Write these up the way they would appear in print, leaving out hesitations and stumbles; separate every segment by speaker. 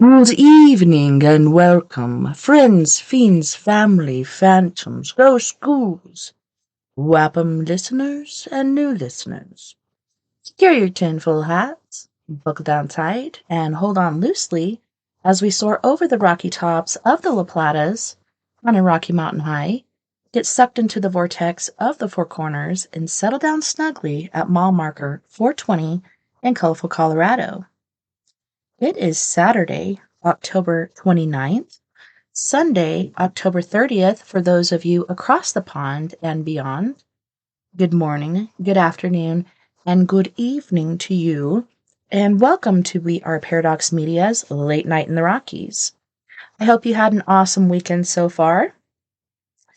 Speaker 1: Good evening and welcome, friends, fiends, family, phantoms, ghosts, ghouls, welcome listeners and new listeners. Secure your tinfoil hats, buckle down tight, and hold on loosely as we soar over the rocky tops of the La Platas on a Rocky Mountain high, get sucked into the vortex of the Four Corners, and settle down snugly at mile marker 420 in colorful Colorado. It is Saturday, October 29th, Sunday, October 30th for those of you across the pond and beyond. Good morning, good afternoon, and good evening to you, and welcome to We Are Paradox Media's Late Night in the Rockies. I hope you had an awesome weekend so far.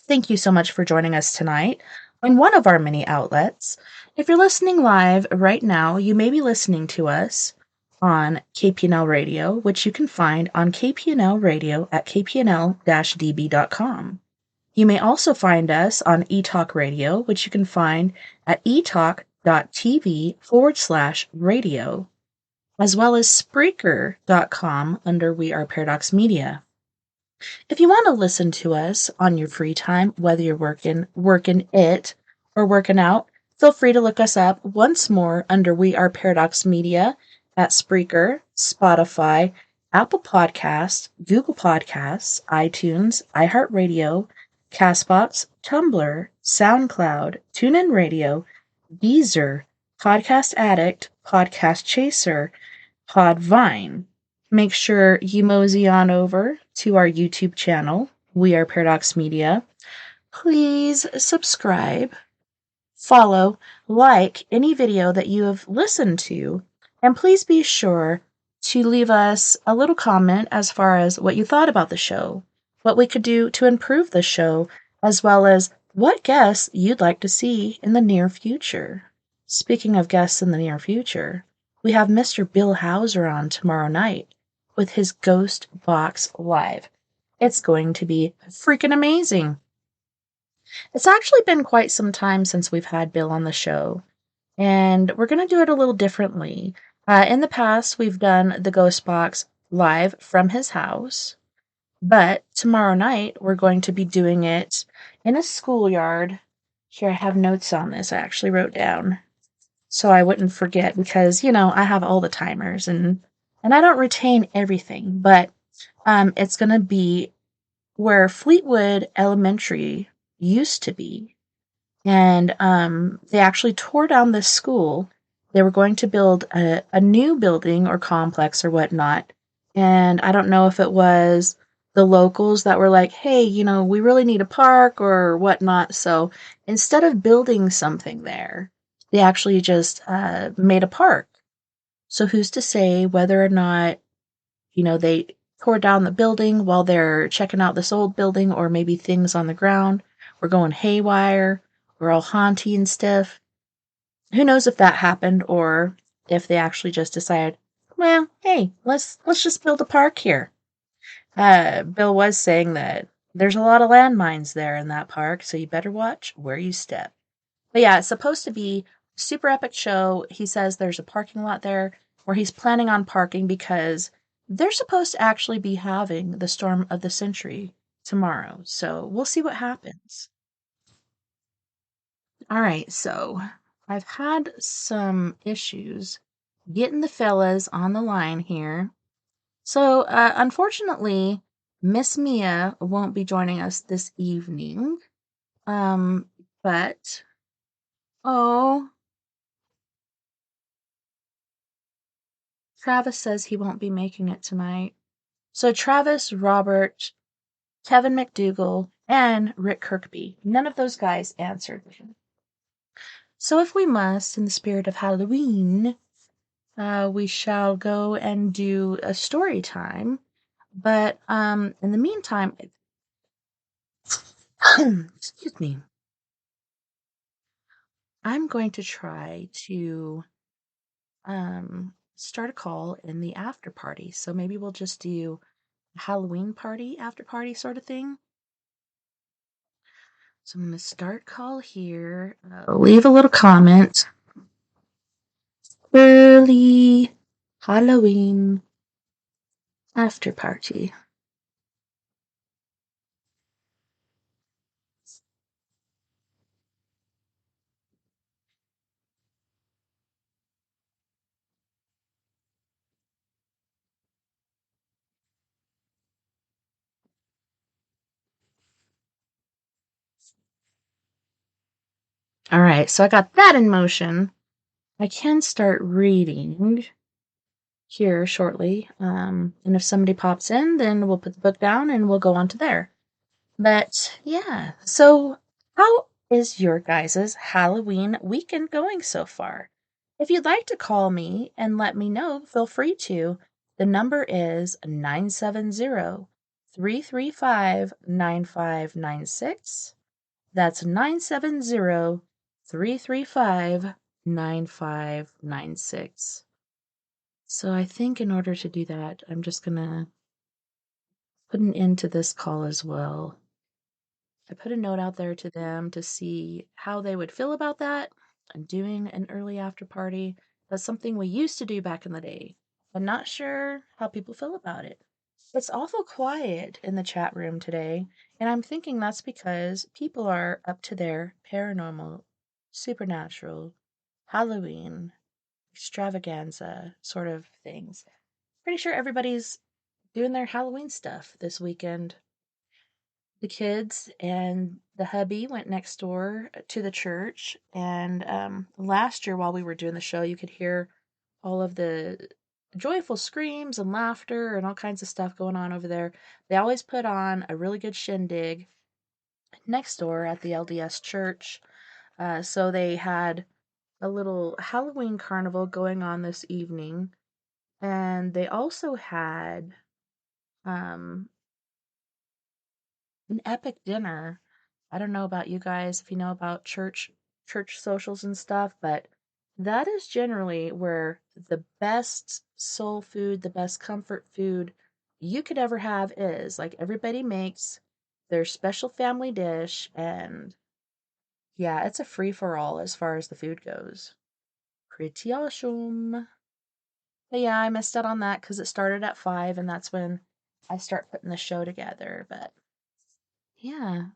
Speaker 1: Thank you so much for joining us tonight on one of our many outlets. If you're listening live right now, you may be listening to us on KPNL Radio, which you can find on KPNL Radio at kpnl-db.com. You may also find us on eTalk Radio, which you can find at etalk.tv/radio, as well as Spreaker.com under We Are Paradox Media. If you want to listen to us on your free time, whether you're working it, or working out, feel free to look us up once more under We Are Paradox Media at Spreaker, Spotify, Apple Podcasts, Google Podcasts, iTunes, iHeartRadio, Castbox, Tumblr, SoundCloud, TuneIn Radio, Deezer, Podcast Addict, Podcast Chaser, Podvine. Make sure you mosey on over to our YouTube channel, We Are Paradox Media. Please subscribe, follow, like any video that you have listened to, and please be sure to leave us a little comment as far as what you thought about the show, what we could do to improve the show, as well as what guests you'd like to see in the near future. Speaking of guests in the near future, we have Mr. Bill Hauser on tomorrow night with his Ghost Box Live. It's going to be freaking amazing. It's actually been quite some time since we've had Bill on the show, and we're going to do it a little differently. In the past, we've done the Ghost Box live from his house, but tomorrow night, we're going to be doing it in a schoolyard. Here, I have notes on this I actually wrote down so I wouldn't forget because, I have all the timers and I don't retain everything, but it's going to be where Fleetwood Elementary used to be. And they actually tore down this school. They were going to build a new building or complex or whatnot. And I don't know if it was the locals that were like, hey, we really need a park or whatnot. So instead of building something there, they actually just made a park. So who's to say whether or not, they tore down the building while they're checking out this old building, or maybe things on the ground were going haywire, we're all haunty and stiff. Who knows if that happened or if they actually just decided, well, hey, let's just build a park here. Bill was saying that there's a lot of landmines there in that park, so you better watch where you step. But yeah, it's supposed to be a super epic show. He says there's a parking lot there where he's planning on parking because they're supposed to actually be having the storm of the century tomorrow. So we'll see what happens. All right, so I've had some issues getting the fellas on the line here. So, unfortunately, Miss Mia won't be joining us this evening. But, oh, Travis says he won't be making it tonight. So, Travis, Robert, Kevin McDougal, and Rick Kirkby. None of those guys answered. So, if we must, in the spirit of Halloween, we shall go and do a story time. But in the meantime, excuse me, I'm going to try to start a call in the after party. So maybe we'll just do a Halloween party, after party sort of thing. So I'm going to start call here. Leave a little comment. Early Halloween After party. All right, so I got that in motion. I can start reading here shortly. And if somebody pops in, then we'll put the book down and we'll go on to there. But yeah, so how is your guys' Halloween weekend going so far? If you'd like to call me and let me know, feel free to. The number is 970-335-9596. That's 970-335-9596. So I think in order to do that, I'm just going to put an end to this call as well. I put a note out there to them to see how they would feel about that and doing an early after party. That's something we used to do back in the day. I'm not sure how people feel about it. It's awful quiet in the chat room today, and I'm thinking that's because people are up to their paranormal, supernatural, Halloween, extravaganza sort of things. Pretty sure everybody's doing their Halloween stuff this weekend. The kids and the hubby went next door to the church, and last year while we were doing the show, you could hear all of the joyful screams and laughter and all kinds of stuff going on over there. They always put on a really good shindig next door at the LDS church. So they had a little Halloween carnival going on this evening, and they also had um, an epic dinner. I don't know about you guys if you know about church socials and stuff, but that is generally where the best soul food, the best comfort food you could ever have is. Like everybody makes their special family dish, and yeah, it's a free for all as far as the food goes. Pretty awesome. But yeah, I missed out on that because it started at 5 and that's when I start putting the show together. But yeah,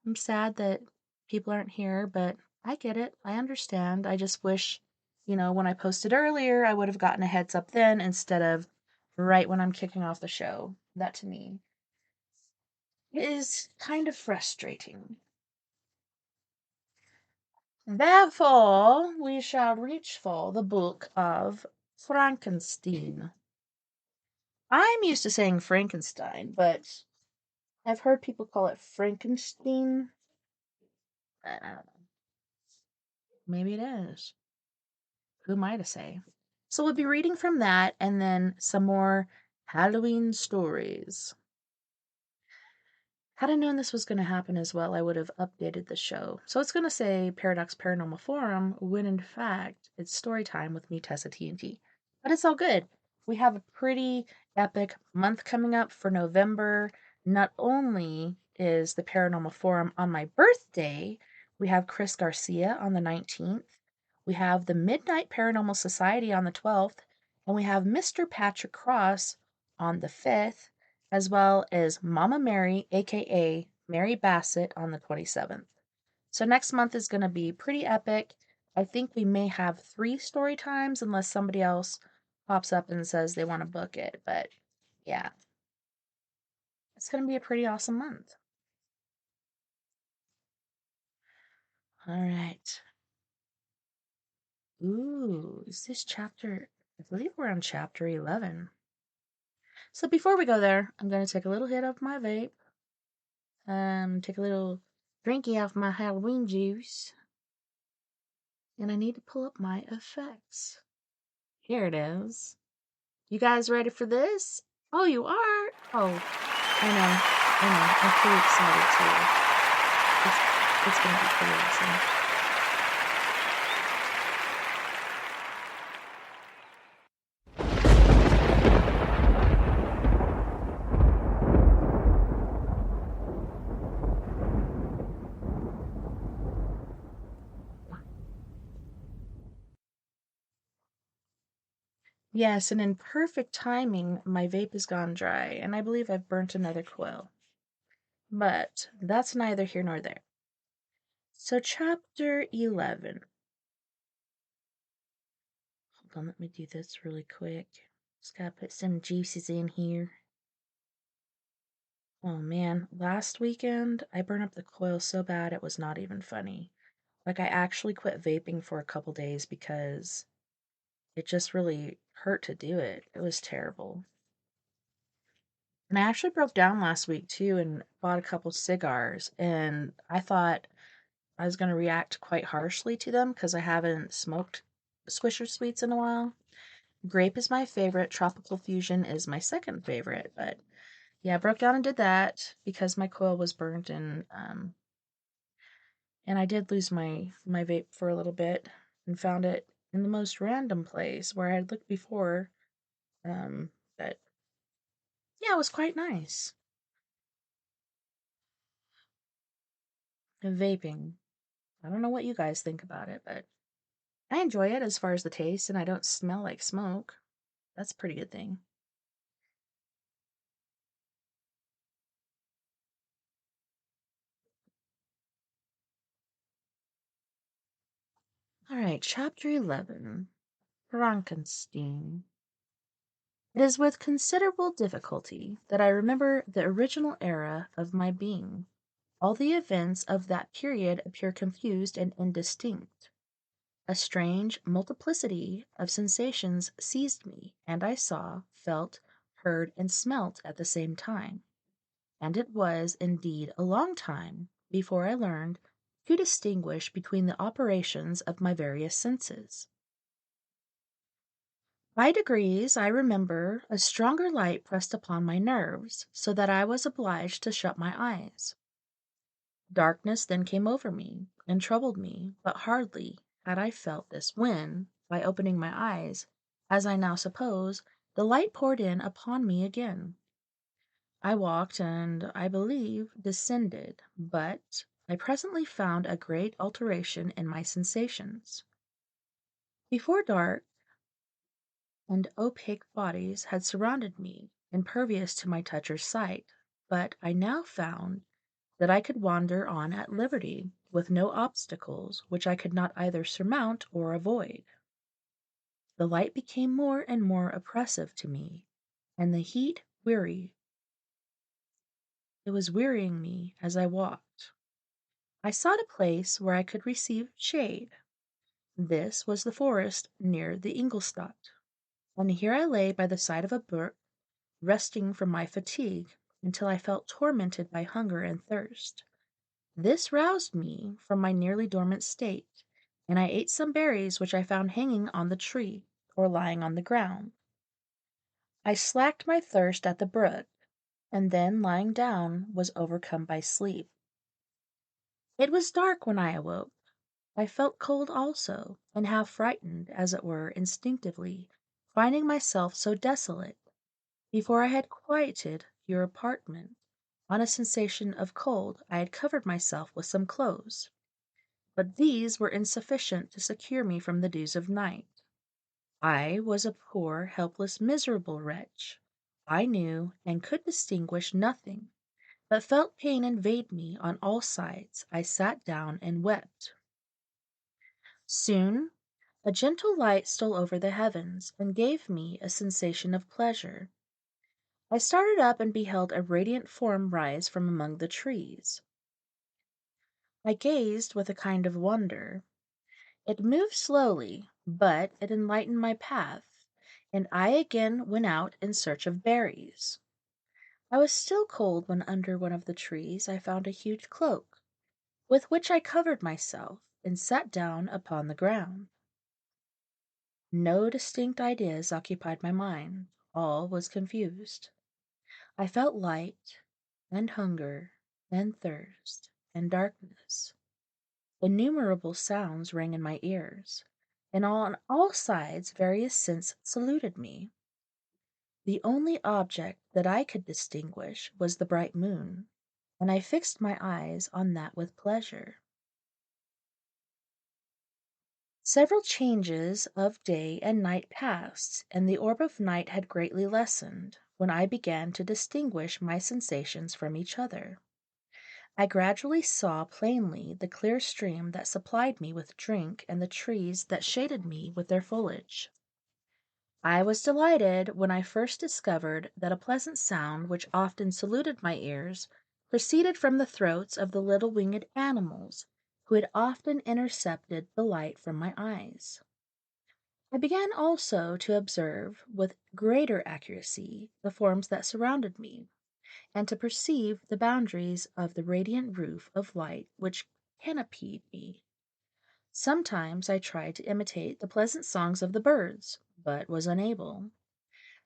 Speaker 1: I'm sad that people aren't here, but I get it. I understand. I just wish, when I posted earlier, I would have gotten a heads up then instead of right when I'm kicking off the show. That to me is kind of frustrating. Therefore, we shall reach for the book of Frankenstein. I'm used to saying Frankenstein, but I've heard people call it Frankenstein. I don't know. Maybe it is. Who am I to say? So we'll be reading from that and then some more Halloween stories. Had I known this was going to happen as well, I would have updated the show. So it's going to say Paradox Paranormal Forum when in fact it's story time with me, TessaTNT. But it's all good. We have a pretty epic month coming up for November. Not only is the Paranormal Forum on my birthday, we have Chris Garcia on the 19th. We have the Midnight Paranormal Society on the 12th. And we have Mr. Patrick Cross on the 5th, as well as Mama Mary, aka Mary Bassett, on the 27th. So next month is going to be pretty epic. I think we may have 3 story times unless somebody else pops up and says they want to book it. But yeah, it's going to be a pretty awesome month. All right. Ooh, is this chapter? I believe we're on chapter 11. So before we go there, I'm going to take a little hit of my vape. Take a little drinky off my Halloween juice. And I need to pull up my effects. Here it is. You guys ready for this? Oh, you are? Oh, I know. I'm pretty excited too. It's gonna be pretty awesome. Yes, and in perfect timing, my vape has gone dry, and I believe I've burnt another coil. But that's neither here nor there. So, chapter 11. Hold on, let me do this really quick. Just gotta put some juices in here. Oh man, last weekend I burned up the coil so bad it was not even funny. Like, I actually quit vaping for a couple days because it just really hurt to do it. It was terrible. And I actually broke down last week too and bought a couple cigars, and I thought I was going to react quite harshly to them because I haven't smoked Swisher Sweets in a while. Grape is my favorite. Tropical Fusion is my second favorite. But yeah, I broke down and did that because my coil was burnt, and I did lose my vape for a little bit and found it in the most random place where I had looked before. But yeah, it was quite nice. Vaping. I don't know what you guys think about it, but I enjoy it as far as the taste, and I don't smell like smoke. That's a pretty good thing. All right, chapter 11. Frankenstein. It is with considerable difficulty that I remember the original era of my being. All the events of that period appear confused and indistinct. A strange multiplicity of sensations seized me, and I saw, felt, heard, and smelt at the same time. And it was, indeed, a long time before I learned to distinguish between the operations of my various senses. By degrees, I remember, a stronger light pressed upon my nerves, so that I was obliged to shut my eyes. Darkness then came over me, and troubled me, but hardly had I felt this when, by opening my eyes, as I now suppose, the light poured in upon me again. I walked, and, I believe, descended, but I presently found a great alteration in my sensations. Before dark and opaque bodies had surrounded me, impervious to my toucher's sight, but I now found that I could wander on at liberty, with no obstacles which I could not either surmount or avoid. The light became more and more oppressive to me, and the heat weary. It was wearying me as I walked. I sought a place where I could receive shade. This was the forest near the Ingolstadt, and here I lay by the side of a brook, resting from my fatigue until I felt tormented by hunger and thirst. This roused me from my nearly dormant state, and I ate some berries which I found hanging on the tree or lying on the ground. I slaked my thirst at the brook, and then lying down was overcome by sleep. It was dark when I awoke. I felt cold also, and half frightened, as it were, instinctively, finding myself so desolate. Before I had quieted your apartment, on a sensation of cold, I had covered myself with some clothes, but these were insufficient to secure me from the dews of night. I was a poor, helpless, miserable wretch. I knew and could distinguish nothing, but felt pain invade me on all sides. I sat down and wept. Soon a gentle light stole over the heavens, and gave me a sensation of pleasure. I started up and beheld a radiant form rise from among the trees. I gazed with a kind of wonder. It moved slowly, but it enlightened my path, and I again went out in search of berries. I was still cold when under one of the trees I found a huge cloak, with which I covered myself and sat down upon the ground. No distinct ideas occupied my mind. All was confused. I felt light, and hunger, and thirst, and darkness. Innumerable sounds rang in my ears, and on all sides various scents saluted me. The only object that I could distinguish was the bright moon, and I fixed my eyes on that with pleasure. Several changes of day and night passed, and the orb of night had greatly lessened, when I began to distinguish my sensations from each other. I gradually saw plainly the clear stream that supplied me with drink and the trees that shaded me with their foliage. I was delighted when I first discovered that a pleasant sound which often saluted my ears proceeded from the throats of the little winged animals who had often intercepted the light from my eyes. I began also to observe with greater accuracy the forms that surrounded me, and to perceive the boundaries of the radiant roof of light which canopied me. Sometimes I tried to imitate the pleasant songs of the birds, but was unable.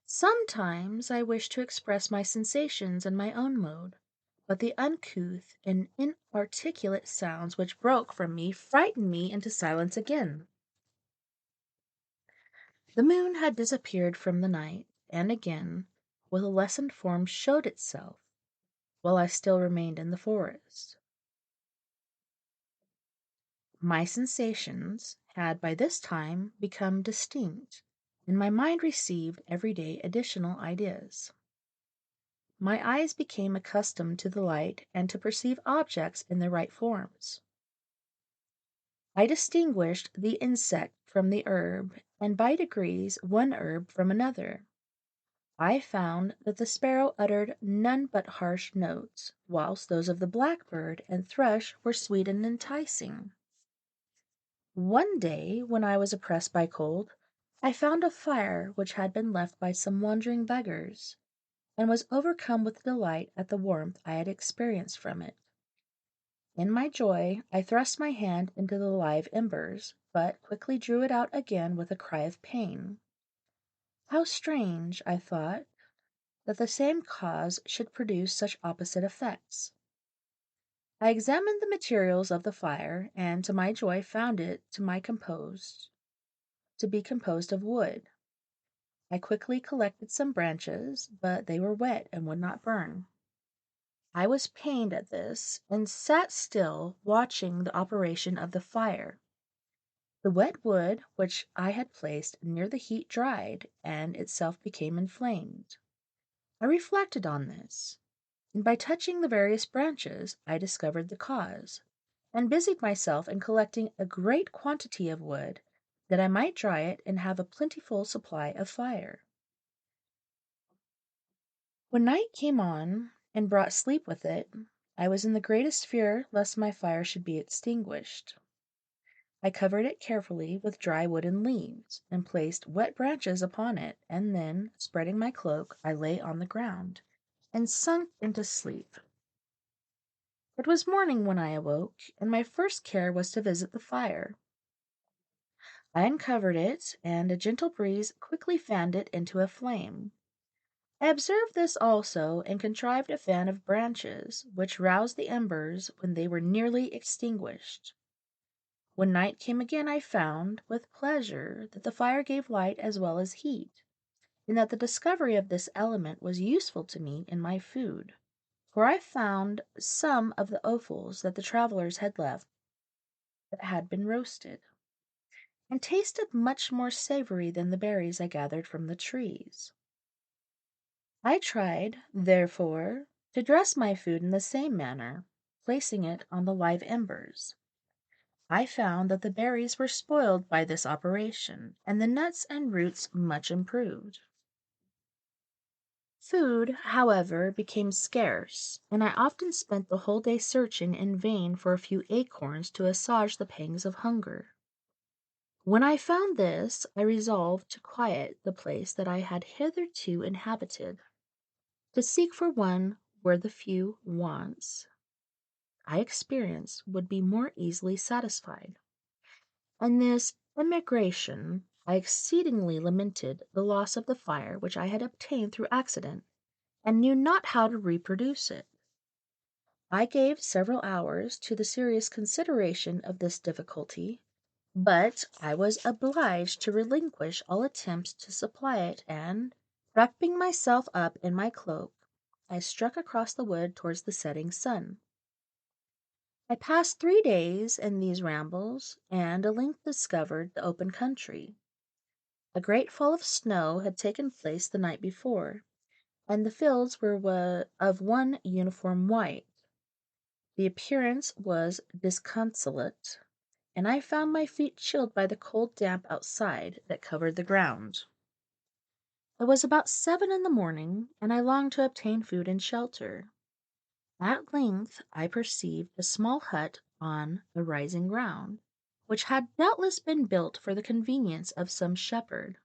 Speaker 1: Sometimes I wished to express my sensations in my own mode, but the uncouth and inarticulate sounds which broke from me frightened me into silence again. The moon had disappeared from the night, and again, with a lessened form, showed itself, while I still remained in the forest. My sensations had by this time become distinct, and my mind received every day additional ideas. My eyes became accustomed to the light and to perceive objects in their right forms. I distinguished the insect from the herb, and by degrees one herb from another. I found that the sparrow uttered none but harsh notes, whilst those of the blackbird and thrush were sweet and enticing. One day, when I was oppressed by cold, I found a fire which had been left by some wandering beggars, and was overcome with delight at the warmth I had experienced from it. In my joy, I thrust my hand into the live embers, but quickly drew it out again with a cry of pain. How strange, I thought, that the same cause should produce such opposite effects. I examined the materials of the fire, and to my joy found it to be composed of wood. I quickly collected some branches, but they were wet and would not burn. I was pained at this, and sat still, watching the operation of the fire. The wet wood which I had placed near the heat dried, and itself became inflamed. I reflected on this, and by touching the various branches I discovered the cause, and busied myself in collecting a great quantity of wood, that I might dry it and have a plentiful supply of fire. When night came on, and brought sleep with it, I was in the greatest fear lest my fire should be extinguished. I covered it carefully with dry wood and leaves, and placed wet branches upon it, and then, spreading my cloak, I lay on the ground, and sunk into sleep. It was morning when I awoke, and my first care was to visit the fire. I uncovered it, and a gentle breeze quickly fanned it into a flame. I observed this also, and contrived a fan of branches, which roused the embers when they were nearly extinguished. When night came again, I found, with pleasure, that the fire gave light as well as heat, and that the discovery of this element was useful to me in my food, for I found some of the offals that the travellers had left that had been roasted, and tasted much more savory than the berries I gathered from the trees. I tried, therefore, to dress my food in the same manner, placing it on the live embers. I found that the berries were spoiled by this operation, and the nuts and roots much improved. Food, however, became scarce, and I often spent the whole day searching in vain for a few acorns to assuage the pangs of hunger. When I found this, I resolved to quiet the place that I had hitherto inhabited, to seek for one where the few wants I experienced would be more easily satisfied. On this emigration, I exceedingly lamented the loss of the fire which I had obtained through accident, and knew not how to reproduce it. I gave several hours to the serious consideration of this difficulty, but I was obliged to relinquish all attempts to supply it, and, wrapping myself up in my cloak, I struck across the wood towards the setting sun. I passed 3 days in these rambles, and at length discovered the open country. A great fall of snow had taken place the night before, and the fields were of one uniform white. The appearance was disconsolate, and I found my feet chilled by the cold damp outside that covered the ground. It was about 7 in the morning, and I longed to obtain food and shelter. At length I perceived a small hut on the rising ground, which had doubtless been built for the convenience of some shepherd.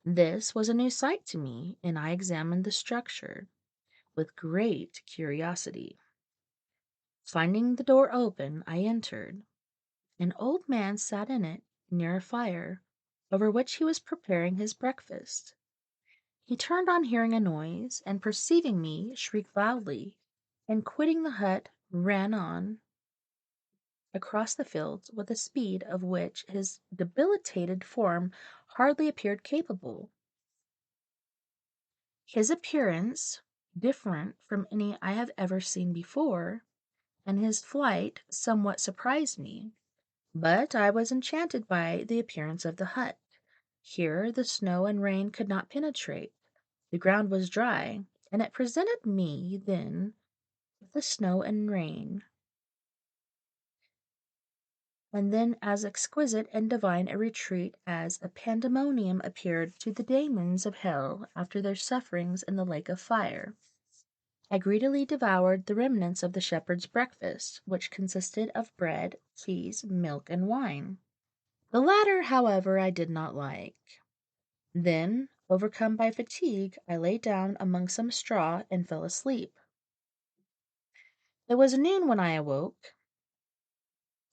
Speaker 1: This was a new sight to me, and I examined the structure with great curiosity. Finding the door open, I entered. An old man sat in it, near a fire, over which he was preparing his breakfast. He turned on hearing a noise, and perceiving me, shrieked loudly, and quitting the hut, ran on across the fields with a speed of which his debilitated form hardly appeared capable. His appearance, different from any I have ever seen before, and his flight somewhat surprised me, but I was enchanted by the appearance of the hut. Here the snow and rain could not penetrate. The ground was dry, and it presented me then with the snow and rain, and then as exquisite and divine a retreat as a pandemonium appeared to the demons of hell after their sufferings in the lake of fire. I greedily devoured the remnants of the shepherd's breakfast, which consisted of bread, cheese, milk, and wine. The latter, however, I did not like. Then, overcome by fatigue, I lay down among some straw and fell asleep. It was noon when I awoke,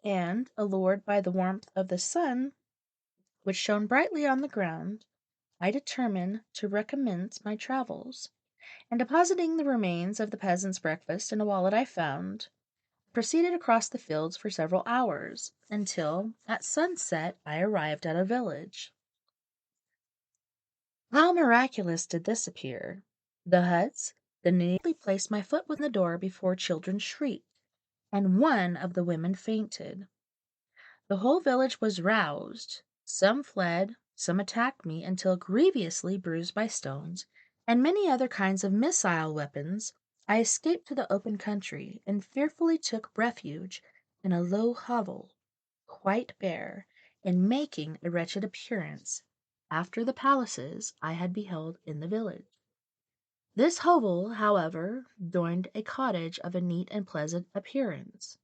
Speaker 1: and, allured by the warmth of the sun, which shone brightly on the ground, I determined to recommence my travels, and depositing the remains of the peasant's breakfast in a wallet I found, proceeded across the fields for several hours, until at sunset I arrived at a village. How miraculous did this appear! The huts, the immediately placed my foot within the door before children shrieked, and one of the women fainted. The whole village was roused. Some fled, some attacked me until grievously bruised by stones, and many other kinds of missile weapons. I escaped to the open country, and fearfully took refuge in a low hovel, quite bare, and making a wretched appearance after the palaces I had beheld in the village. This hovel, however, joined a cottage of a neat and pleasant appearance,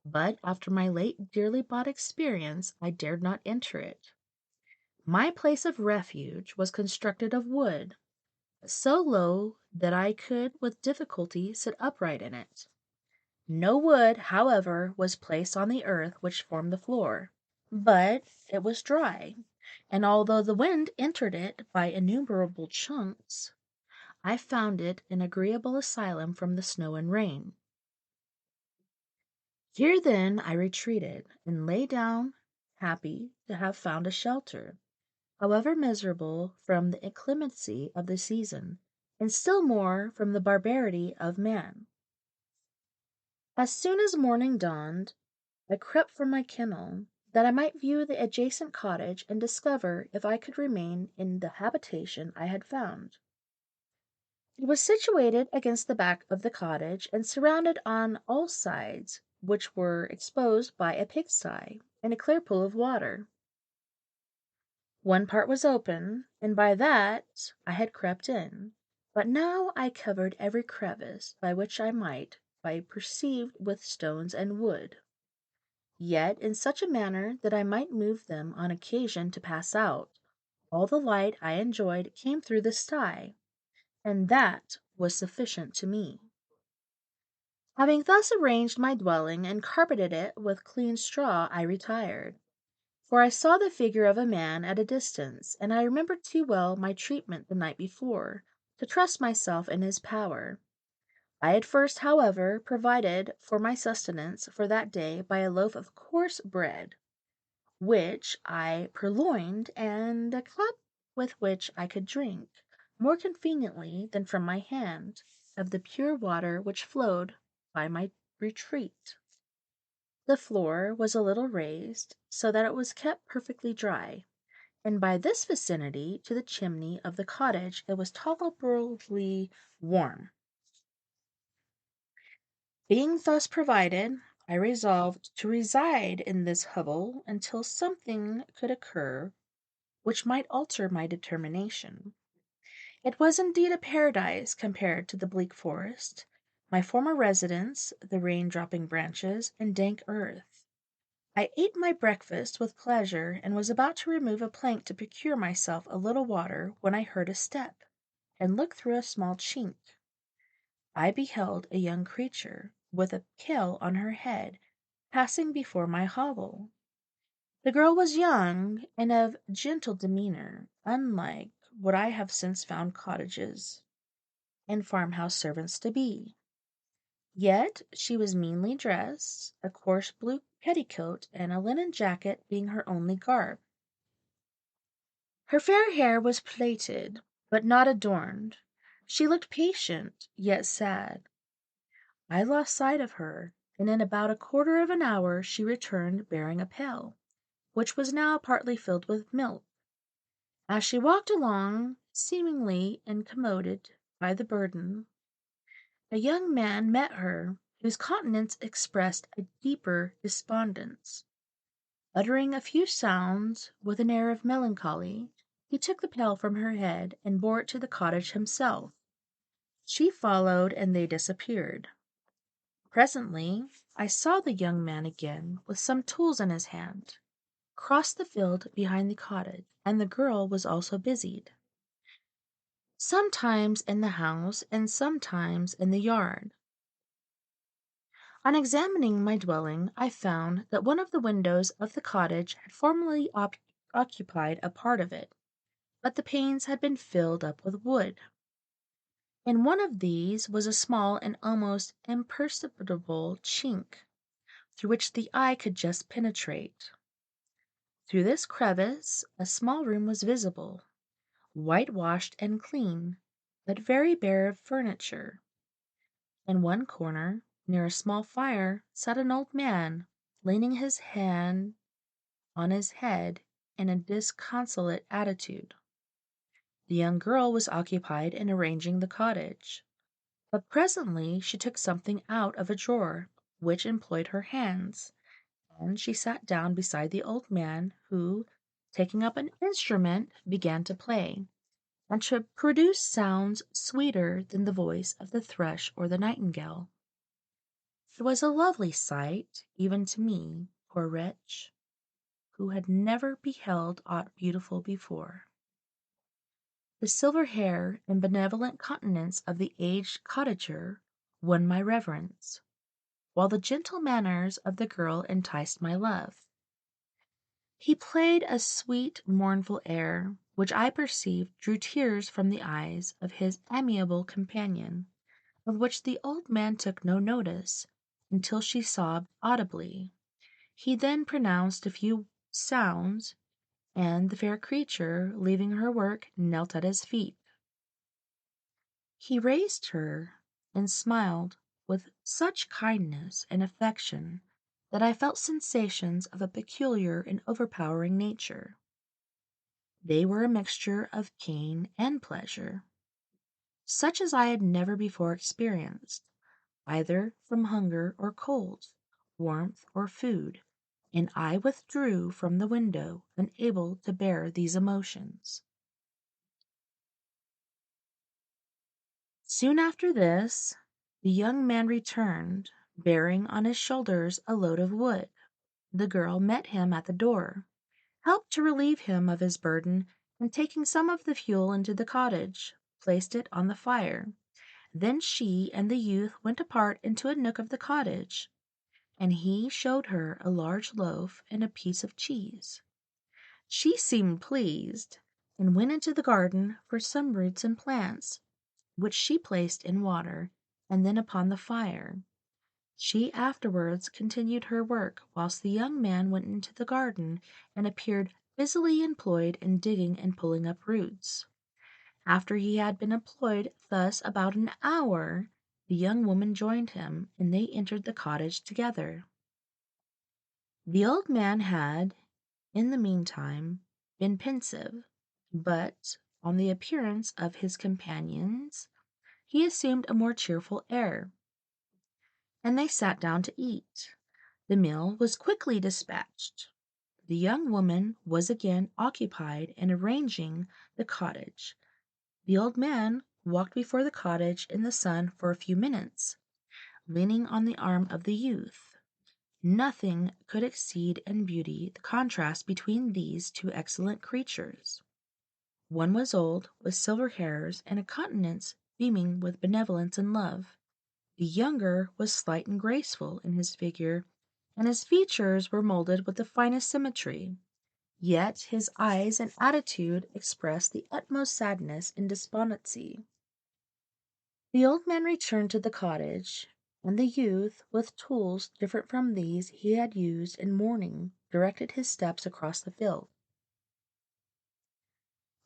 Speaker 1: but after my late dearly bought experience I dared not enter it. My place of refuge was constructed of wood, so low that I could with difficulty sit upright in it. No wood, however, was placed on the earth which formed the floor, but it was dry, and although the wind entered it by innumerable chunks, I found it an agreeable asylum from the snow and rain. Here then I retreated, and lay down, happy to have found a shelter, however miserable from the inclemency of the season, and still more from the barbarity of man. As soon as morning dawned, I crept from my kennel, that I might view the adjacent cottage and discover if I could remain in the habitation I had found. It was situated against the back of the cottage, and surrounded on all sides, which were exposed by a pigsty and a clear pool of water. One part was open, and by that I had crept in, but now I covered every crevice by which I might be perceived with stones and wood, yet in such a manner that I might move them on occasion to pass out. All the light I enjoyed came through the sty, and that was sufficient to me. Having thus arranged my dwelling and carpeted it with clean straw, I retired, for I saw the figure of a man at a distance, and I remembered too well my treatment the night before to trust myself in his power. I had first, however, provided for my sustenance for that day by a loaf of coarse bread, which I purloined, and a cup with which I could drink, more conveniently than from my hand, of the pure water which flowed by my retreat. The floor was a little raised so that it was kept perfectly dry, and by this vicinity to the chimney of the cottage it was tolerably warm. Being thus provided, I resolved to reside in this hovel until something could occur which might alter my determination. It was indeed a paradise compared to the bleak forest, my former residence, the rain-dropping branches, and dank earth. I ate my breakfast with pleasure, and was about to remove a plank to procure myself a little water, when I heard a step, and looked through a small chink. I beheld a young creature, with a pail on her head, passing before my hovel. The girl was young, and of gentle demeanor, unlike what I have since found cottages and farmhouse servants to be. Yet she was meanly dressed, a coarse blue petticoat and a linen jacket being her only garb. Her fair hair was plaited, but not adorned. She looked patient, yet sad. I lost sight of her, and in about a quarter of an hour she returned bearing a pail, which was now partly filled with milk. As she walked along, seemingly incommoded by the burden, a young man met her, whose countenance expressed a deeper despondence. Uttering a few sounds with an air of melancholy, he took the pail from her head and bore it to the cottage himself. She followed, and they disappeared. Presently I saw the young man again, with some tools in his hand, cross the field behind the cottage, and the girl was also busied, sometimes in the house and sometimes in the yard. On examining my dwelling, I found that one of the windows of the cottage had formerly occupied a part of it, but the panes had been filled up with wood. In one of these was a small and almost imperceptible chink, through which the eye could just penetrate. Through this crevice a small room was visible, whitewashed and clean, but very bare of furniture. In one corner, near a small fire, sat an old man, leaning his hand on his head in a disconsolate attitude. The young girl was occupied in arranging the cottage, but presently she took something out of a drawer, which employed her hands, and she sat down beside the old man, who, taking up an instrument, began to play, and to produce sounds sweeter than the voice of the thrush or the nightingale. It was a lovely sight, even to me, poor wretch, who had never beheld aught beautiful before. The silver hair and benevolent countenance of the aged cottager won my reverence, while the gentle manners of the girl enticed my love. He played a sweet, mournful air, which I perceived drew tears from the eyes of his amiable companion, of which the old man took no notice, until she sobbed audibly. He then pronounced a few sounds, and the fair creature, leaving her work, knelt at his feet. He raised her, and smiled with such kindness and affection that I felt sensations of a peculiar and overpowering nature. They were a mixture of pain and pleasure, such as I had never before experienced, either from hunger or cold, warmth or food, and I withdrew from the window, unable to bear these emotions. Soon after this, the young man returned, bearing on his shoulders a load of wood. The girl met him at the door, helped to relieve him of his burden, and taking some of the fuel into the cottage, placed it on the fire. Then she and the youth went apart into a nook of the cottage, and he showed her a large loaf and a piece of cheese. She seemed pleased, and went into the garden for some roots and plants, which she placed in water and then upon the fire. She afterwards continued her work, whilst the young man went into the garden and appeared busily employed in digging and pulling up roots. After he had been employed thus about an hour, the young woman joined him, and they entered the cottage together. The old man had, in the meantime, been pensive, but on the appearance of his companions he assumed a more cheerful air, and they sat down to eat. The meal was quickly dispatched. The young woman was again occupied in arranging the cottage. The old man walked before the cottage in the sun for a few minutes, leaning on the arm of the youth. Nothing could exceed in beauty the contrast between these two excellent creatures. One was old, with silver hairs and a countenance beaming with benevolence and love. The younger was slight and graceful in his figure, and his features were molded with the finest symmetry. Yet his eyes and attitude expressed the utmost sadness and despondency. The old man returned to the cottage, and the youth, with tools different from these he had used in mourning, directed his steps across the field.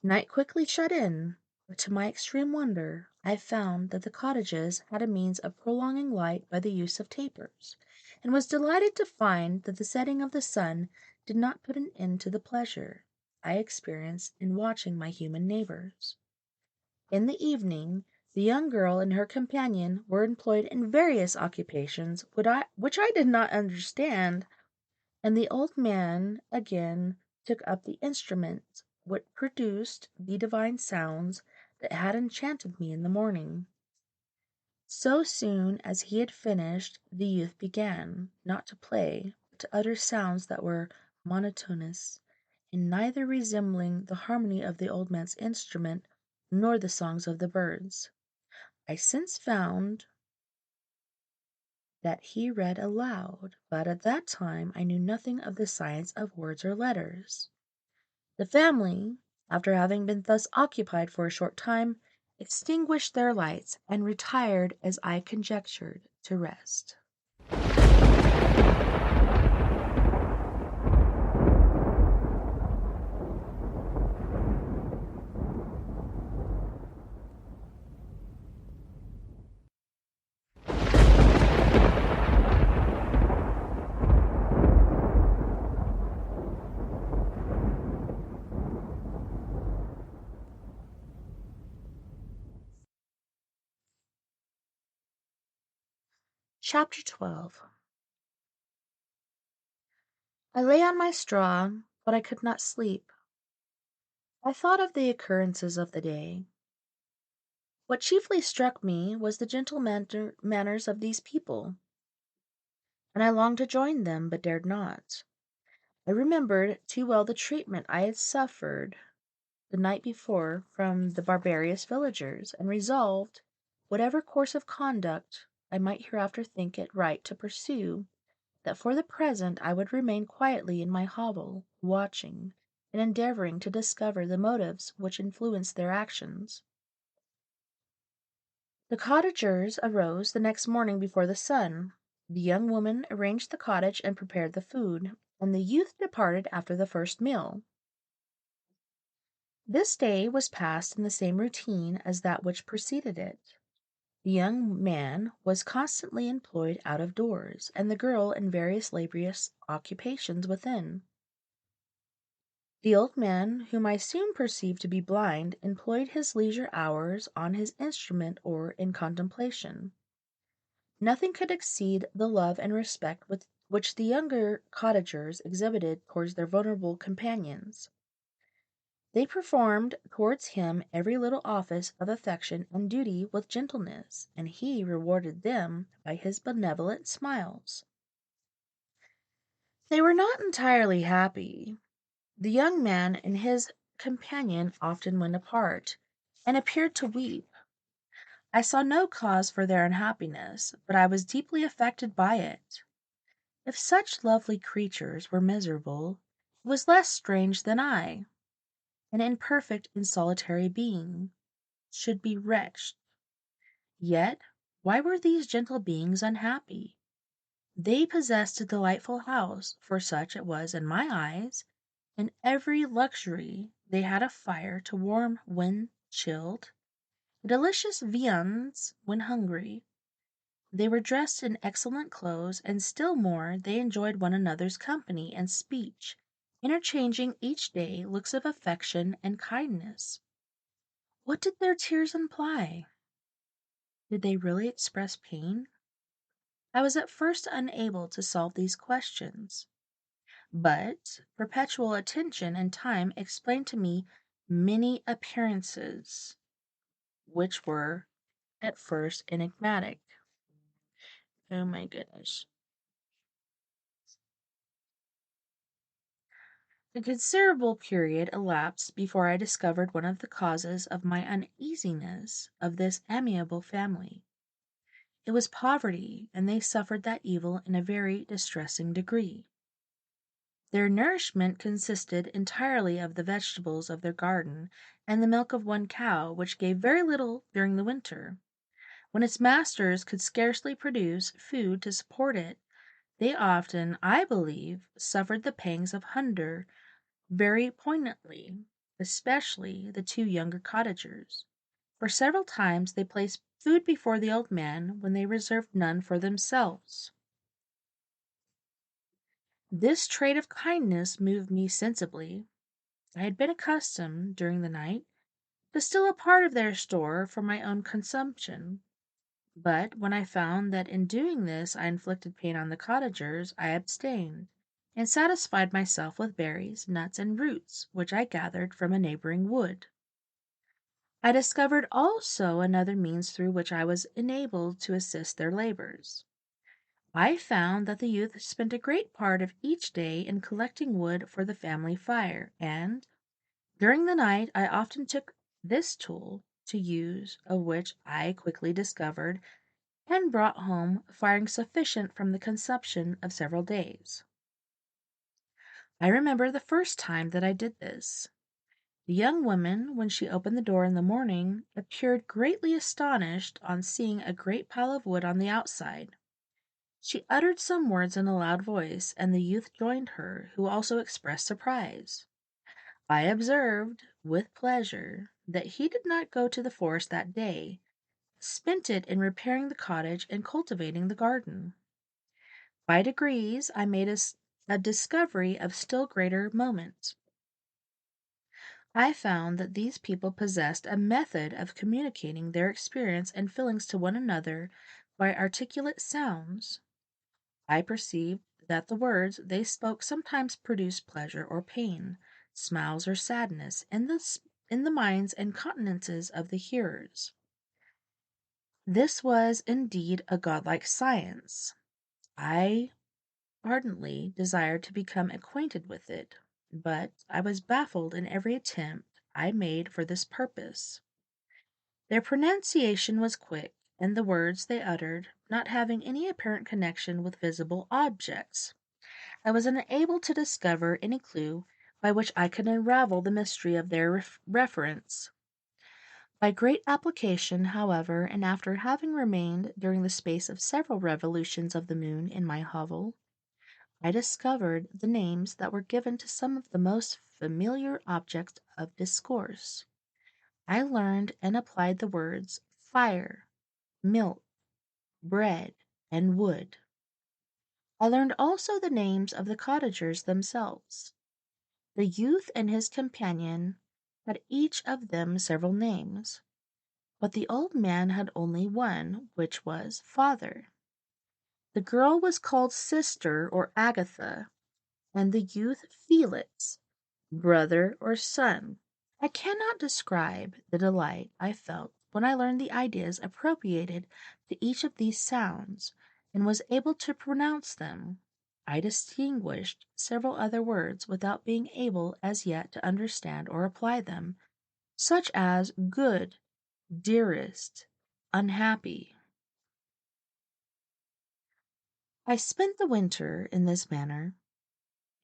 Speaker 1: Night quickly shut in, but to my extreme wonder I found that the cottages had a means of prolonging light by the use of tapers, and was delighted to find that the setting of the sun did not put an end to the pleasure I experienced in watching my human neighbors. In the evening the young girl and her companion were employed in various occupations which I did not understand, and the old man again took up the instrument which produced the divine sounds that had enchanted me in the morning. So soon as he had finished, the youth began, not to play, but to utter sounds that were monotonous, and neither resembling the harmony of the old man's instrument nor the songs of the birds. I since found that he read aloud, but at that time I knew nothing of the science of words or letters. The family, after having been thus occupied for a short time, extinguished their lights and retired, as I conjectured, to rest. Chapter 12. I lay on my straw, but I could not sleep. I thought of the occurrences of the day. What chiefly struck me was the gentle manners of these people, and I longed to join them, but dared not. I remembered too well the treatment I had suffered the night before from the barbarous villagers, and resolved, whatever course of conduct I might hereafter think it right to pursue, that for the present I would remain quietly in my hovel, watching, and endeavoring to discover the motives which influenced their actions. The cottagers arose the next morning before the sun. The young woman arranged the cottage and prepared the food, and the youth departed after the first meal. This day was passed in the same routine as that which preceded it. The young man was constantly employed out of doors, and the girl in various laborious occupations within. The old man, whom I soon perceived to be blind, employed his leisure hours on his instrument or in contemplation. Nothing could exceed the love and respect which the younger cottagers exhibited towards their vulnerable companions. They performed towards him every little office of affection and duty with gentleness, and he rewarded them by his benevolent smiles. They were not entirely happy. The young man and his companion often went apart, and appeared to weep. I saw no cause for their unhappiness, but I was deeply affected by it. If such lovely creatures were miserable, it was less strange than I, an imperfect and solitary being, should be wretched. Yet, why were these gentle beings unhappy? They possessed a delightful house, for such it was in my eyes, and every luxury. They had a fire to warm when chilled, delicious viands when hungry. They were dressed in excellent clothes, and still more, they enjoyed one another's company and speech, interchanging each day looks of affection and kindness. What did their tears imply? Did they really express pain? I was at first unable to solve these questions, but perpetual attention and time explained to me many appearances, which were at first enigmatic. Oh my goodness. A considerable period elapsed before I discovered one of the causes of my uneasiness of this amiable family. It was poverty, and they suffered that evil in a very distressing degree. Their nourishment consisted entirely of the vegetables of their garden and the milk of one cow, which gave very little during the winter. When its masters could scarcely produce food to support it, they often, I believe, suffered the pangs of hunger very poignantly, especially the two younger cottagers, for several times they placed food before the old man when they reserved none for themselves. This trait of kindness moved me sensibly. I had been accustomed, during the night, to steal a part of their store for my own consumption, but when I found that in doing this I inflicted pain on the cottagers, I abstained, and satisfied myself with berries, nuts, and roots which I gathered from a neighboring wood. I discovered also another means through which I was enabled to assist their labors. I found that the youth spent a great part of each day in collecting wood for the family fire, and during the night I often took this tool to use, of which I quickly discovered and brought home firing sufficient from the consumption of several days. I remember the first time that I did this. The young woman, when she opened the door in the morning, appeared greatly astonished on seeing a great pile of wood on the outside. She uttered some words in a loud voice, and the youth joined her, who also expressed surprise. I observed, with pleasure, that he did not go to the forest that day, spent it in repairing the cottage and cultivating the garden. By degrees, I made a discovery of still greater moment. I found that these people possessed a method of communicating their experience and feelings to one another by articulate sounds. I perceived that the words they spoke sometimes produced pleasure or pain, smiles or sadness, in the minds and countenances of the hearers. This was indeed a godlike science. I ardently desired to become acquainted with it, but I was baffled in every attempt I made for this purpose. Their pronunciation was quick, and the words they uttered not having any apparent connection with visible objects, I was unable to discover any clue by which I could unravel the mystery of their reference. By great application, however, and after having remained during the space of several revolutions of the moon in my hovel, I discovered the names that were given to some of the most familiar objects of discourse. I learned and applied the words fire, milk, bread, and wood. I learned also the names of the cottagers themselves. The youth and his companion had each of them several names, but the old man had only one, which was father. The girl was called sister or Agatha, and the youth Felix, brother or son. I cannot describe the delight I felt when I learned the ideas appropriated to each of these sounds, and was able to pronounce them. I distinguished several other words without being able as yet to understand or apply them, such as good, dearest, unhappy. I spent the winter in this manner.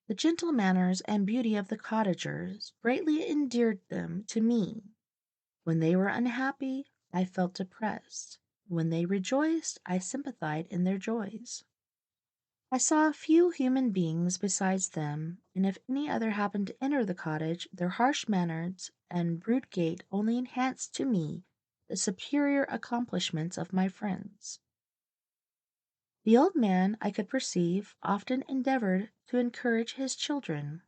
Speaker 1: The gentle manners and beauty of the cottagers greatly endeared them to me. When they were unhappy, I felt depressed. When they rejoiced, I sympathized in their joys. I saw few human beings besides them, and if any other happened to enter the cottage, their harsh manners and rude gait only enhanced to me the superior accomplishments of my friends. The old man, I could perceive, often endeavored to encourage his children,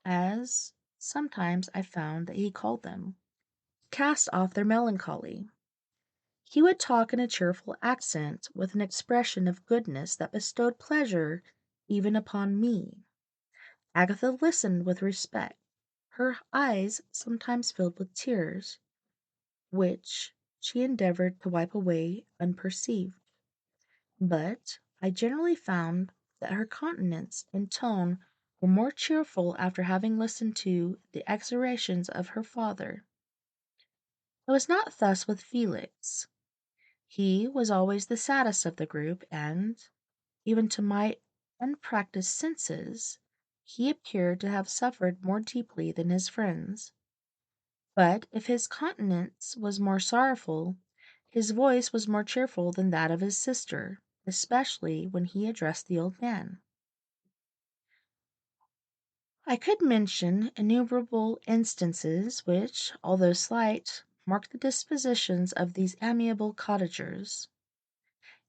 Speaker 1: as sometimes I found that he called them, cast off their melancholy. He would talk in a cheerful accent, with an expression of goodness that bestowed pleasure even upon me. Agatha listened with respect, her eyes sometimes filled with tears, which she endeavored to wipe away unperceived. But I generally found that her countenance and tone were more cheerful after having listened to the exhortations of her father. It was not thus with Felix. He was always the saddest of the group, and, even to my unpractised senses, he appeared to have suffered more deeply than his friends. But if his countenance was more sorrowful, his voice was more cheerful than that of his sister, especially when he addressed the old man. I could mention innumerable instances which, although slight, mark the dispositions of these amiable cottagers.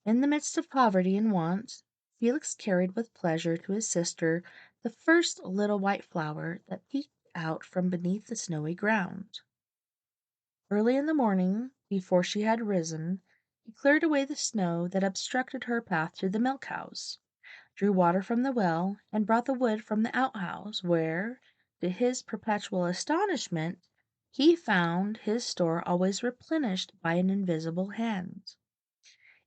Speaker 1: In the midst of poverty and want, Felix carried with pleasure to his sister the first little white flower that peeped out from beneath the snowy ground. Early in the morning, before she had risen, he cleared away the snow that obstructed her path to the milk house, drew water from the well, and brought the wood from the outhouse, where, to his perpetual astonishment, he found his store always replenished by an invisible hand.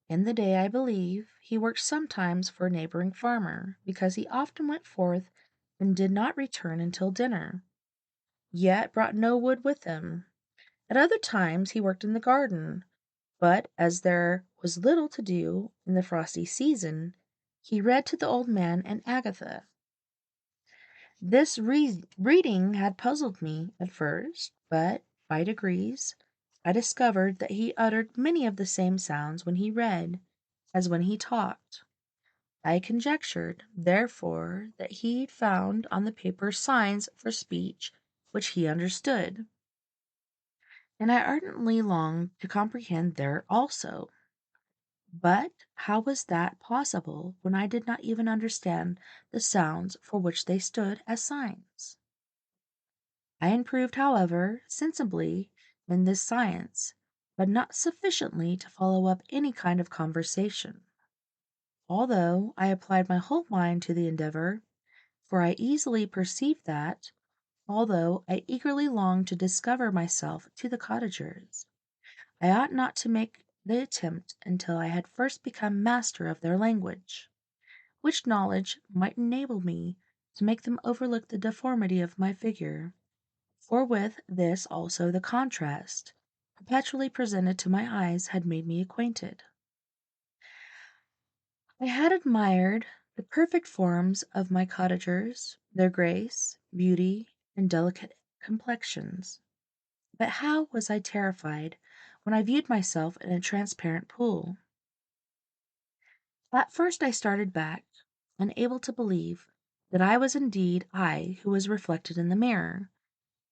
Speaker 1: In the day, I believe, he worked sometimes for a neighboring farmer, because he often went forth and did not return until dinner, yet brought no wood with him. At other times he worked in the garden, but as there was little to do in the frosty season, he read to the old man and Agatha. This reading had puzzled me at first, but by degrees I discovered that he uttered many of the same sounds when he read as when he talked. I conjectured, therefore, that he found on the paper signs for speech which he understood, and I ardently longed to comprehend there also. But how was that possible when I did not even understand the sounds for which they stood as signs? I improved, however, sensibly in this science, but not sufficiently to follow up any kind of conversation. Although I applied my whole mind to the endeavor, for I easily perceived that, although I eagerly longed to discover myself to the cottagers, I ought not to make the attempt until I had first become master of their language, which knowledge might enable me to make them overlook the deformity of my figure, for with this also the contrast perpetually presented to my eyes had made me acquainted. I had admired the perfect forms of my cottagers, their grace, beauty, and delicate complexions. But how was I terrified when I viewed myself in a transparent pool! At first I started back, unable to believe that I was indeed I who was reflected in the mirror,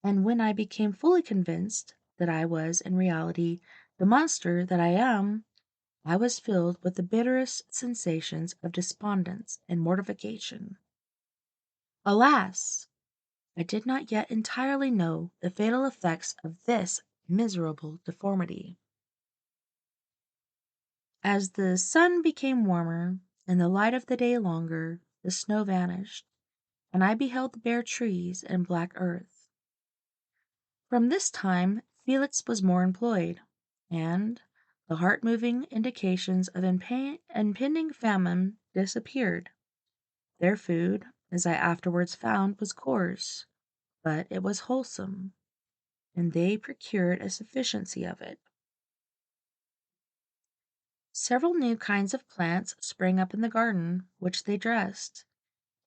Speaker 1: and when I became fully convinced that I was in reality the monster that I am, I was filled with the bitterest sensations of despondence and mortification. Alas! I did not yet entirely know the fatal effects of this miserable deformity. As the sun became warmer, and the light of the day longer, the snow vanished, and I beheld the bare trees and black earth. From this time Felix was more employed, and the heart-moving indications of impending famine disappeared. Their food, as I afterwards found, was coarse, but it was wholesome, and they procured a sufficiency of it. Several new kinds of plants sprang up in the garden, which they dressed,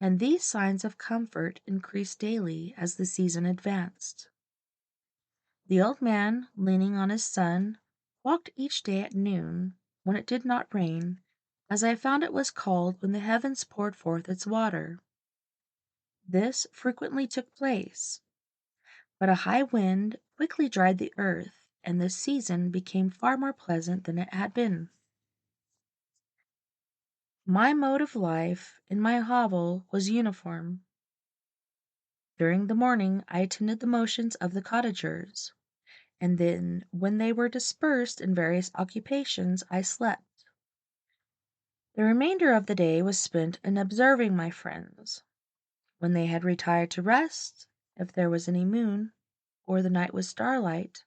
Speaker 1: and these signs of comfort increased daily as the season advanced. The old man, leaning on his son, walked each day at noon, when it did not rain, as I found it was called when the heavens poured forth its water. This frequently took place, but a high wind quickly dried the earth, and the season became far more pleasant than it had been. My mode of life in my hovel was uniform. During the morning I attended the motions of the cottagers, and then, when they were dispersed in various occupations, I slept. The remainder of the day was spent in observing my friends. When they had retired to rest, if there was any moon, or the night was starlight,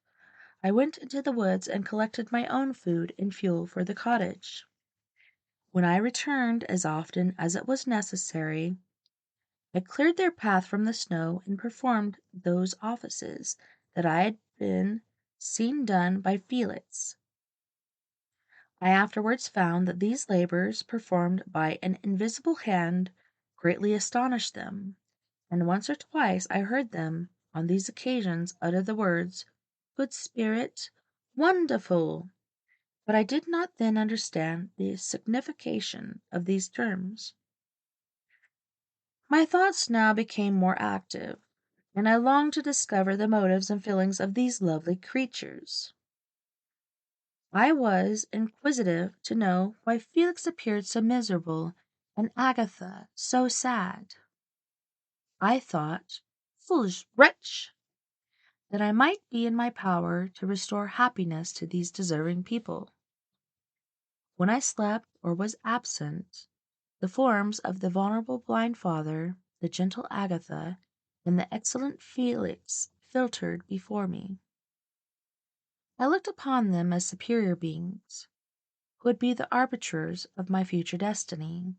Speaker 1: I went into the woods and collected my own food and fuel for the cottage. When I returned, as often as it was necessary, I cleared their path from the snow and performed those offices that I had been seen done by Felix. I afterwards found that these labors, performed by an invisible hand, greatly astonished them, and once or twice I heard them, on these occasions, utter the words, "Good spirit," "Wonderful," but I did not then understand the signification of these terms. My thoughts now became more active, and I longed to discover the motives and feelings of these lovely creatures. I was inquisitive to know why Felix appeared so miserable and Agatha so sad. I thought, foolish wretch, that I might be in my power to restore happiness to these deserving people. When I slept or was absent, the forms of the vulnerable blind father, the gentle Agatha, and the excellent Felix filtered before me. I looked upon them as superior beings, who would be the arbiters of my future destiny.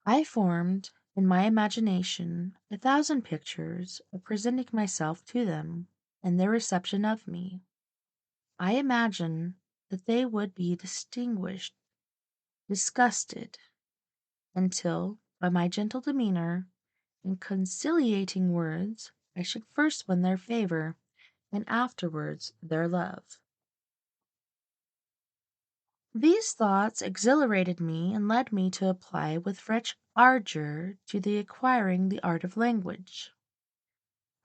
Speaker 1: I formed, in my imagination, 1,000 pictures of presenting myself to them, and their reception of me. I imagined that they would be distinguished, disgusted, until, by my gentle demeanor and conciliating words, I should first win their favor, and afterwards their love. These thoughts exhilarated me and led me to apply with fresh ardor to the acquiring the art of language.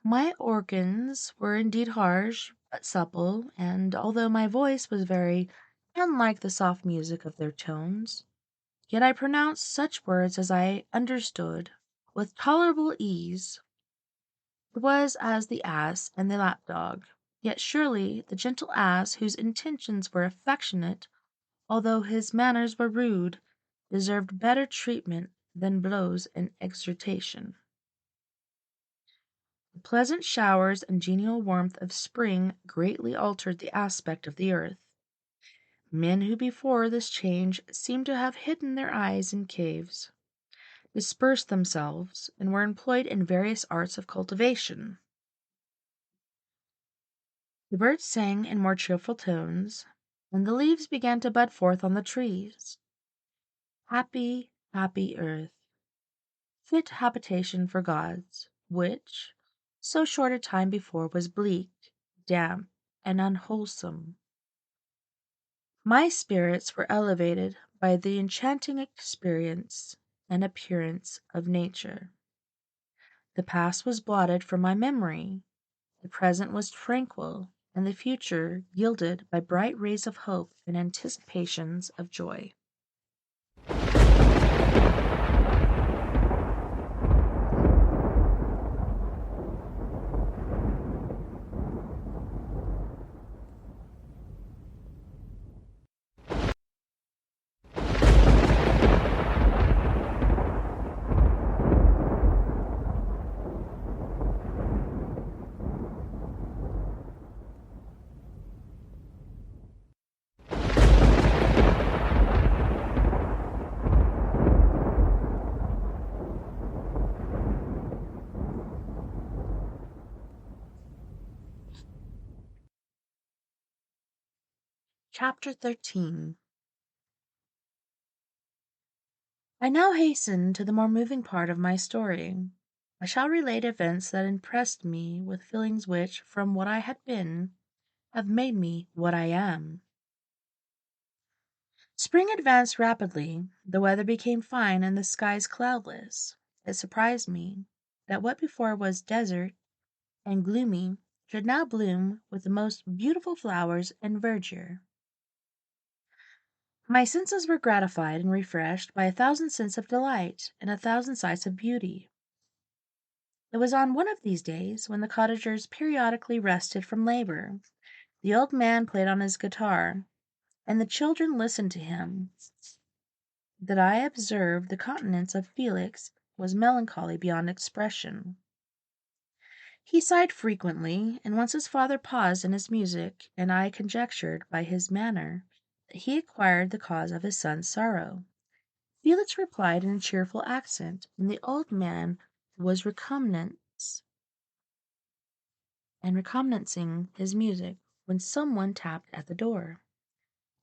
Speaker 1: My organs were indeed harsh, but supple, and although my voice was very unlike the soft music of their tones, yet I pronounced such words as I understood with tolerable ease. It was as the ass and the lapdog, yet surely the gentle ass, whose intentions were affectionate, although his manners were rude, deserved better treatment than blows and exhortation. The pleasant showers and genial warmth of spring greatly altered the aspect of the earth. Men who before this change seemed to have hidden their eyes in caves, dispersed themselves, and were employed in various arts of cultivation. The birds sang in more cheerful tones, and the leaves began to bud forth on the trees. Happy, happy earth, fit habitation for gods, which, so short a time before, was bleak, damp, and unwholesome. My spirits were elevated by the enchanting experience and appearance of nature. The past was blotted from my memory, the present was tranquil, and the future gilded by bright rays of hope and anticipations of joy. Chapter 13. I now hasten to the more moving part of my story. I shall relate events that impressed me with feelings which, from what I had been, have made me what I am. Spring advanced rapidly, the weather became fine, and the skies cloudless. It surprised me that what before was desert and gloomy should now bloom with the most beautiful flowers and verdure. My senses were gratified and refreshed by 1,000 scents of delight and 1,000 sights of beauty. It was on one of these days, when the cottagers periodically rested from labor, the old man played on his guitar, and the children listened to him, that I observed the countenance of Felix was melancholy beyond expression. He sighed frequently, and once his father paused in his music, and I conjectured by his manner that he inquired the cause of his son's sorrow. Felix replied in a cheerful accent, and the old man was recommencing his music, when someone tapped at the door.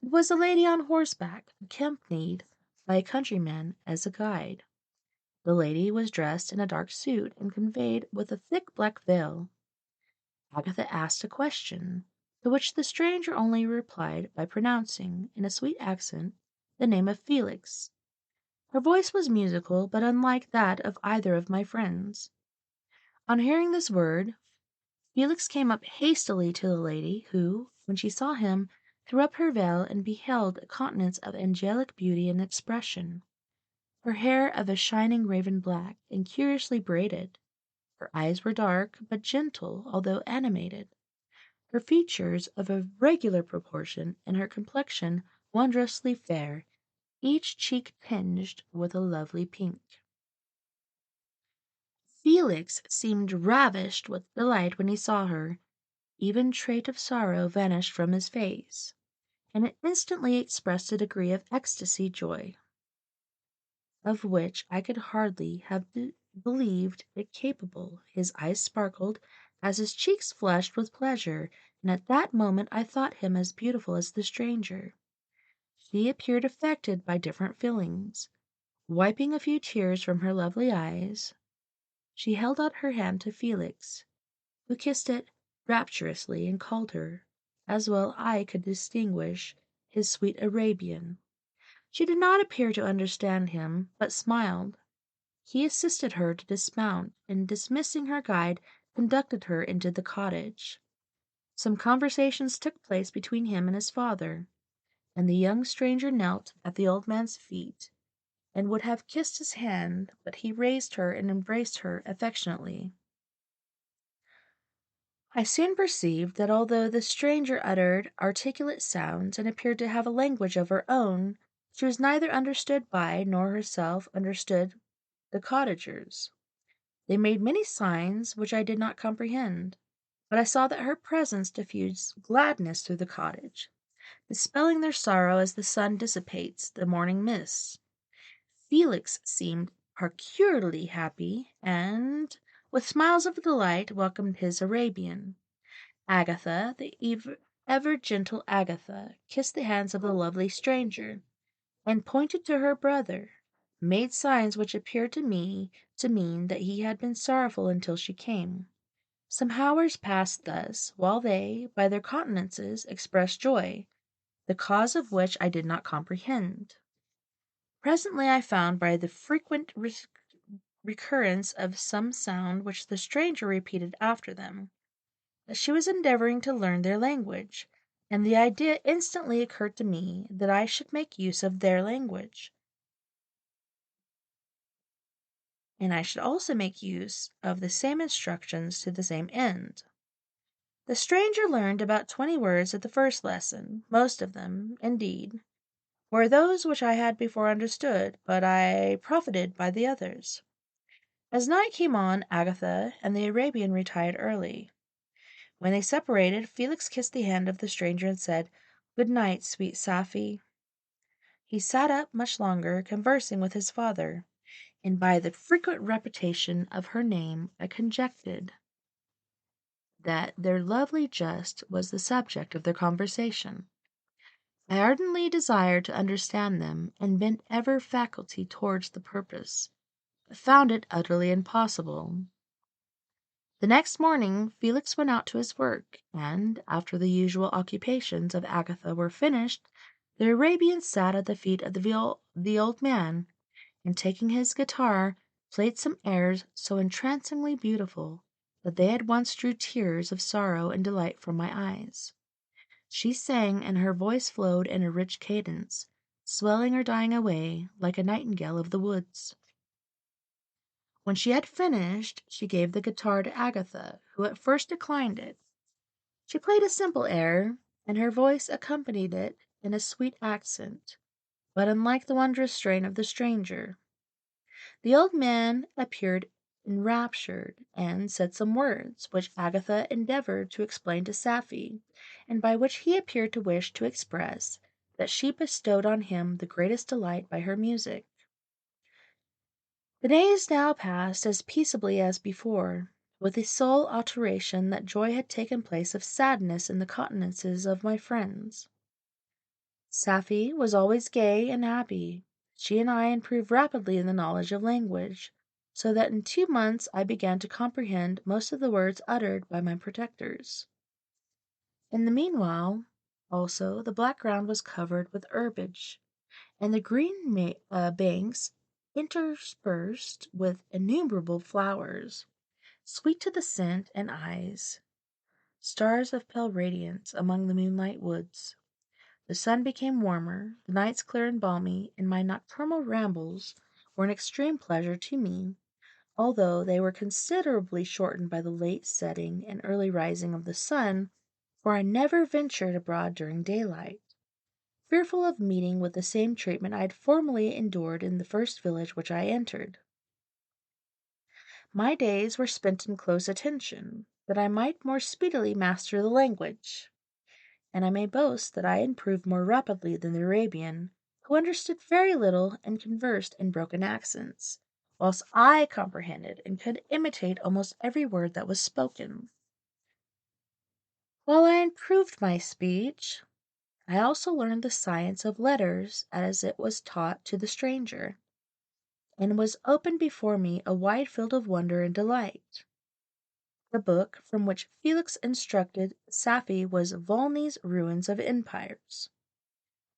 Speaker 1: It was a lady on horseback, accompanied by a countryman as a guide. The lady was dressed in a dark suit, and conveyed with a thick black veil. Agatha asked a question, to which the stranger only replied by pronouncing, in a sweet accent, the name of Felix. Her voice was musical, but unlike that of either of my friends. On hearing this word, Felix came up hastily to the lady, who, when she saw him, threw up her veil and beheld a countenance of angelic beauty and expression. Her hair of a shining raven black, and curiously braided. Her eyes were dark, but gentle, although animated. Her features of a regular proportion, and her complexion wondrously fair, each cheek tinged with a lovely pink. Felix seemed ravished with delight when he saw her. Even trait of sorrow vanished from his face, and it instantly expressed a degree of ecstasy joy, of which I could hardly have believed it capable. His eyes sparkled, as his cheeks flushed with pleasure, and at that moment I thought him as beautiful as the stranger. She appeared affected by different feelings. Wiping a few tears from her lovely eyes, she held out her hand to Felix, who kissed it rapturously, and called her, as well I could distinguish, his sweet Arabian. She did not appear to understand him, but smiled. He assisted her to dismount, and dismissing her guide, conducted her into the cottage. Some conversations took place between him and his father, and the young stranger knelt at the old man's feet, and would have kissed his hand, but he raised her and embraced her affectionately. I soon perceived that although the stranger uttered articulate sounds and appeared to have a language of her own, she was neither understood by nor herself understood the cottagers. They made many signs which I did not comprehend, but I saw that her presence diffused gladness through the cottage, dispelling their sorrow as the sun dissipates the morning mists. Felix seemed peculiarly happy, and, with smiles of delight, welcomed his Arabian. Agatha, the ever gentle Agatha, kissed the hands of the lovely stranger, and pointed to her brother, made signs which appeared to me to mean that he had been sorrowful until she came. Some hours passed thus, while they, by their countenances, expressed joy, the cause of which I did not comprehend. Presently I found, by the frequent recurrence of some sound which the stranger repeated after them, that she was endeavoring to learn their language, and the idea instantly occurred to me that I should make use of their language, and I should also make use of the same instructions to the same end. The stranger learned about 20 words at the first lesson. Most of them, indeed, were those which I had before understood, but I profited by the others. As night came on, Agatha and the Arabian retired early. When they separated, Felix kissed the hand of the stranger and said, "Good night, sweet Safie." He sat up much longer, conversing with his father, and by the frequent repetition of her name I conjectured that their lovely jest was the subject of their conversation. I ardently desired to understand them, and bent every faculty towards the purpose, but found it utterly impossible. The next morning Felix went out to his work, and, after the usual occupations of Agatha were finished, the Arabian sat at the feet of the old man, and taking his guitar, played some airs so entrancingly beautiful that they at once drew tears of sorrow and delight from my eyes. She sang, and her voice flowed in a rich cadence, swelling or dying away like a nightingale of the woods. When she had finished, she gave the guitar to Agatha, who at first declined it. She played a simple air, and her voice accompanied it in a sweet accent, but unlike the wondrous strain of the stranger. The old man appeared enraptured, and said some words, which Agatha endeavored to explain to Safie, and by which he appeared to wish to express that she bestowed on him the greatest delight by her music. The days now passed as peaceably as before, with the sole alteration that joy had taken place of sadness in the countenances of my friends. Safie was always gay and happy. She and I improved rapidly in the knowledge of language, so that in 2 months I began to comprehend most of the words uttered by my protectors. In the meanwhile, also, the black ground was covered with herbage, and the green banks interspersed with innumerable flowers, sweet to the scent and eyes, stars of pale radiance among the moonlight woods. The sun became warmer, the nights clear and balmy, and my nocturnal rambles were an extreme pleasure to me, although they were considerably shortened by the late setting and early rising of the sun, for I never ventured abroad during daylight, fearful of meeting with the same treatment I had formerly endured in the first village which I entered. My days were spent in close attention, that I might more speedily master the language, and I may boast that I improved more rapidly than the Arabian, who understood very little and conversed in broken accents, whilst I comprehended and could imitate almost every word that was spoken. While I improved my speech, I also learned the science of letters as it was taught to the stranger, and was opened before me a wide field of wonder and delight. The book from which Felix instructed Safie was Volney's Ruins of Empires.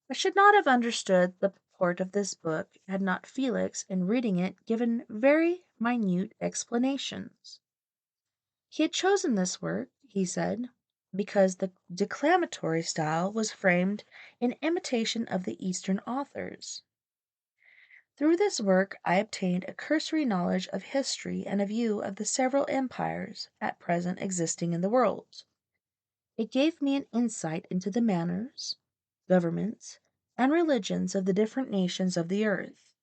Speaker 1: I should not have understood the purport of this book had not Felix, in reading it, given very minute explanations. He had chosen this work, he said, because the declamatory style was framed in imitation of the Eastern authors. Through this work I obtained a cursory knowledge of history and a view of the several empires at present existing in the world. It gave me an insight into the manners, governments, and religions of the different nations of the earth.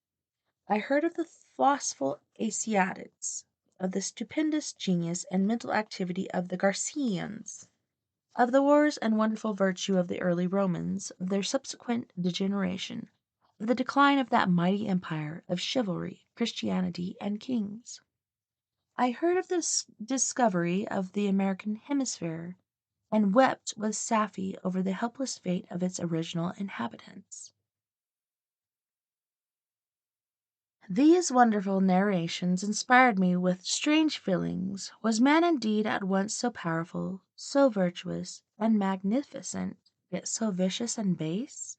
Speaker 1: I heard of the slothful Asiatics, of the stupendous genius and mental activity of the Garcians, of the wars and wonderful virtue of the early Romans, of their subsequent degeneration, of the decline of that mighty empire of chivalry, Christianity, and kings. I heard of the discovery of the American hemisphere, and wept with Safie over the helpless fate of its original inhabitants. These wonderful narrations inspired me with strange feelings. Was man indeed at once so powerful, so virtuous, and magnificent, yet so vicious and base?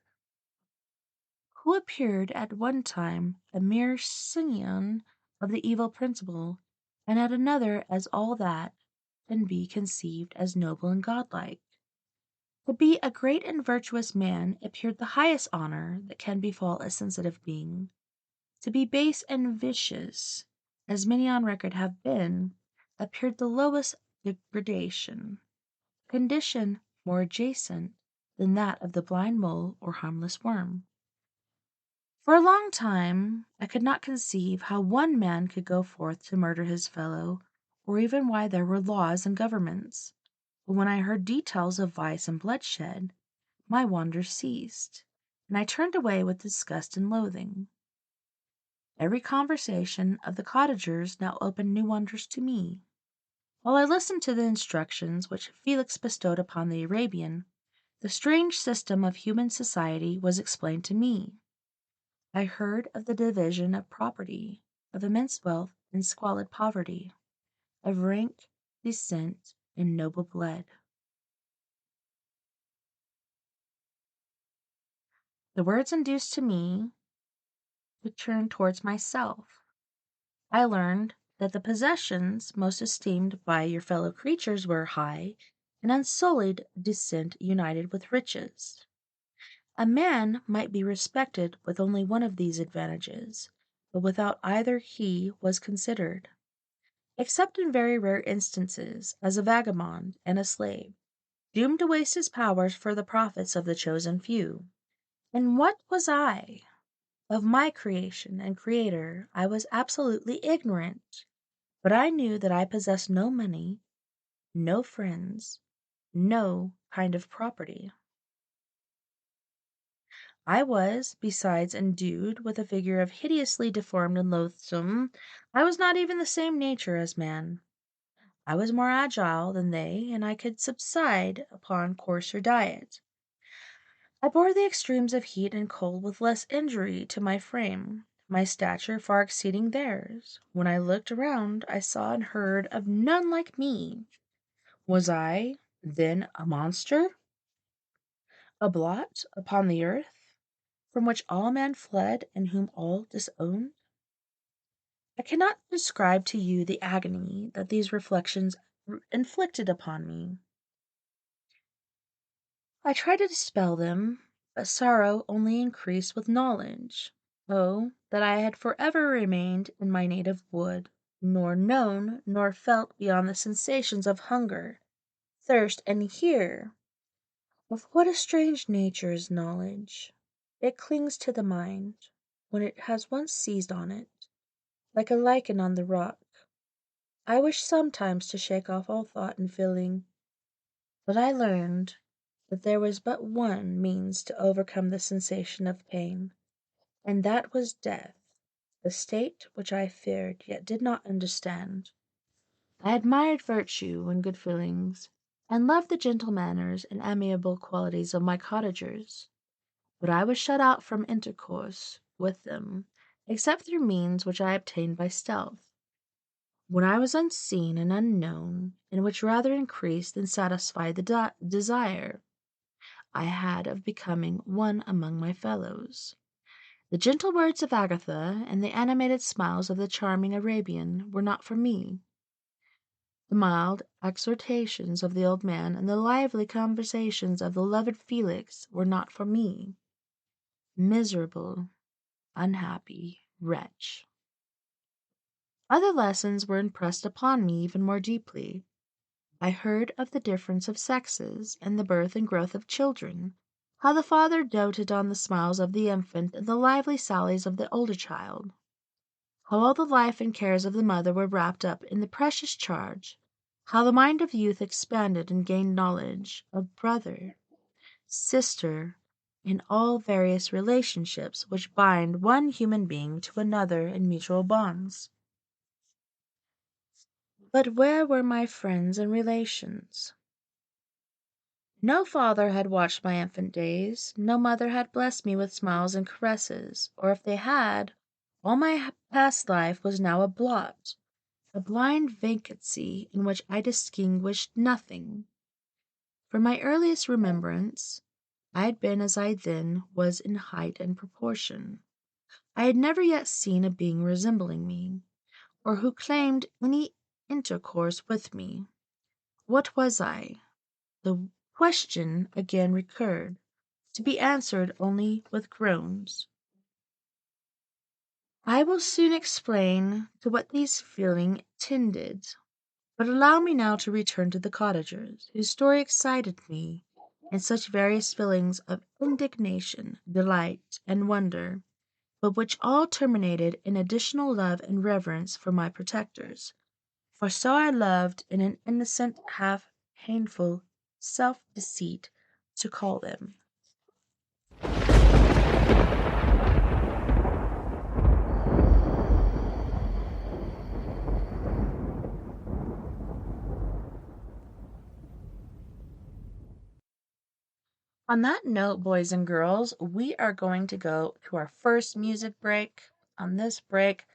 Speaker 1: Who appeared at one time a mere scion of the evil principle, and at another as all that can be conceived as noble and godlike? To be a great and virtuous man appeared the highest honor that can befall a sensitive being. To be base and vicious, as many on record have been, appeared the lowest degradation, a condition more adjacent than that of the blind mole or harmless worm. For a long time I could not conceive how one man could go forth to murder his fellow, or even why there were laws and governments. But when I heard details of vice and bloodshed, my wonders ceased, and I turned away with disgust and loathing. Every conversation of the cottagers now opened new wonders to me. While I listened to the instructions which Felix bestowed upon the Arabian, the strange system of human society was explained to me. I heard of the division of property, of immense wealth and squalid poverty, of rank, descent, and noble blood. The words induced me to turn towards myself. I learned that the possessions most esteemed by your fellow creatures were high and unsullied descent united with riches. A man might be respected with only one of these advantages, but without either he was considered, except in very rare instances, as a vagabond and a slave, doomed to waste his powers for the profits of the chosen few. And what was I? Of my creation and creator I was absolutely ignorant, but I knew that I possessed no money, no friends, no kind of property. I was, besides, endued with a figure of hideously deformed and loathsome. I was not even the same nature as man. I was more agile than they, and I could subside upon coarser diet. I bore the extremes of heat and cold with less injury to my frame, my stature far exceeding theirs. When I looked around, I saw and heard of none like me. Was I, then, a monster? A blot upon the earth, from which all men fled and whom all disowned? I cannot describe to you the agony that these reflections inflicted upon me. I tried to dispel them, but sorrow only increased with knowledge. Oh, that I had forever remained in my native wood, nor known nor felt beyond the sensations of hunger, thirst, and here! Of what a strange nature is knowledge! It clings to the mind, when it has once seized on it, like a lichen on the rock. I wish sometimes to shake off all thought and feeling, but I learned that there was but one means to overcome the sensation of pain, and that was death, a state which I feared yet did not understand. I admired virtue and good feelings, and loved the gentle manners and amiable qualities of my cottagers, but I was shut out from intercourse with them, except through means which I obtained by stealth, when I was unseen and unknown, and which rather increased than satisfied the desire I had of becoming one among my fellows. The gentle words of Agatha and the animated smiles of the charming Arabian were not for me. The mild exhortations of the old man and the lively conversations of the loved Felix were not for me. Miserable, unhappy wretch! Other lessons were impressed upon me even more deeply. I heard of the difference of sexes, and the birth and growth of children, how the father doted on the smiles of the infant and the lively sallies of the older child, how all the life and cares of the mother were wrapped up in the precious charge, how the mind of youth expanded and gained knowledge of brother, sister, and all various relationships which bind one human being to another in mutual bonds. But where were my friends and relations? No father had watched my infant days, no mother had blessed me with smiles and caresses, or if they had, all my past life was now a blot, a blind vacancy in which I distinguished nothing. From my earliest remembrance, I had been as I then was in height and proportion. I had never yet seen a being resembling me, or who claimed any intercourse with me. What was I? The question again recurred, to be answered only with groans. I will soon explain to what these feelings tended, but allow me now to return to the cottagers, whose story excited me in such various feelings of indignation, delight, and wonder, but which all terminated in additional love and reverence for my protectors, for so I loved in an innocent, half painful self-deceit to call them. On that note, boys and girls, we are going to go to our first music break. On this break,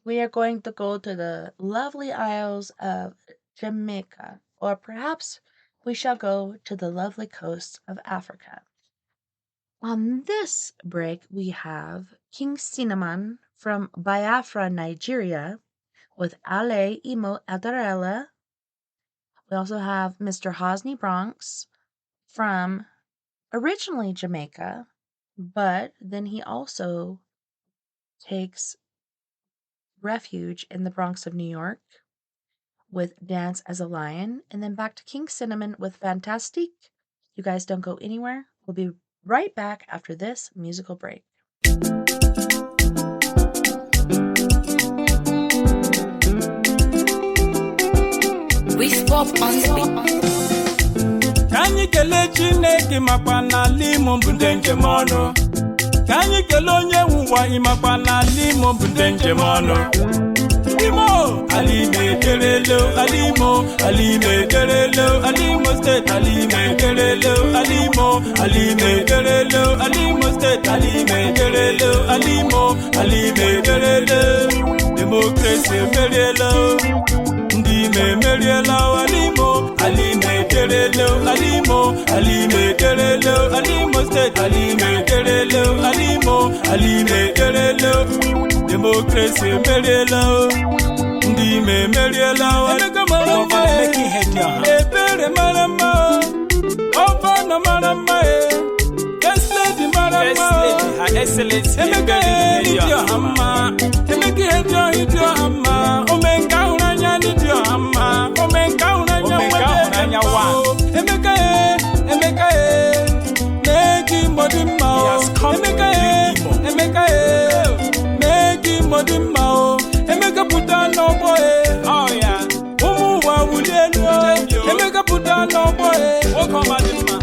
Speaker 1: we are going to go to the lovely Isles of Jamaica, or perhaps we shall go to the lovely coast of Africa. On this break, we have King Cinnamon from Biafra, Nigeria, with Ale Imo Adarella. We also have Mr. Hosni Bronx from originally Jamaica, But then he also takes refuge in the Bronx of New York with Dance as a Lion, and then back to King Cinnamon with Fantastique. You guys don't go anywhere. We'll be right back after this musical break.
Speaker 2: We stop on speed.
Speaker 3: Kanyi kele Chineke makwa na limo mbunde njemono. Kanyi kele onye wuwa imakwa na limo mbunde njemono. Alimo, alime derelo, alimo, alime derelo, alimo state, alime derelo, alimo, alime derelo, alimo state, alime derelo, alimo, alime derelo. Democracy merelo, ndime merelo, alimo, alime derelo, alimo, alime derelo, alimo state, alime derelo, alimo, alime derelo. Democracy merelo, ndime merelo, alimo, making head ya. Ebere marama, ofana marama, yes lady marama, her excellency. Emeka hedio hamma, emeka hedio hamma. Omenka unanya nidio hamma, omenka unanya wa. Emeka neki modima, emeka neki modima, emeka puta no boy. Oh yeah, wa wulienu, emeka puta no boy. O koma dima,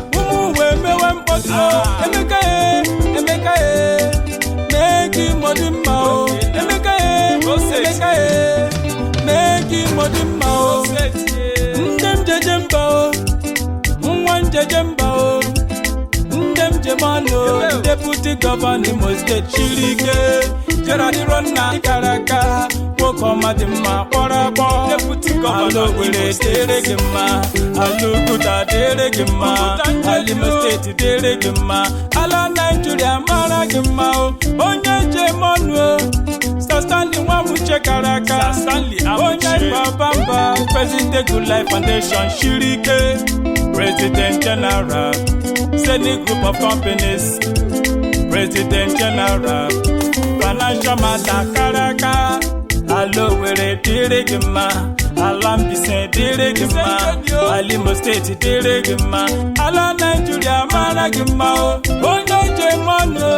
Speaker 3: we mewe mposo. Emeka neki modima, emeka neki modima. Ndem jejemba, mwan jejemba. Ndem jemano, deputy governor must get chilike. Gerard Ronna Karaka, Wokoma Dima, Porabo, deputy governor will Deregima, Alukuta Deregima, Alima State Deregima, Ala Nigeria Maragima, Onya Jemano, Standing one Muche Karaka, Stanley, Onya Babamba, President Good Life Foundation, Shirike, President General, Senate Group of Companies, President General, Financial Master Karaka, Alo Were Deregima, Alambise Deregima, Alimo State Deregima, Ala Nigeria Maragima, Onya Jemano,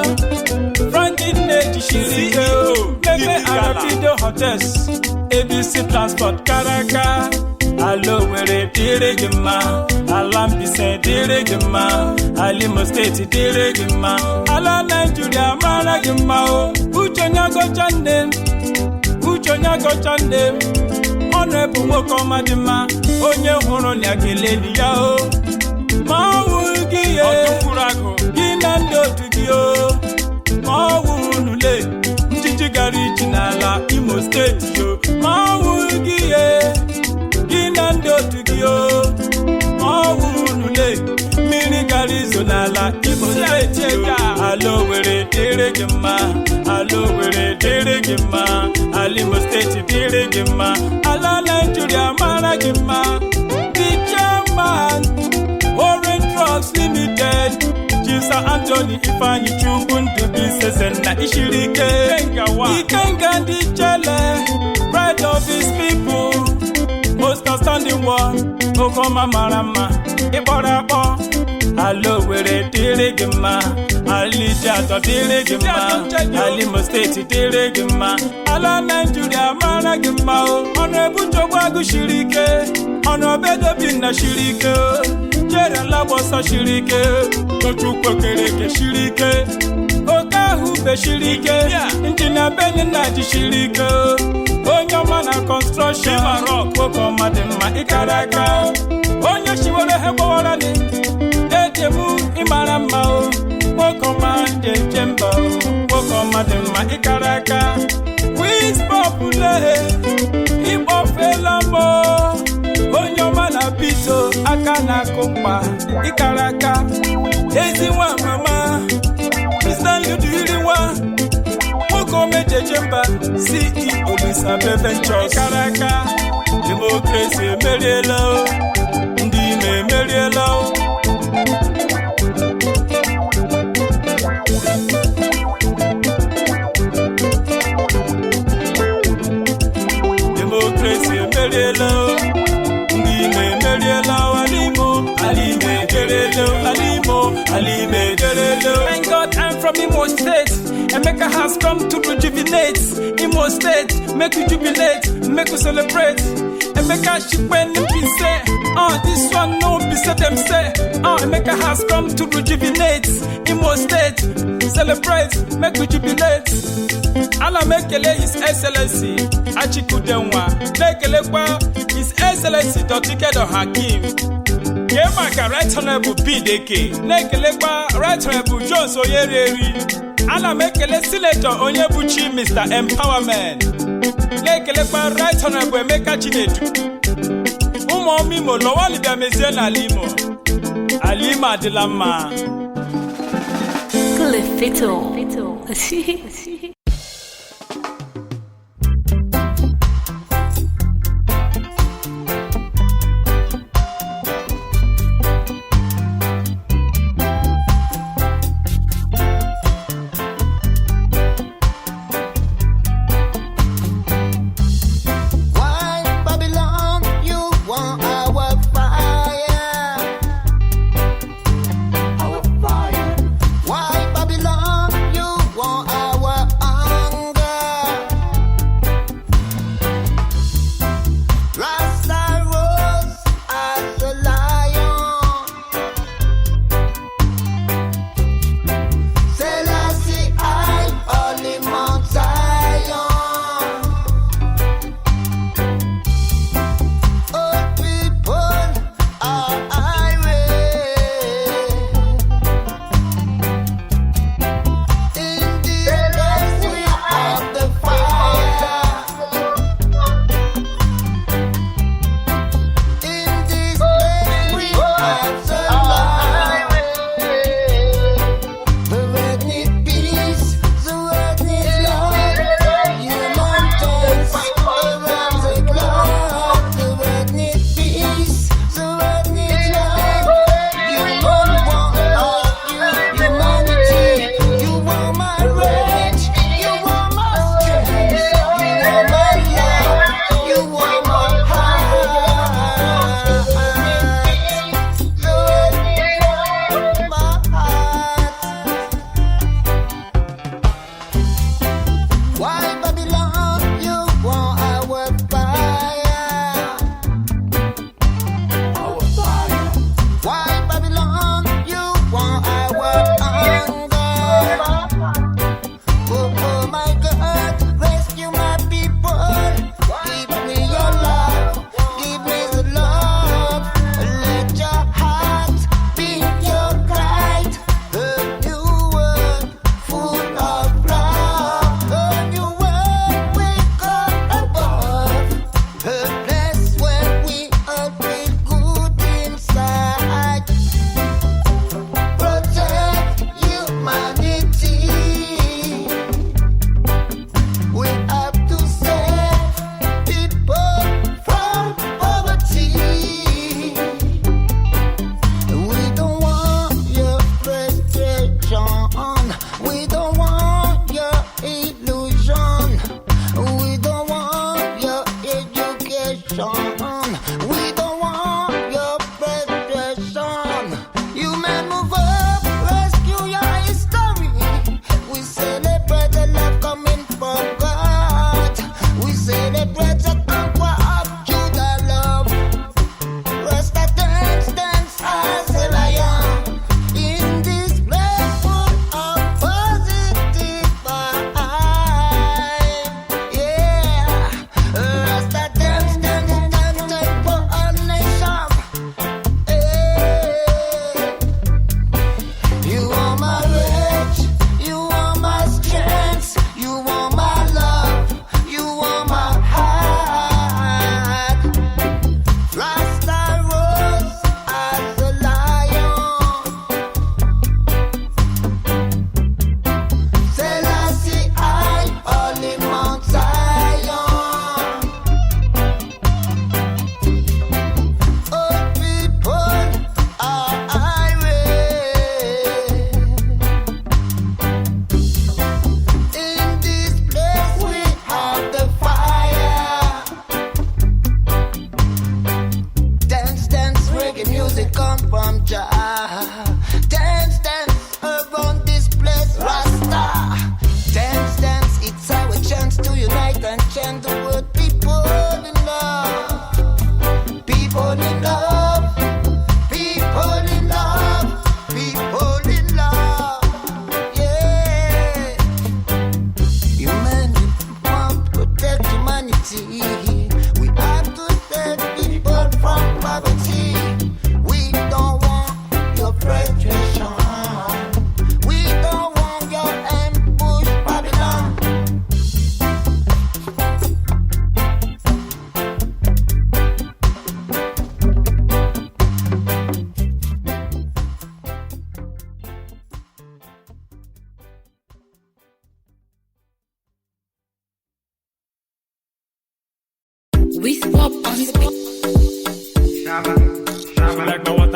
Speaker 3: Franklin Neti Shirike, Meme Arabido Hotels, ABC Transport Karaka, Alo Were Deregima, Alambise Deregima, Alimo State Deregima, Ala Nigeria Maragima, Uchonyago Chande, Honorable Wokoma Dima, Onye Horo Nyakeleni Yao, Mawugi, Ginando Tugio, Mawunule, Njigari Chinala, Imo State, Mawugi, Ginando Tugio, Mawunule, Minigari Zonala, Imo State, Alo Were Deregima, Alo Were Deregima, Alimo State Deregima, Ala Nigeria Maragima, the German, Orange Drugs Limited, Jisa Anthony Ifani Chubundu Business and Ishirike, Ikenga Dichele, pride of his people, most outstanding one, Okoma Marama, Iborabo, Alo Were Deregima, Alijato Deregima, Alimo State Deregima, Ala Nigeria Maragima, Honorable Jowagu Shirike, Honorable Bina Shirike, Jere Labosa Shirike, Kochukwo Kereke Shirike, Okahu Be Shirike, Injina Benin Shirike, Onyamana Construction, Wokoma Dima Ikaraka, Onya Shiwole Heborani, Detebu Imarama, Wokoma Jemba, Wokoma Dima Ikaraka, Wiz Popule, Ibo Felamo, Onyamana Pito, Akana Kompa, Ikaraka, Eziwa Mama, Mr. Ludwiriwa, Wokome Jemba, CEO Lisa Ventures, Ikaraka, Democracy Merelo, Ndime Merelo. Imo State. Emeka has come to rejuvenate. Imo State, make you jubilate, make you celebrate. Emeka shipwen be say, this one no be say them say. Emeka has come to rejuvenate. Imo State, celebrate, make you jubilate. Ala mekele His Excellency Achikudenwa. Mekele kwa His Excellency Dr. Hakim. Yemaka Right Honorable BDK. Mekele kwa Right Honorable Jones Oyereri. Ala mekele Senator Onyebuchi Mr. Empowerment. Mekele kwa Right Honorable Emeka Chinedu. Umo mimo lowali bia mezie na Alimo. Alima Adilama.
Speaker 2: Cliffito.
Speaker 4: Why Babylon, you want our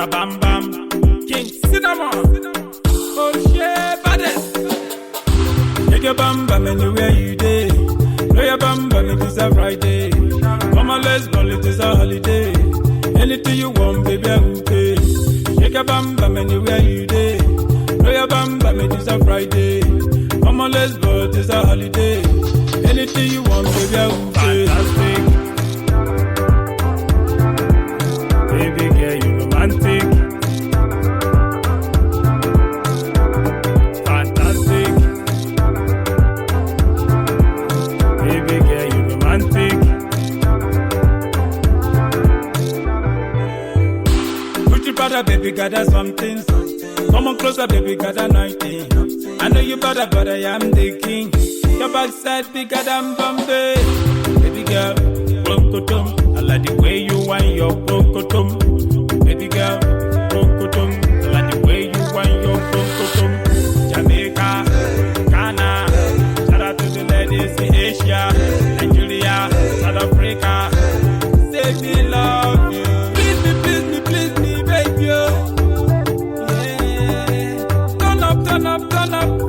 Speaker 3: a bam bam. King Cinnamon. Oh shit, baddest. Take your bam bam anywhere you day. Throw your bam bam, it is a Friday. Come on, let's ball, it is a holiday. Anything you want, baby, I will pay. Take your bam bam anywhere you day. Throw your bam bam, it is a Friday. Come on, let's ball, it is a holiday. Anything you want, baby, I will pay. Fantastic. Baby girl, you romantic. Fantastic. Baby girl, you romantic. Put your brother, baby, gather something. Come on closer, baby, gather 19. I know you better, but I am the king. Your backside bigger than Bombay. Baby girl, broncotum. I like the way you whine your broncotum. Baby girl, broncotum. I like the way you whine your broncotum. Jamaica, Ghana, shout out to the ladies in Asia, Nigeria, South Africa. Say me love you. Please me, baby. Yeah. Turn up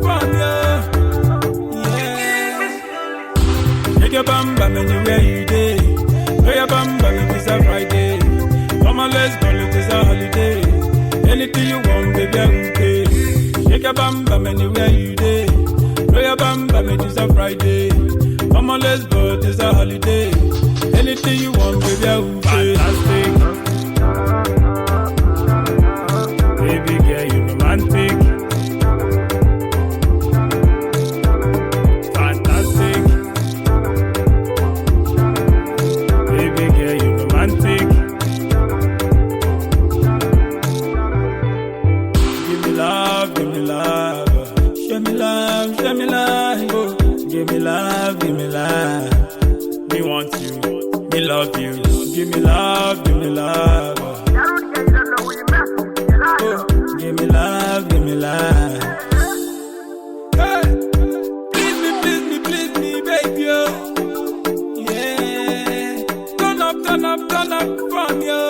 Speaker 3: from you. Take your bam bam anywhere you day. Throw your bam bam, it is a Friday. Come on, let's go, it is a holiday. Anything you want, baby, I will pay. Take your bam bam anywhere you day. Throw your bam bam, it is a Friday. Come on, let's go, it is a holiday. Anything you want, baby, I will pay. Fantastic. Baby girl, you romantic. Give me love. Me want you, me love you. Give me love. Oh, give me love. Hey, please me, baby. Oh. Yeah, turn up from you.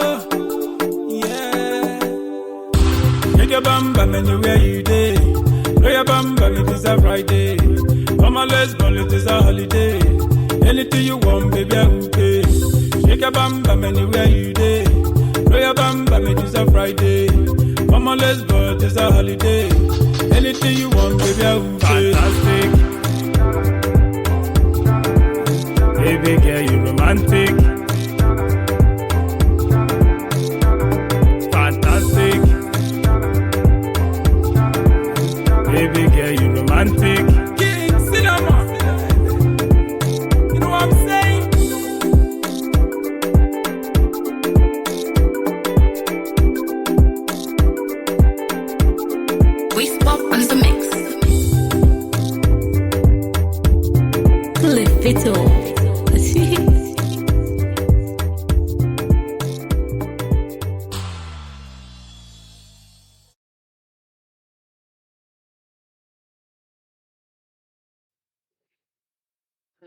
Speaker 3: Yeah, take your bam bam anywhere you day. Throw your bam bam, it is a Friday. Come on, let's ball, it is a holiday. Anything you want, baby, I will pay. Shake your bam bam anywhere you day. Throw your bam bam, it is a Friday. Come on, let's ball, it is a holiday. Anything you want, baby, I will pay. Fantastic. Baby girl, you romantic. Fantastic. Baby girl, you romantic.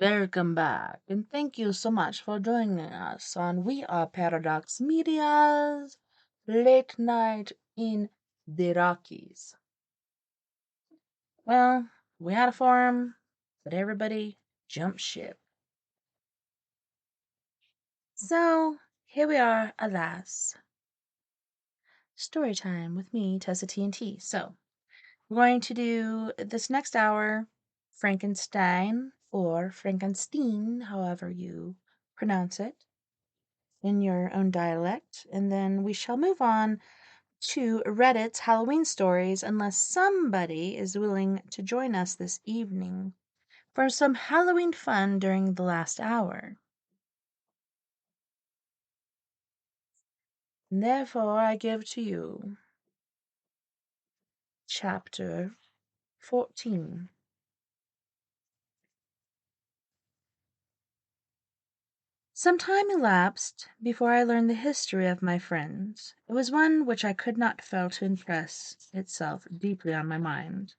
Speaker 1: Welcome back, and thank you so much for joining us on We Are Paradox Media's Late Night in the Rockies. Well, we had a forum, but everybody jumped ship. So, here we are, alas. Story time with me, TessaTNT. So, we're going to do this next hour Frankenstein or Frankenstein, however you pronounce it, in your own dialect, and then we shall move on to Reddit's Halloween stories unless somebody is willing to join us this evening for some Halloween fun during the last hour. And therefore, I give to you Chapter 14. Some time elapsed before I learned the history of my friends. It was one which I could not fail to impress itself deeply on my mind,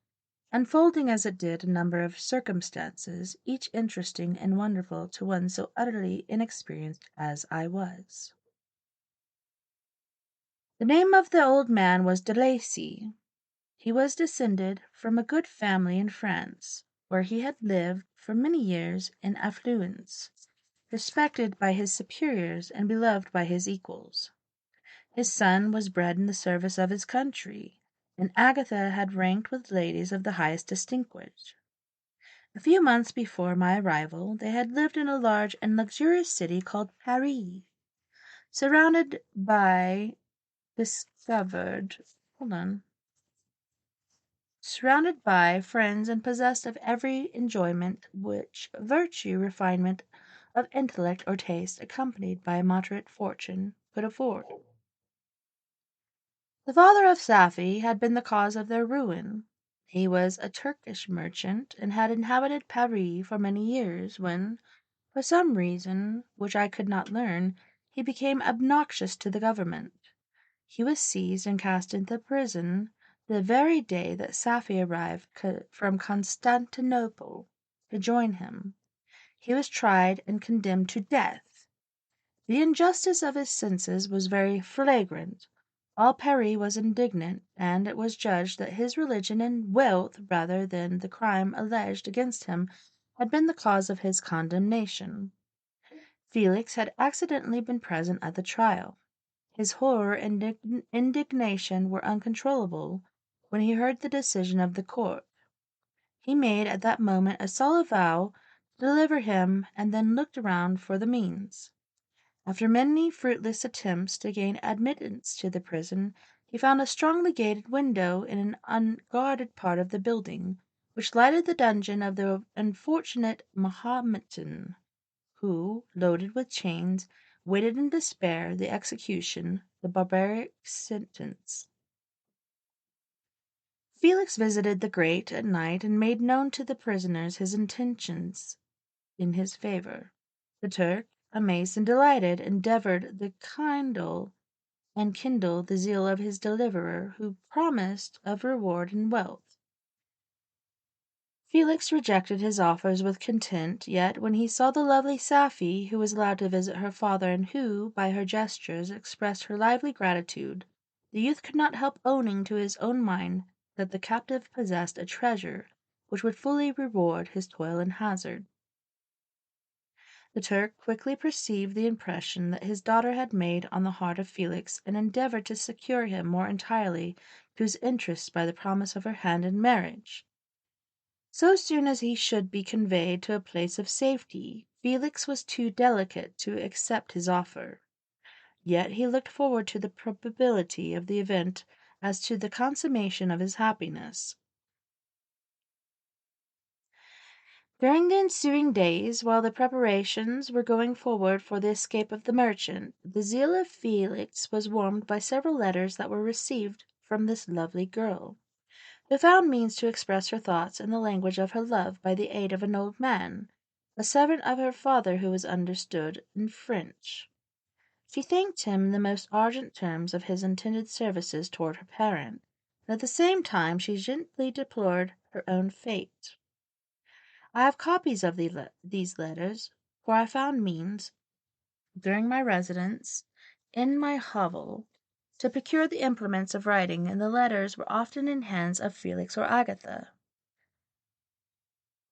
Speaker 1: unfolding as it did a number of circumstances, each interesting and wonderful to one so utterly inexperienced as I was. The name of the old man was de Lacy. He was descended from a good family in France, where he had lived for many years in affluence, respected by his superiors and beloved by his equals. His son was bred in the service of his country, and Agatha had ranked with ladies of the highest distinction. A few months before my arrival they had lived in a large and luxurious city called Paris, surrounded by discovered hold on surrounded by friends and possessed of every enjoyment which virtue, refinement of intellect, or taste, accompanied by a moderate fortune, could afford. The father of Safie had been the cause of their ruin. He was a Turkish merchant, and had inhabited Paris for many years, when, for some reason which I could not learn, he became obnoxious to the government. He was seized and cast into prison the very day that Safie arrived from Constantinople to join him. He was tried and condemned to death. The injustice of his sentences was very flagrant. All Paris was indignant, and it was judged that his religion and wealth, rather than the crime alleged against him, had been the cause of his condemnation. Felix had accidentally been present at the trial. His horror and indignation were uncontrollable when he heard the decision of the court. He made at that moment a solemn vow to deliver him, and then looked around for the means. After many fruitless attempts to gain admittance to the prison, he found a strongly gated window in an unguarded part of the building, which lighted the dungeon of the unfortunate Mahometan, who, loaded with chains, waited in despair the execution, the barbaric sentence. Felix visited the grate at night and made known to the prisoners his intentions in his favor. The Turk, amazed and delighted, endeavored to kindle the zeal of his deliverer, who promised of reward and wealth. Felix rejected his offers with contempt, yet when he saw the lovely Safie, who was allowed to visit her father, and who, by her gestures, expressed her lively gratitude, the youth could not help owning to his own mind that the captive possessed a treasure which would fully reward his toil and hazard. The Turk quickly perceived the impression that his daughter had made on the heart of Felix, and endeavored to secure him more entirely to his interests by the promise of her hand in marriage. So soon as he should be conveyed to a place of safety, Felix was too delicate to accept his offer. Yet he looked forward to the probability of the event as to the consummation of his happiness. During the ensuing days, while the preparations were going forward for the escape of the merchant, the zeal of Felix was warmed by several letters that were received from this lovely girl, who found means to express her thoughts in the language of her love by the aid of an old man, a servant of her father, who was understood in French. She thanked him in the most ardent terms of his intended services toward her parent, and at the same time she gently deplored her own fate. I have copies of these letters, for I found means, during my residence in my hovel, to procure the implements of writing, and the letters were often in hands of Felix or Agatha.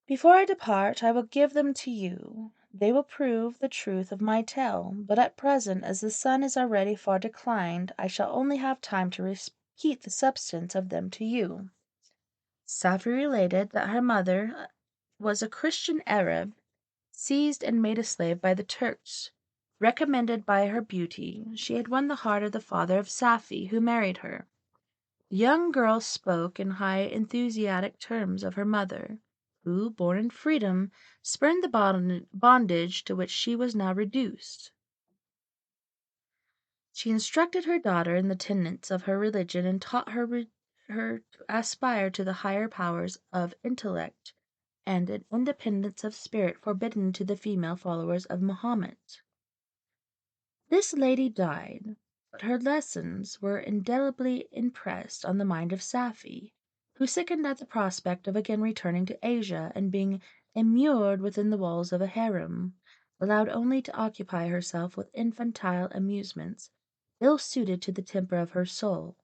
Speaker 1: Before I depart, I will give them to you. They will prove the truth of my tale, but at present, as the sun is already far declined, I shall only have time to repeat the substance of them to you. Safie related that her mother was a Christian Arab, seized and made a slave by the Turks. Recommended by her beauty, she had won the heart of the father of Safie, who married her. The young girl spoke in high enthusiastic terms of her mother, who, born in freedom, spurned the bondage to which she was now reduced. She instructed her daughter in the tenets of her religion, and taught her to aspire to the higher powers of intellect and an independence of spirit forbidden to the female followers of Mahomet. This lady died, but her lessons were indelibly impressed on the mind of Safie, who sickened at the prospect of again returning to Asia, and being immured within the walls of a harem, allowed only to occupy herself with infantile amusements, ill-suited to the temper of her soul,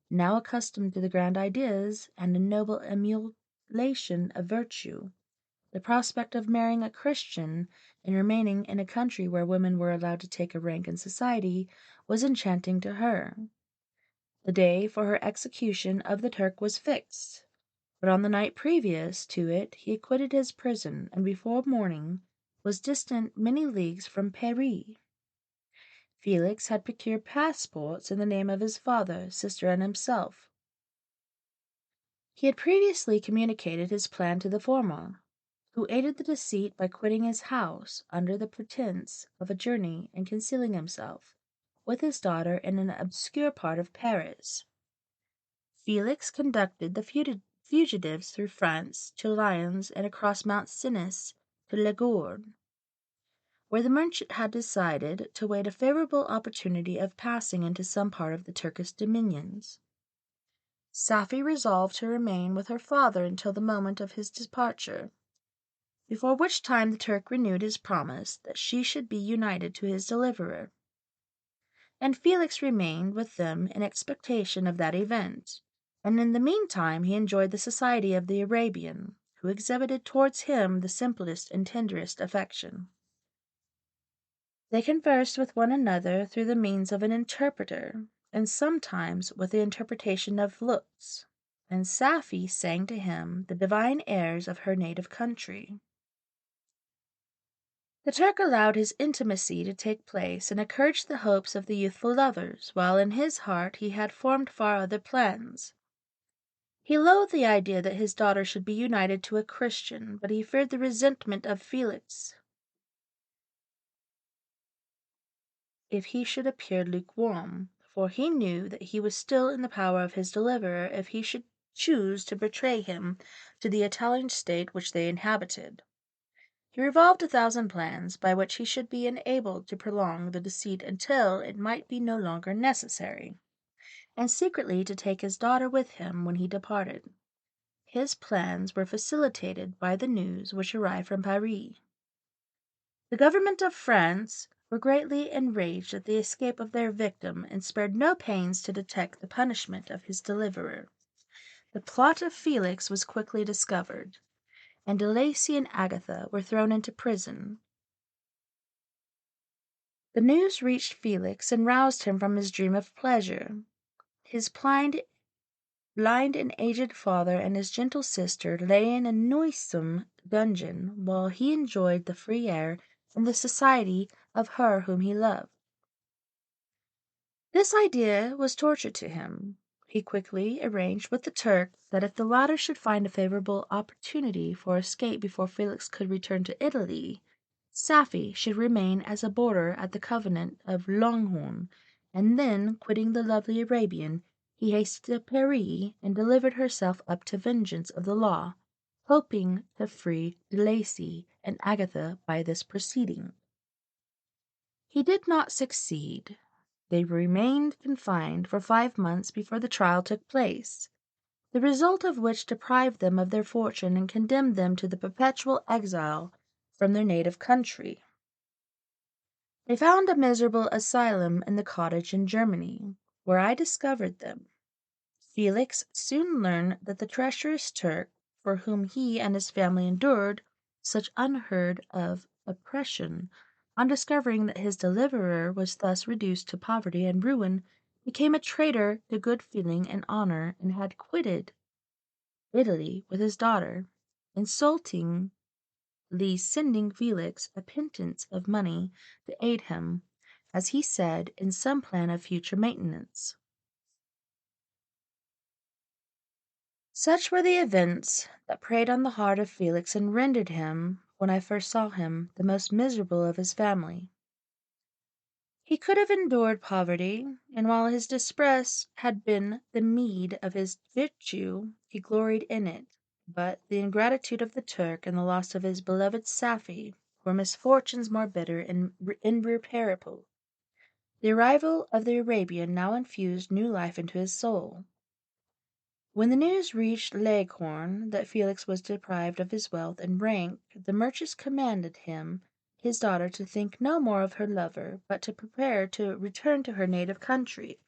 Speaker 1: now accustomed to the grand ideas and a noble emulation of virtue. The prospect of marrying a Christian and remaining in a country where women were allowed to take a rank in society was enchanting to her. The day for her execution of the Turk was fixed, but on the night previous to it he quitted his prison, and before morning was distant many leagues from Paris. Felix had procured passports in the name of his father, sister, and himself. He had previously communicated his plan to the former, who aided the deceit by quitting his house under the pretence of a journey and concealing himself, with his daughter, in an obscure part of Paris. Felix conducted the fugitives through France to Lyons and across Mount Cenis to Legourde, where the merchant had decided to wait a favorable opportunity of passing into some part of the Turkish dominions. Safie resolved to remain with her father until the moment of his departure, before which time the Turk renewed his promise that she should be united to his deliverer, and Felix remained with them in expectation of that event, and in the meantime he enjoyed the society of the Arabian, who exhibited towards him the simplest and tenderest affection. They conversed with one another through the means of an interpreter, and sometimes with the interpretation of looks, and Safie sang to him the divine airs of her native country. The Turk allowed his intimacy to take place and encouraged the hopes of the youthful lovers, while in his heart he had formed far other plans. He loathed the idea that his daughter should be united to a Christian, but he feared the resentment of Felix if he should appear lukewarm, for he knew that he was still in the power of his deliverer if he should choose to betray him to the Italian state which they inhabited. He revolved 1,000 plans by which he should be enabled to prolong the deceit until it might be no longer necessary, and secretly to take his daughter with him when he departed. His plans were facilitated by the news which arrived from Paris. The government of France were greatly enraged at the escape of their victim, and spared no pains to detect the punishment of his deliverer. The plot of Felix was quickly discovered, and De Lacy and Agatha were thrown into prison. The news reached Felix and roused him from his dream of pleasure. His blind and aged father and his gentle sister lay in a noisome dungeon, while he enjoyed the free air and the society of her whom he loved. This idea was torture to him. He quickly arranged with the Turk that if the latter should find a favorable opportunity for escape before Felix could return to Italy, Safie should remain as a boarder at the convent of Longhorn, and then, quitting the lovely Arabian, he hastened to Paris and delivered herself up to vengeance of the law, hoping to free De Lacy and Agatha by this proceeding. He did not succeed. They remained confined for 5 months before the trial took place, the result of which deprived them of their fortune and condemned them to the perpetual exile from their native country. They found a miserable asylum in the cottage in Germany, where I discovered them. Felix soon learned that the treacherous Turk, for whom he and his family endured such unheard of oppression, on discovering that his deliverer was thus reduced to poverty and ruin, became a traitor to good feeling and honor, and had quitted Italy with his daughter, insultingly sending Felix a pittance of money to aid him, as he said, in some plan of future maintenance. Such were the events that preyed on the heart of Felix and rendered him, when I first saw him, the most miserable of his family. He could have endured poverty, and while his distress had been the meed of his virtue, he gloried in it, but the ingratitude of the Turk and the loss of his beloved Safie were misfortunes more bitter and irreparable. The arrival of the Arabian now infused new life into his soul. When the news reached Leghorn that Felix was deprived of his wealth and rank, the merchants commanded him his daughter to think no more of her lover, but to prepare to return to her native country.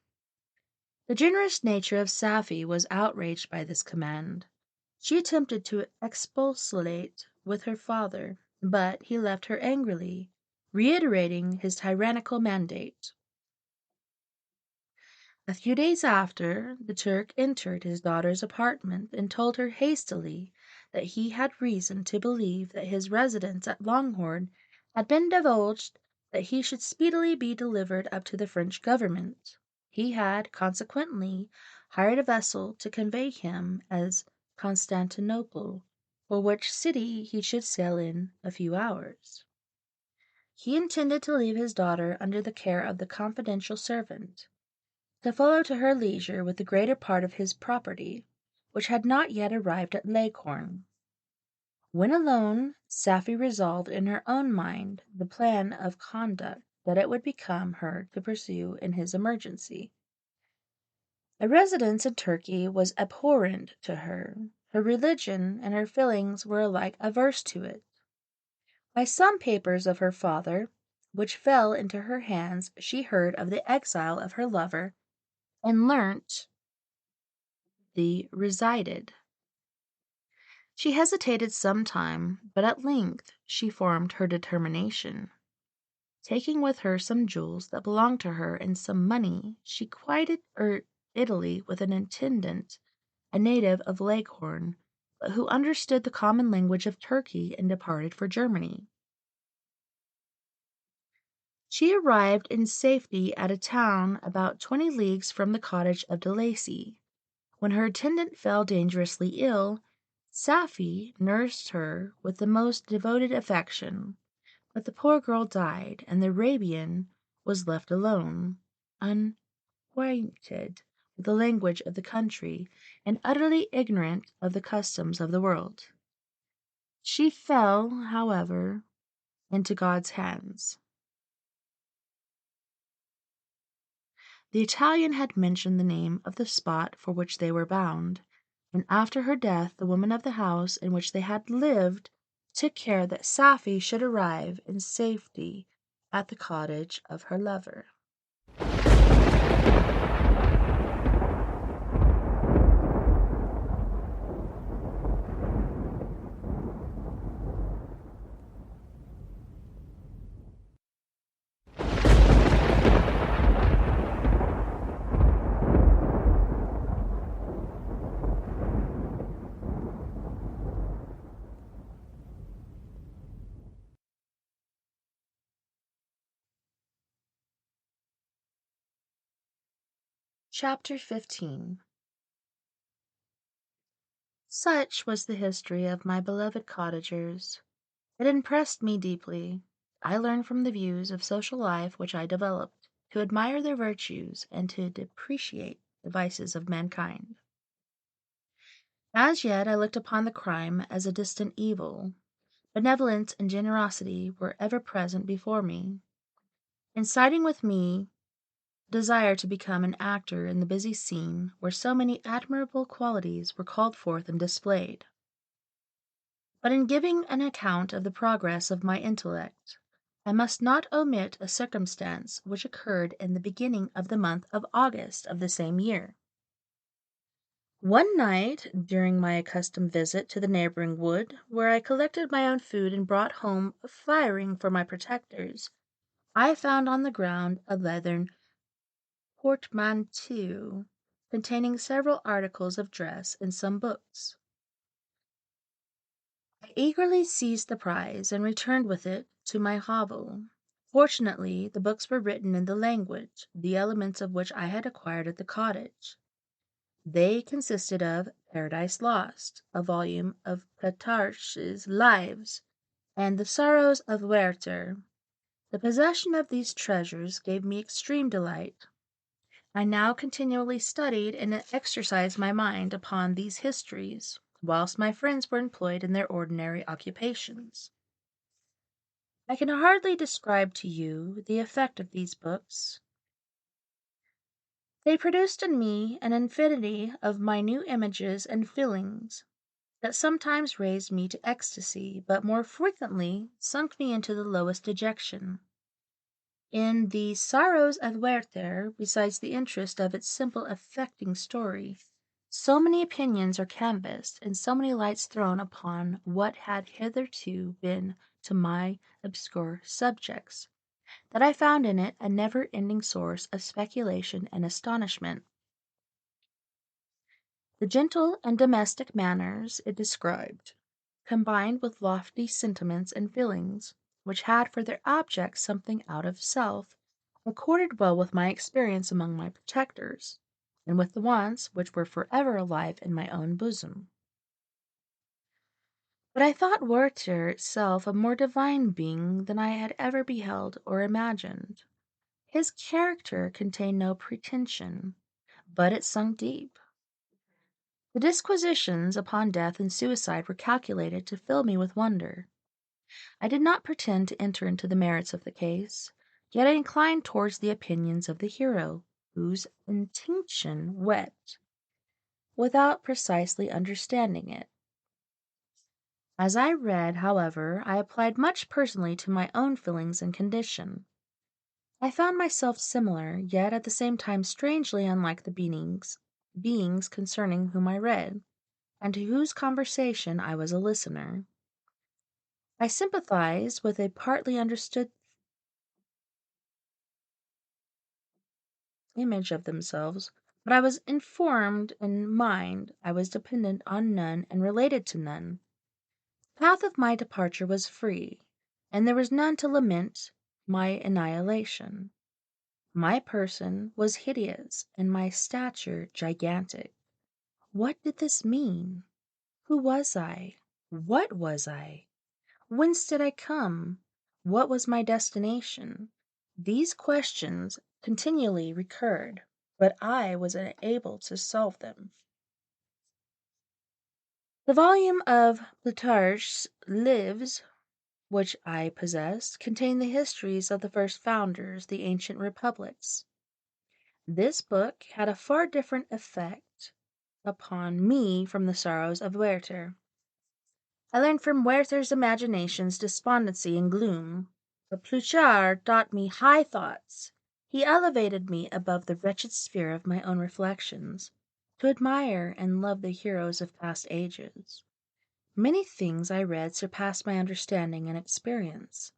Speaker 1: The generous nature of Safie was outraged by this command. She attempted to expostulate with her father, but he left her angrily, reiterating his tyrannical mandate. A few days after, the Turk entered his daughter's apartment and told her hastily that he had reason to believe that his residence at Longhorn had been divulged, that he should speedily be delivered up to the French government. He had, consequently, hired a vessel to convey him as Constantinople, for which city he should sail in a few hours. He intended to leave his daughter under the care of the confidential servant, to follow to her leisure with the greater part of his property, which had not yet arrived at Leghorn. When alone, Safie resolved in her own mind the plan of conduct that it would become her to pursue in his emergency. A residence in Turkey was abhorrent to her. Her religion and her feelings were alike averse to it. By some papers of her father, which fell into her hands, she heard of the exile of her lover, and learnt he resided. She hesitated some time, but at length she formed her determination. Taking with her some jewels that belonged to her and some money, she quitted Italy with an attendant, a native of Leghorn, but who understood the common language of Turkey, and departed for Germany. She arrived in safety at a town about 20 leagues from the cottage of De Lacy. When her attendant fell dangerously ill, Safie nursed her with the most devoted affection, but the poor girl died, and the Arabian was left alone, unacquainted with the language of the country, and utterly ignorant of the customs of the world. She fell, however, into God's hands. The Italian had mentioned the name of the spot for which they were bound, and after her death the woman of the house in which they had lived took care that Safie should arrive in safety at the cottage of her lover. Chapter 15. Such was the history of my beloved cottagers. It impressed me deeply. I learned from the views of social life which I developed to admire their virtues and to depreciate the vices of mankind. As yet I looked upon the crime as a distant evil. Benevolence and generosity were ever present before me, inciting with me desire to become an actor in the busy scene where so many admirable qualities were called forth and displayed. But in giving an account of the progress of my intellect, I must not omit a circumstance which occurred in the beginning of the month of August of the same year. One night, during my accustomed visit to the neighboring wood, where I collected my own food and brought home firing for my protectors, I found on the ground a leathern portmanteau containing several articles of dress and some books. I eagerly seized the prize and returned with it to my hovel. Fortunately, the books were written in the language, the elements of which I had acquired at the cottage. They consisted of Paradise Lost, a volume of Petrarch's Lives, and The Sorrows of Werther. The possession of these treasures gave me extreme delight. I now continually studied and exercised my mind upon these histories, whilst my friends were employed in their ordinary occupations. I can hardly describe to you the effect of these books. They produced in me an infinity of minute images and feelings. that sometimes raised me to ecstasy, but more frequently sunk me into the lowest dejection. In the Sorrows of Werther, besides the interest of its simple affecting story, so many opinions are canvassed, and so many lights thrown upon what had hitherto been to my obscure subjects, that I found in it a never-ending source of speculation and astonishment. The gentle and domestic manners it described, combined with lofty sentiments and feelings, which had for their object something out of self, accorded well with my experience among my protectors, and with the wants which were forever alive in my own bosom. But I thought Werther itself a more divine being than I had ever beheld or imagined. His character contained no pretension, but it sunk deep. The disquisitions upon death and suicide were calculated to fill me with wonder. I did not pretend to enter into the merits of the case, yet I inclined towards the opinions of the hero, whose intention wept, without precisely understanding it. As I read, however, I applied much personally to my own feelings and condition. I found myself similar, yet at the same time strangely unlike the beings concerning whom I read, and to whose conversation I was a listener. I sympathized with a partly understood image of themselves, but I was informed in mind, I was dependent on none and related to none. The path of my departure was free, and there was none to lament my annihilation. My person was hideous, and my stature gigantic. What did this mean? Who was I? What was I? Whence did I come? What was my destination? These questions continually recurred, but I was unable to solve them. The volume of Plutarch's Lives, which I possessed, contained the histories of the first founders, the ancient republics. This book had a far different effect upon me from the Sorrows of Werther. I learned from Werther's imaginations despondency and gloom, but Plutarch taught me high thoughts. He elevated me above the wretched sphere of my own reflections, to admire and love the heroes of past ages. Many things I read surpassed my understanding and experience.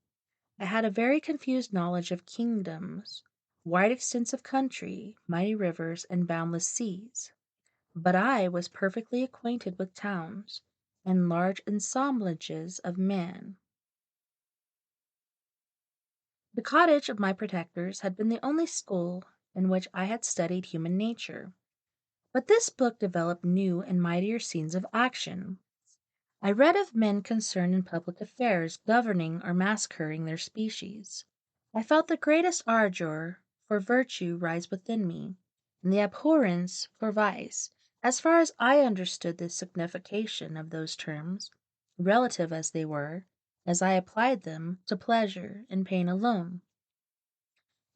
Speaker 1: I had a very confused knowledge of kingdoms, wide extents of country, mighty rivers, and boundless seas. But I was perfectly acquainted with towns, and large assemblages of men. The cottage of my protectors had been the only school in which I had studied human nature. But this book developed new and mightier scenes of action. I read of men concerned in public affairs, governing or massacring their species. I felt the greatest ardor for virtue rise within me, and the abhorrence for vice, as far as I understood the signification of those terms, relative as they were, as I applied them to pleasure and pain alone.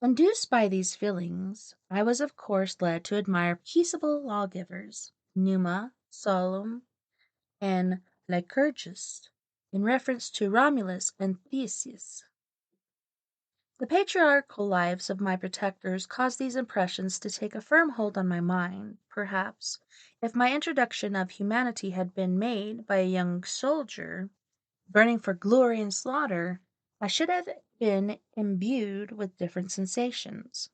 Speaker 1: Induced by these feelings, I was of course led to admire peaceable lawgivers, Numa, Solon, and Lycurgus, in reference to Romulus and Theseus. The patriarchal lives of my protectors caused these impressions to take a firm hold on my mind. Perhaps, if my introduction of humanity had been made by a young soldier, burning for glory and slaughter, I should have been imbued with different sensations.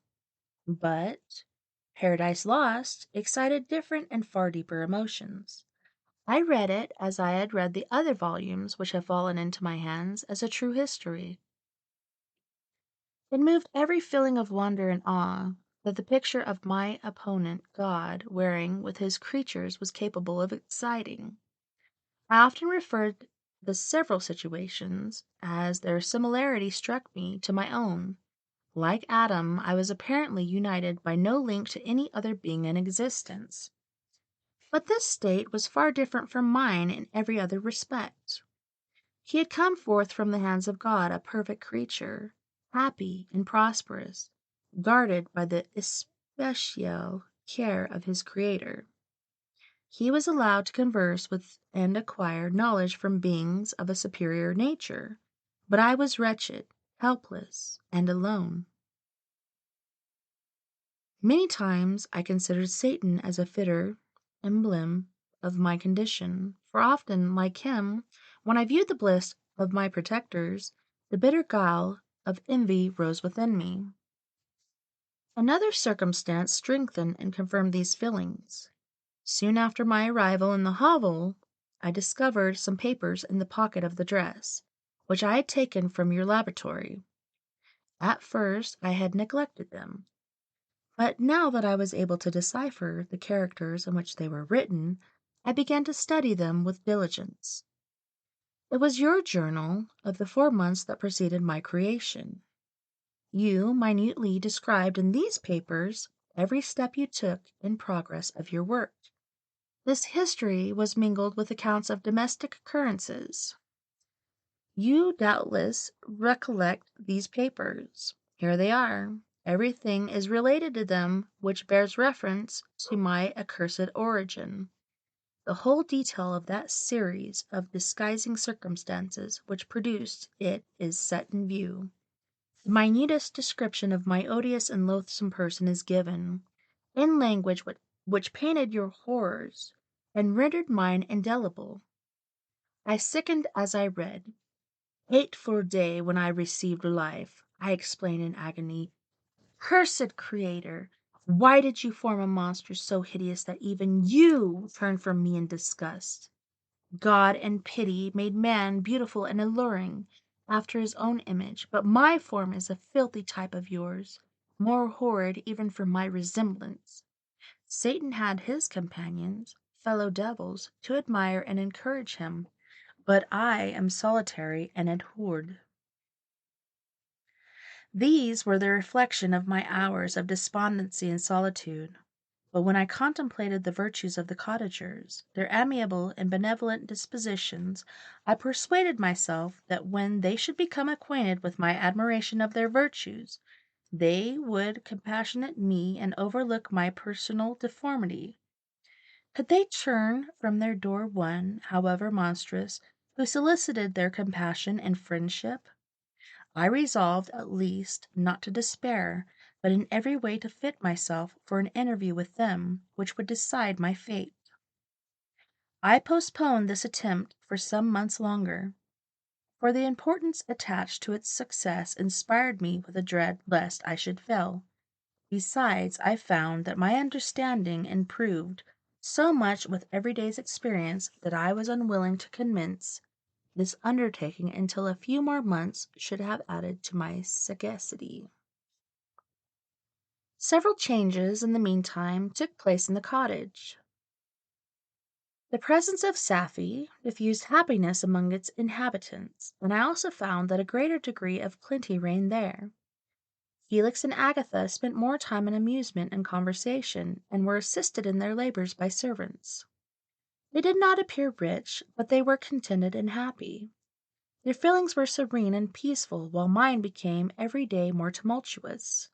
Speaker 1: But Paradise Lost excited different and far deeper emotions. I read it as I had read the other volumes which have fallen into my hands as a true history. It moved every feeling of wonder and awe that the picture of my opponent God wearing with his creatures was capable of exciting. I often referred the several situations, as their similarity struck me, to my own. Like Adam, I was apparently united by no link to any other being in existence. But this state was far different from mine in every other respect. He had come forth from the hands of God, a perfect creature, happy and prosperous, guarded by the especial care of his Creator. He was allowed to converse with and acquire knowledge from beings of a superior nature, but I was wretched, helpless, and alone. Many times I considered Satan as a fitter emblem of my condition, for often, like him, when I viewed the bliss of my protectors, the bitter gall of envy rose within me. Another circumstance strengthened and confirmed these feelings. Soon after my arrival in the hovel, I discovered some papers in the pocket of the dress, which I had taken from your laboratory. At first I had neglected them, but now that I was able to decipher the characters in which they were written, I began to study them with diligence. It was your journal of the 4 months that preceded my creation. You minutely described in these papers every step you took in progress of your work. This history was mingled with accounts of domestic occurrences. You doubtless recollect these papers. Here they are. Everything is related to them which bears reference to my accursed origin. The whole detail of that series of disguising circumstances which produced it is set in view. The minutest description of my odious and loathsome person is given, in language which painted your horrors, and rendered mine indelible. I sickened as I read. Hateful day when I received life, I exclaimed in agony. Cursed Creator, why did you form a monster so hideous that even you turned from me in disgust? God in pity made man beautiful and alluring after his own image, but my form is a filthy type of yours, more horrid even for my resemblance. Satan had his companions, fellow devils, to admire and encourage him, but I am solitary and abhorred. These were the reflection of my hours of despondency and solitude. But when I contemplated the virtues of the cottagers, their amiable and benevolent dispositions, I persuaded myself that when they should become acquainted with my admiration of their virtues, they would compassionate me and overlook my personal deformity. Could they turn from their door one, however monstrous, who solicited their compassion and friendship? I resolved, at least, not to despair, but in every way to fit myself for an interview with them which would decide my fate. I postponed this attempt for some months longer, for the importance attached to its success inspired me with a dread lest I should fail. Besides, I found that my understanding improved so much with every day's experience that I was unwilling to commence this undertaking until a few more months should have added to my sagacity. Several changes in the meantime took place in the cottage. The presence of Safie diffused happiness among its inhabitants, and I also found that a greater degree of plenty reigned there. Felix and Agatha spent more time in amusement and conversation, and were assisted in their labors by servants. They did not appear rich, but they were contented and happy. Their feelings were serene and peaceful, while mine became every day more tumultuous.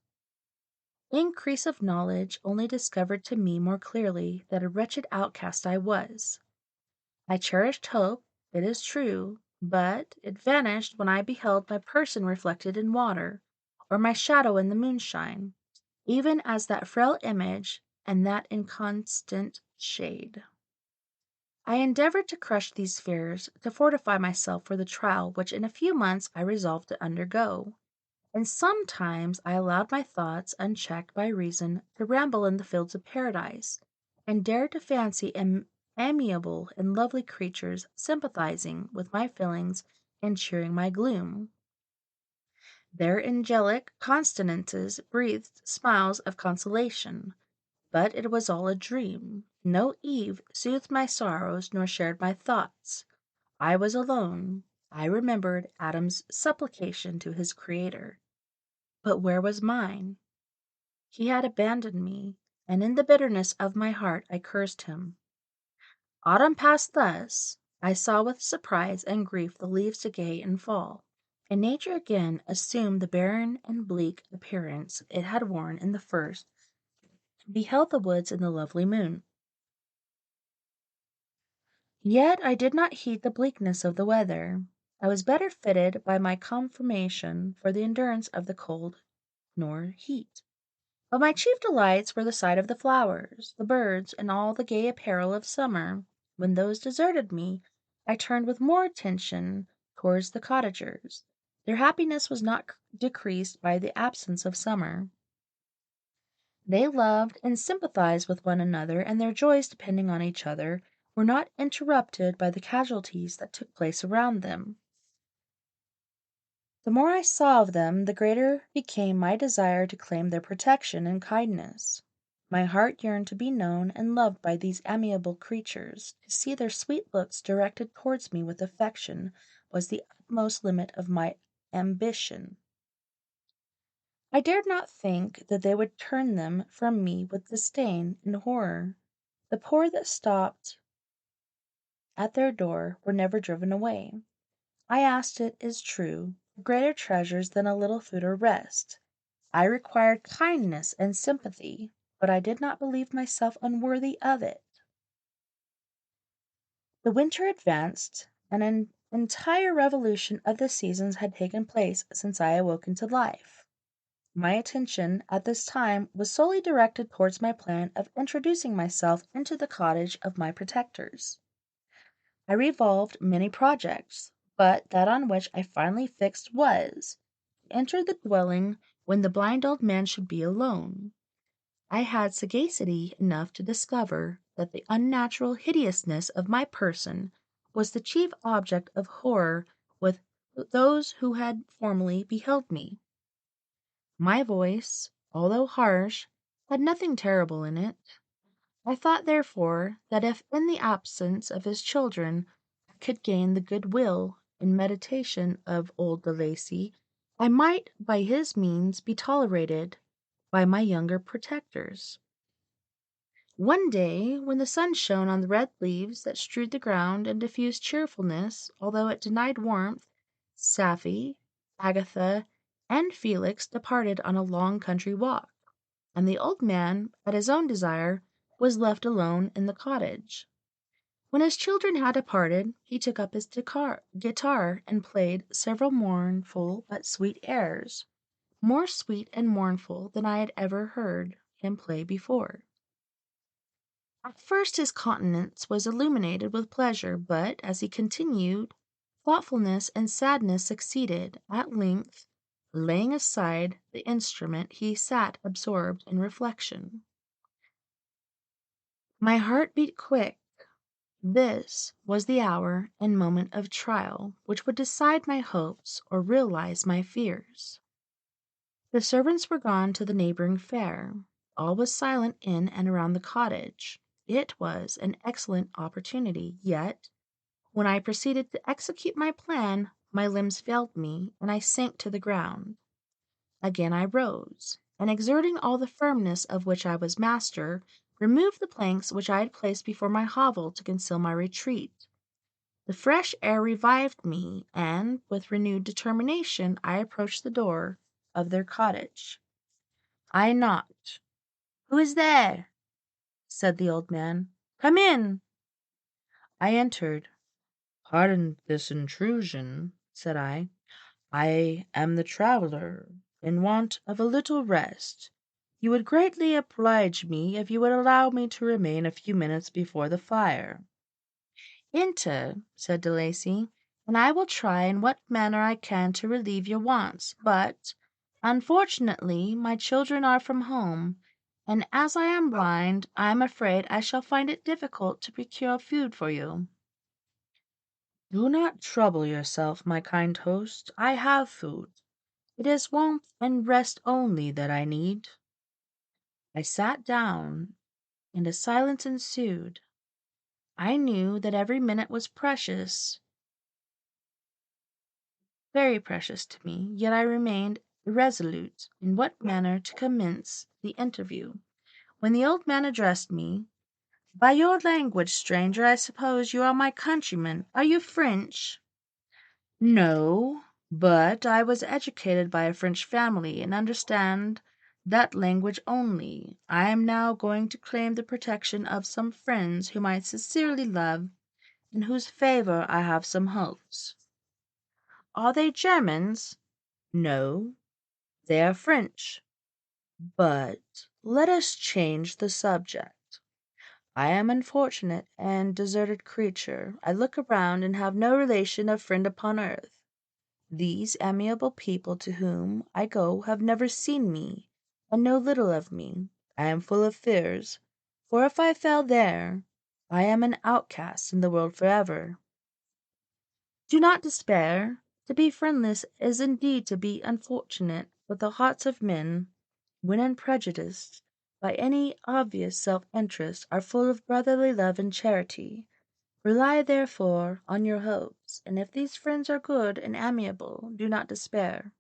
Speaker 1: Increase of knowledge only discovered to me more clearly that a wretched outcast I was. I cherished hope, it is true, but it vanished when I beheld my person reflected in water, or my shadow in the moonshine, even as that frail image and that inconstant shade. I endeavored to crush these fears, to fortify myself for the trial which in a few months I resolved to undergo, and sometimes I allowed my thoughts, unchecked by reason, to ramble in the fields of paradise, and dared to fancy amiable and lovely creatures sympathizing with my feelings and cheering my gloom. Their angelic countenances breathed smiles of consolation. But it was all a dream. No Eve soothed my sorrows nor shared my thoughts. I was alone. I remembered Adam's supplication to his Creator. But where was mine? He had abandoned me, and in the bitterness of my heart I cursed him. Autumn passed thus. I saw with surprise and grief the leaves decay and fall, and nature again assumed the barren and bleak appearance it had worn in the first beheld the woods in the lovely moon. Yet I did not heed the bleakness of the weather. I was better fitted by my conformation for the endurance of the cold nor heat. But my chief delights were the sight of the flowers, the birds, and all the gay apparel of summer. When those deserted me, I turned with more attention towards the cottagers. Their happiness was not decreased by the absence of summer. They loved and sympathized with one another, and their joys, depending on each other, were not interrupted by the casualties that took place around them. The more I saw of them, the greater became my desire to claim their protection and kindness. My heart yearned to be known and loved by these amiable creatures. To see their sweet looks directed towards me with affection was the utmost limit of my ambition. I dared not think that they would turn them from me with disdain and horror. The poor that stopped at their door were never driven away. I asked, it is true, for greater treasures than a little food or rest. I required kindness and sympathy, but I did not believe myself unworthy of it. The winter advanced, and an entire revolution of the seasons had taken place since I awoke into life. My attention at this time was solely directed towards my plan of introducing myself into the cottage of my protectors. I revolved many projects, but that on which I finally fixed was to enter the dwelling when the blind old man should be alone. I had sagacity enough to discover that the unnatural hideousness of my person was the chief object of horror with those who had formerly beheld me. My voice, although harsh, had nothing terrible in it. I thought, therefore, that if in the absence of his children I could gain the good-will and meditation of old De Lacy, I might by his means be tolerated by my younger protectors. One day, when the sun shone on the red leaves that strewed the ground and diffused cheerfulness, although it denied warmth, Safie, Agatha, and Felix departed on a long country walk, and the old man, at his own desire, was left alone in the cottage. When his children had departed, he took up his guitar and played several mournful but sweet airs, more sweet and mournful than I had ever heard him play before. At first his countenance was illuminated with pleasure, but, as he continued, thoughtfulness and sadness succeeded. At length, laying aside the instrument, he sat absorbed in reflection. My heart beat quick. This was the hour and moment of trial which would decide my hopes or realize my fears. The servants were gone to the neighboring fair. All was silent in and around the cottage. It was an excellent opportunity, yet, when I proceeded to execute my plan, my limbs failed me, and I sank to the ground. Again I rose, and exerting all the firmness of which I was master, removed the planks which I had placed before my hovel to conceal my retreat. The fresh air revived me, and, with renewed determination, I approached the door of their cottage. I knocked. "Who is there?" said the old man. "Come in." I entered. "Pardon this intrusion," said I. "I am the traveller, in want of a little rest. You would greatly oblige me if you would allow me to remain a few minutes before the fire." "Enter," said De Lacy, "and I will try in what manner I can to relieve your wants, but, unfortunately, my children are from home, and as I am blind, I am afraid I shall find it difficult to procure food for you." "Do not trouble yourself, my kind host. I have food. It is warmth and rest only that I need." I sat down, and a silence ensued. I knew that every minute was precious, very precious to me, yet I remained irresolute in what manner to commence the interview, when the old man addressed me. "By your language, stranger, I suppose you are my countryman. Are you French?" "No, but I was educated by a French family, and understand that language only. I am now going to claim the protection of some friends whom I sincerely love, in whose favor I have some hopes. Are they Germans? No, they are French. But let us change the subject. I am unfortunate and deserted creature. I look around and have no relation or friend upon earth. These amiable people to whom I go have never seen me, and know little of me. I am full of fears, for if I fail there, I am an outcast in the world forever. Do not despair. To be friendless is indeed to be unfortunate, but the hearts of men, when unprejudiced by any obvious self-interest, are full of brotherly love and charity. Rely, therefore, on your hopes, and if these friends are good and amiable, do not despair.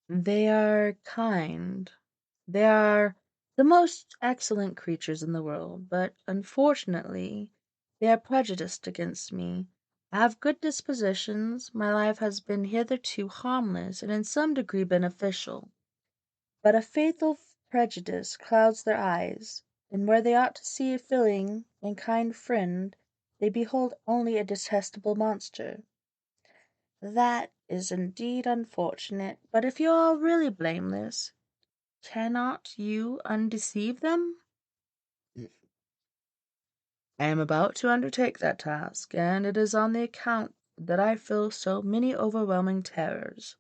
Speaker 1: They are kind. They are the most excellent creatures in the world, but unfortunately they are prejudiced against me. I have good dispositions, my life has been hitherto harmless and in some degree beneficial, but a fatal prejudice clouds their eyes, and where they ought to see a feeling and kind friend, they behold only a detestable monster. That is indeed unfortunate, but if you are really blameless, cannot you undeceive them? I am about to undertake that task, and it is on the account that I feel so many overwhelming terrors.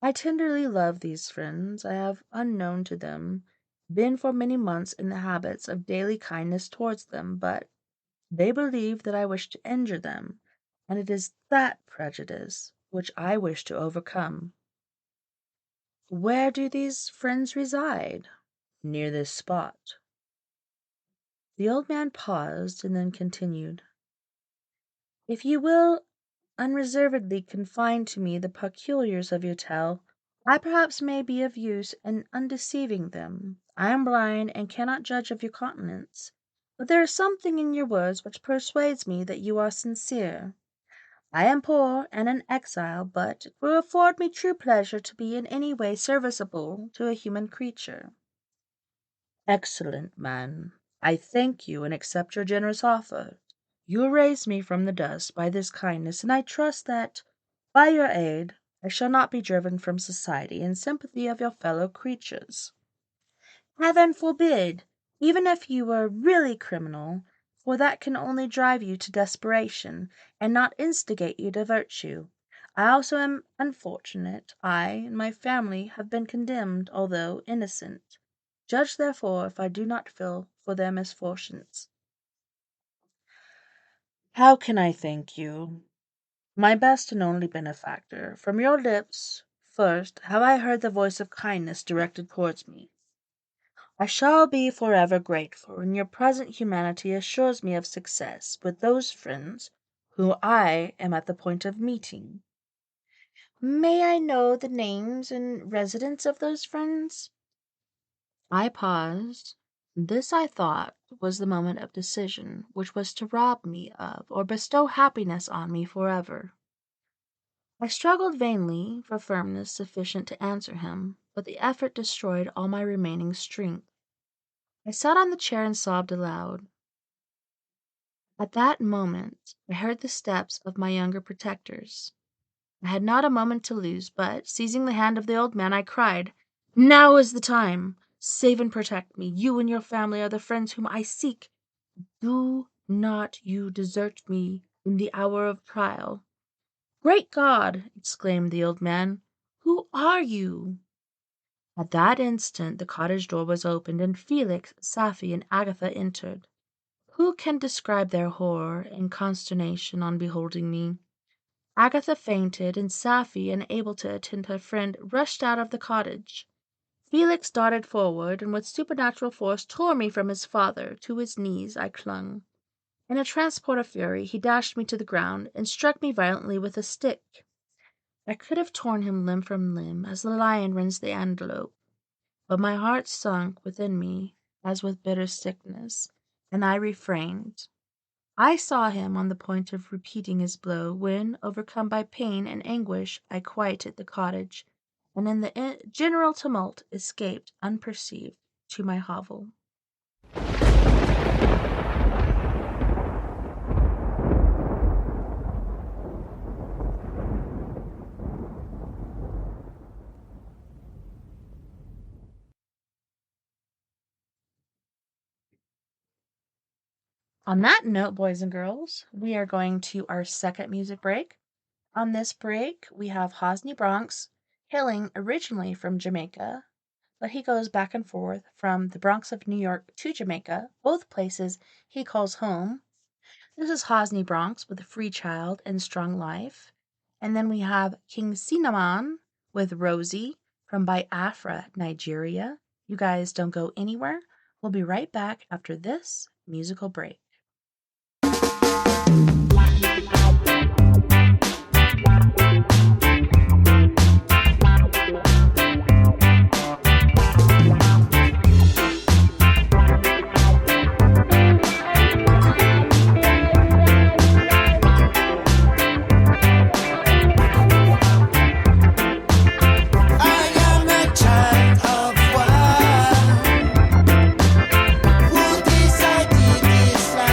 Speaker 1: I tenderly love these friends. I have, unknown to them, been for many months in the habits of daily kindness towards them, but they believe that I wish to injure them, and it is that prejudice which I wish to overcome. Where do these friends reside? Near this spot. The old man paused, and then continued. If you will unreservedly confide to me the particulars of your tale, I perhaps may be of use in undeceiving them. I am blind, and cannot judge of your countenance, but there is something in your words which persuades me that you are sincere. I am poor and an exile, but it will afford me true pleasure to be in any way serviceable to a human creature. Excellent man, I thank you and accept your generous offer. You will raise me from the dust by this kindness, and I trust that, by your aid, I shall not be driven from society and sympathy of your fellow creatures. Heaven forbid! Even if you were really criminal, for that can only drive you to desperation, and not instigate you to virtue. I also am unfortunate. I and my family have been condemned, although innocent. Judge therefore if I do not feel for their misfortunes. How can I thank you, my best and only benefactor? From your lips, first, have I heard the voice of kindness directed towards me. I shall be forever grateful, and your present humanity assures me of success with those friends whom I am at the point of meeting. May I know the names and residence of those friends? I paused. This, I thought, was the moment of decision, which was to rob me of, or bestow happiness on me forever. I struggled vainly for firmness sufficient to answer him, but the effort destroyed all my remaining strength. I sat on the chair and sobbed aloud. At that moment I heard the steps of my younger protectors. I had not a moment to lose, but, seizing the hand of the old man, I cried, "Now is the time! Save and protect me. You and your family are the friends whom I seek. Do not you desert me in the hour of trial." "Great God!" exclaimed the old man. "Who are you?" At that instant the cottage door was opened, and Felix, Safie, and Agatha entered. Who can describe their horror and consternation on beholding me? Agatha fainted, and Safie, unable to attend her friend, rushed out of the cottage. Felix darted forward, and with supernatural force tore me from his father. To his knees I clung. In a transport of fury he dashed me to the ground, and struck me violently with a stick. I could have torn him limb from limb, as the lion rends the antelope, but my heart sunk within me as with bitter sickness, and I refrained. I saw him on the point of repeating his blow, when, overcome by pain and anguish, I quieted the cottage, and in the general tumult escaped unperceived to my hovel. On that note, boys and girls, we are going to our second music break. On this break, we have Hosni Bronx, hailing originally from Jamaica, but he goes back and forth from the Bronx of New York to Jamaica, both places he calls home. This is Hosni Bronx with Free Child and Strong Life. And then we have King Cinnamon with Rosie from Biafra, Nigeria. You guys don't go anywhere. We'll be right back after this musical break.
Speaker 4: Who decided this life?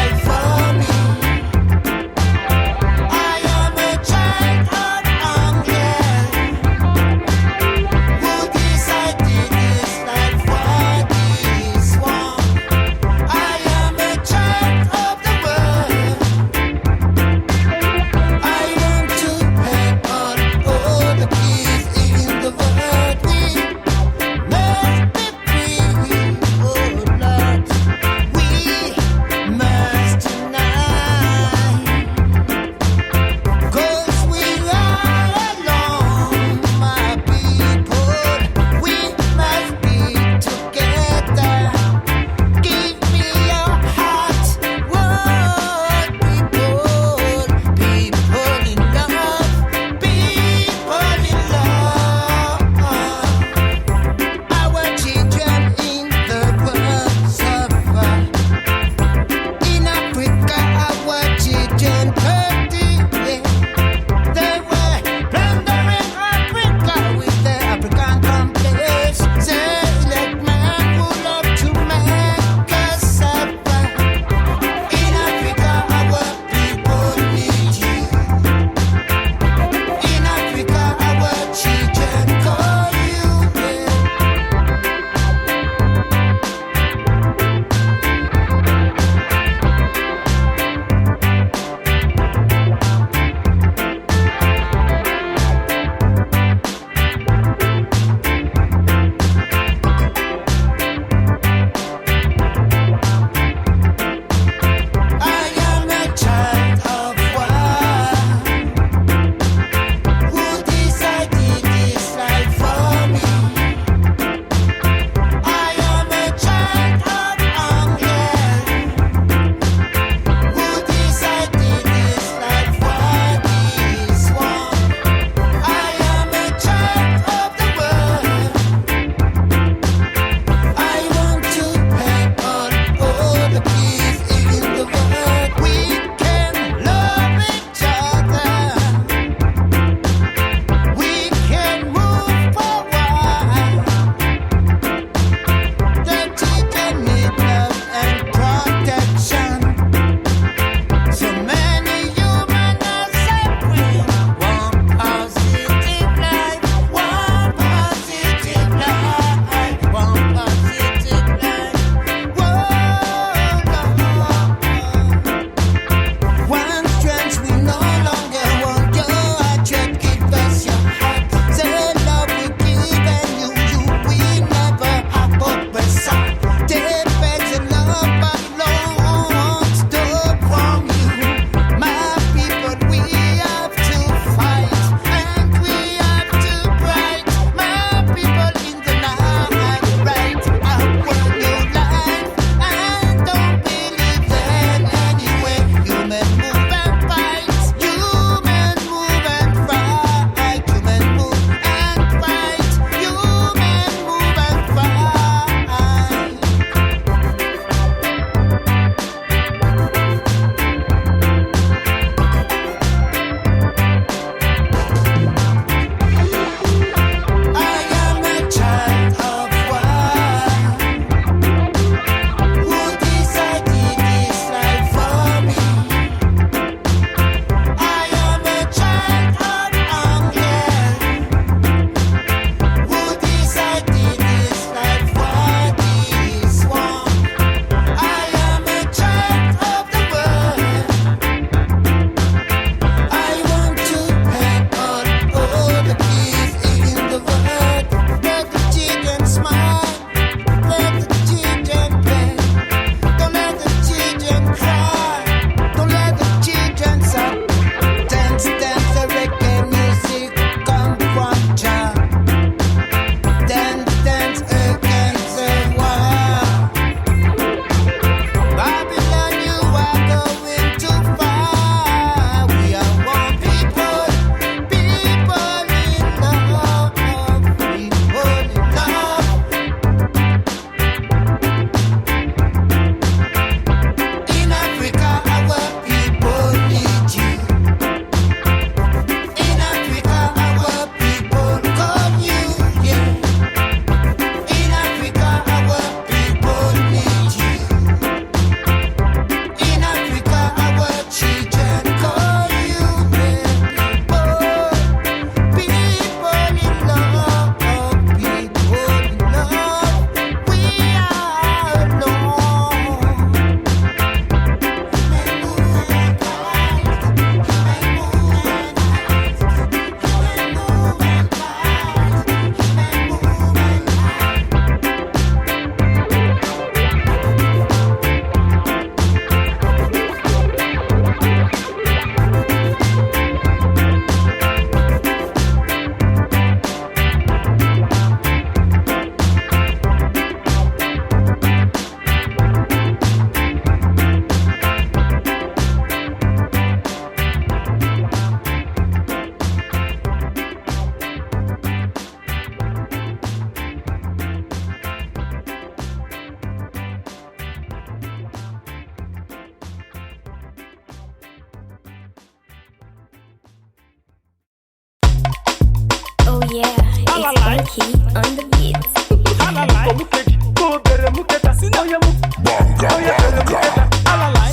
Speaker 2: yeah, it's funky on the beat.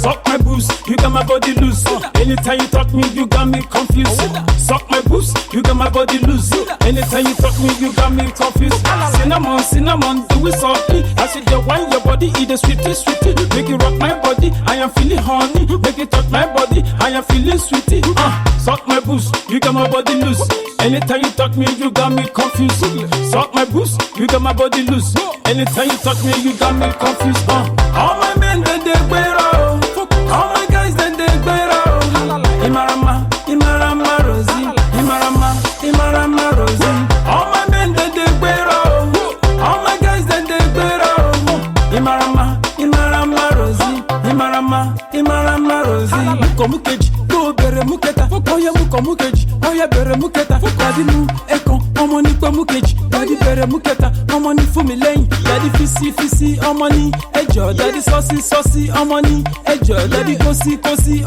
Speaker 3: Suck my boost, you got my body loose. Anytime you talk me, you got me confused. Suck my boost, you got my body loose. Anytime you talk me, you got me confused. Cinnamon, cinnamon, do it softly. I said you wine your body, eat the sweetie, sweetie. Make it rock my body, I am feeling honey. Make it touch my body, I am feeling sweetie. Suck my boost, you got my body loose. Anytime you talk me, you got me confused. Suck my boost, you got my body loose. Anytime you talk me, you got me confused. All my men, they wear out. All my guys, they wear out. Imarama, Imarama, Rosie. Imarama, Rosie. All my men, they wear out. All my guys, they wear out. Imarama, Rosie. Imarama, Rosie. Mukomukeji, go bere muketa. Oya mukomukeji, oya bere muketa. Daddy mu ekon, omo ni kwa mukeji. Daddy bere muketa, omo ni fumi lẹ́yìn. Daddy fisi, omo ni ejo. Daddy saucy, omo ni ejo. Daddy kosi,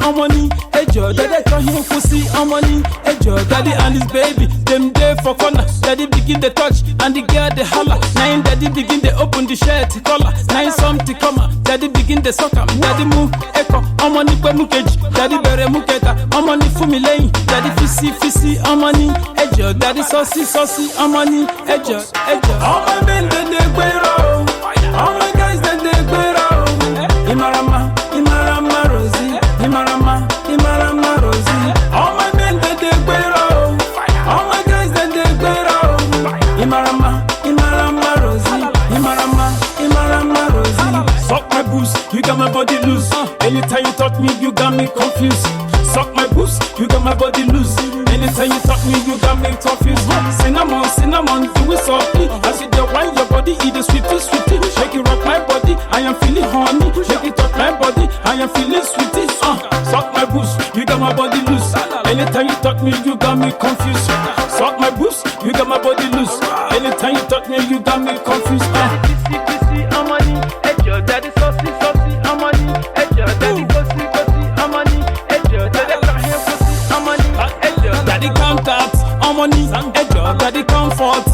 Speaker 3: omo ni ejo. Daddy tohin kosi, omo ni ejo. Daddy and his baby, them dey for corner. Daddy begin the touch and the girl dey holla. Now daddy begin the open the shirt collar. Now something come out. Daddy begin the suck am. Daddy mu ekon, omo ni kwa mukeji. Daddy bere muketa, omo ni fumi lẹ́yìn. Daddy fisi, omo ni ejo. Daddy saucy, omo ni ejo. All my men they wear out. All my guys they wear out. Imarama, Rosie. Imarama, Rosie. All my men they wear out. All my guys they wear out. Imarama, Rosie. Imarama, Rosie. Suck my boost, you got my body loose. Anytime you talk me, you got me confused. Suck my boost, you got my body loose. Anytime you talk me, you got me confused. Cinnamon, do it softly. I see the wine your body, eat the sweetie. Make it rock my body, I am feeling honey. Make it touch my body, I am feeling sweetie. Suck my boost, you got my body loose. Anytime you talk me, you got me confused. Suck my boost, you got my body loose. Anytime you talk me, you got me confused. Fisi, amani, ejo. Daddy saucy, amani, ejo. Daddy kosi, amani, ejo. Daddy kahe kosi, amani, ejo. Daddy contact, amani, ejo. Daddy comfort,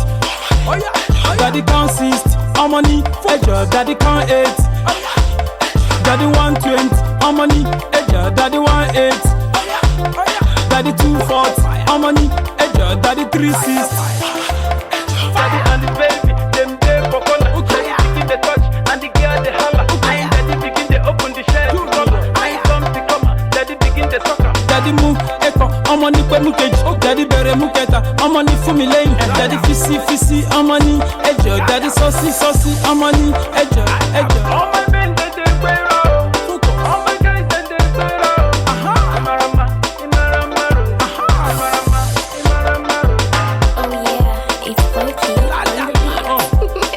Speaker 3: daddy consist, amani, ejo. Daddy can eat, daddy 120, amani, ejo. Daddy 18, daddy 240, amani, ejo. Daddy 360. Daddy and the baby, them there for corner. Daddy begin the touch and the girl they holla. Daddy begin the open the shirt collar. Something come out. Daddy begin the sucker. Daddy move echo, amani kwa mukeji. Daddy bere muketa, amani fumi lẹ́yìn. Daddy fisi, amani ejo. Daddy saucy, amani ejo. All my men they wear out. All my guys they wear out. Imarama, Rosie. Imarama, Rosie.
Speaker 2: Oh yeah, it's funky on the beat.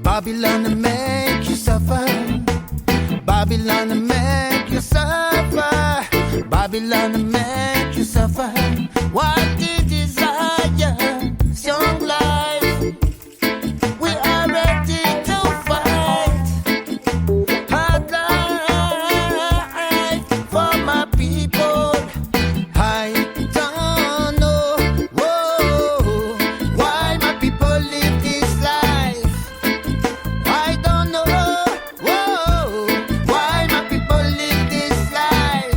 Speaker 4: Babylon to make you suffer. Babylon to make you suffer. Babylon Babylon make you suffer. What you desire, young life. We are ready to fight. Hard life for my people. I don't know why my people live this life. I don't know why my people live this life.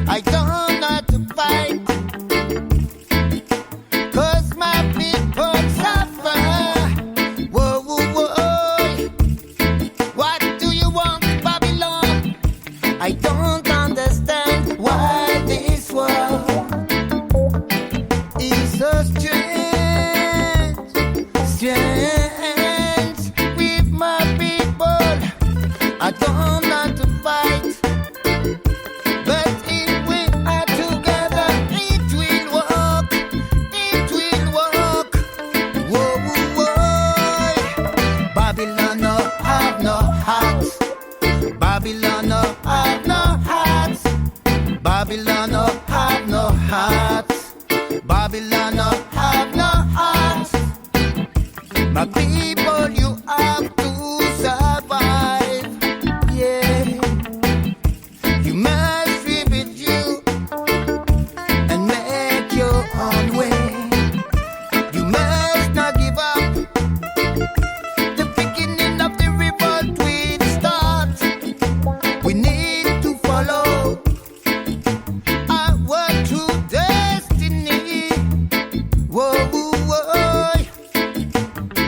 Speaker 4: I don't know how to fight, 'cause my people suffer. What do you want, Babylon? I don't understand why this world is so strange, strange with my people. I don't know how to fight, but if we are together, it will work. It will work. Babylon no have no heart. Babylon no have no heart. Babylon no have no heart. Babylon no have no heart. My people, you have to survive. Yeah, you must rebuild you and make your own way. You must not give up. The beginning of the revolt will start. We need to follow our true destiny. Whoa,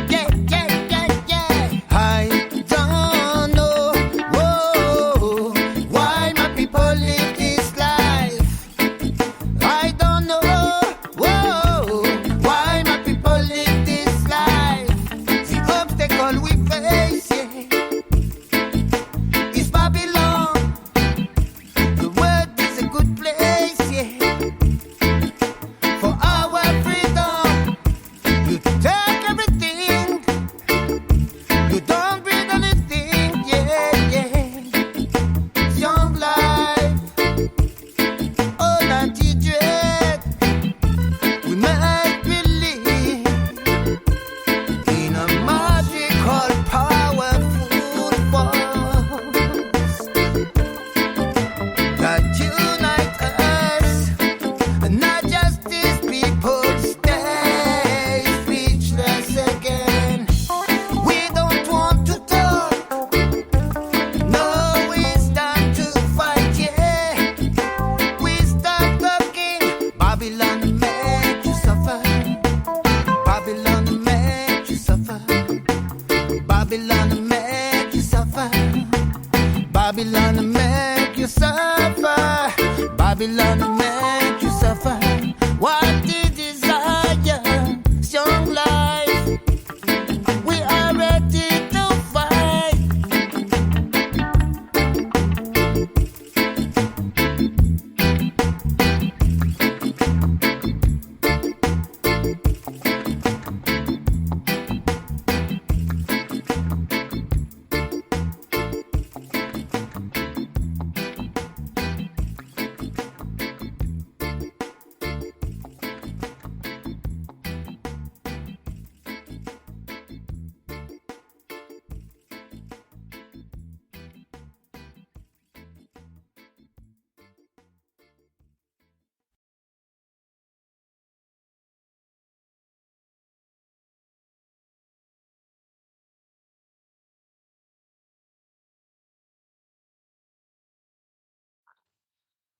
Speaker 4: yeah, yeah, yeah, yeah. I don't know why my people live this life. I don't know why my people live this life. The obstacle we face, yeah, is Babylon. The world is a good place, yeah, for our freedom. You take everything, you don't bring anything, yeah, yeah. Young life, oh, not you dread. We must believe in a magical, powerful force that unite us, and not just these people stay speechless again. We don't want to talk, no, it's time to fight, yeah. We stop talking. Babylon make you suffer. Babylon make you suffer. Babylon make you suffer. Babylon make you suffer. Babylon make you suffer. What you desire, young life. We are ready to fight.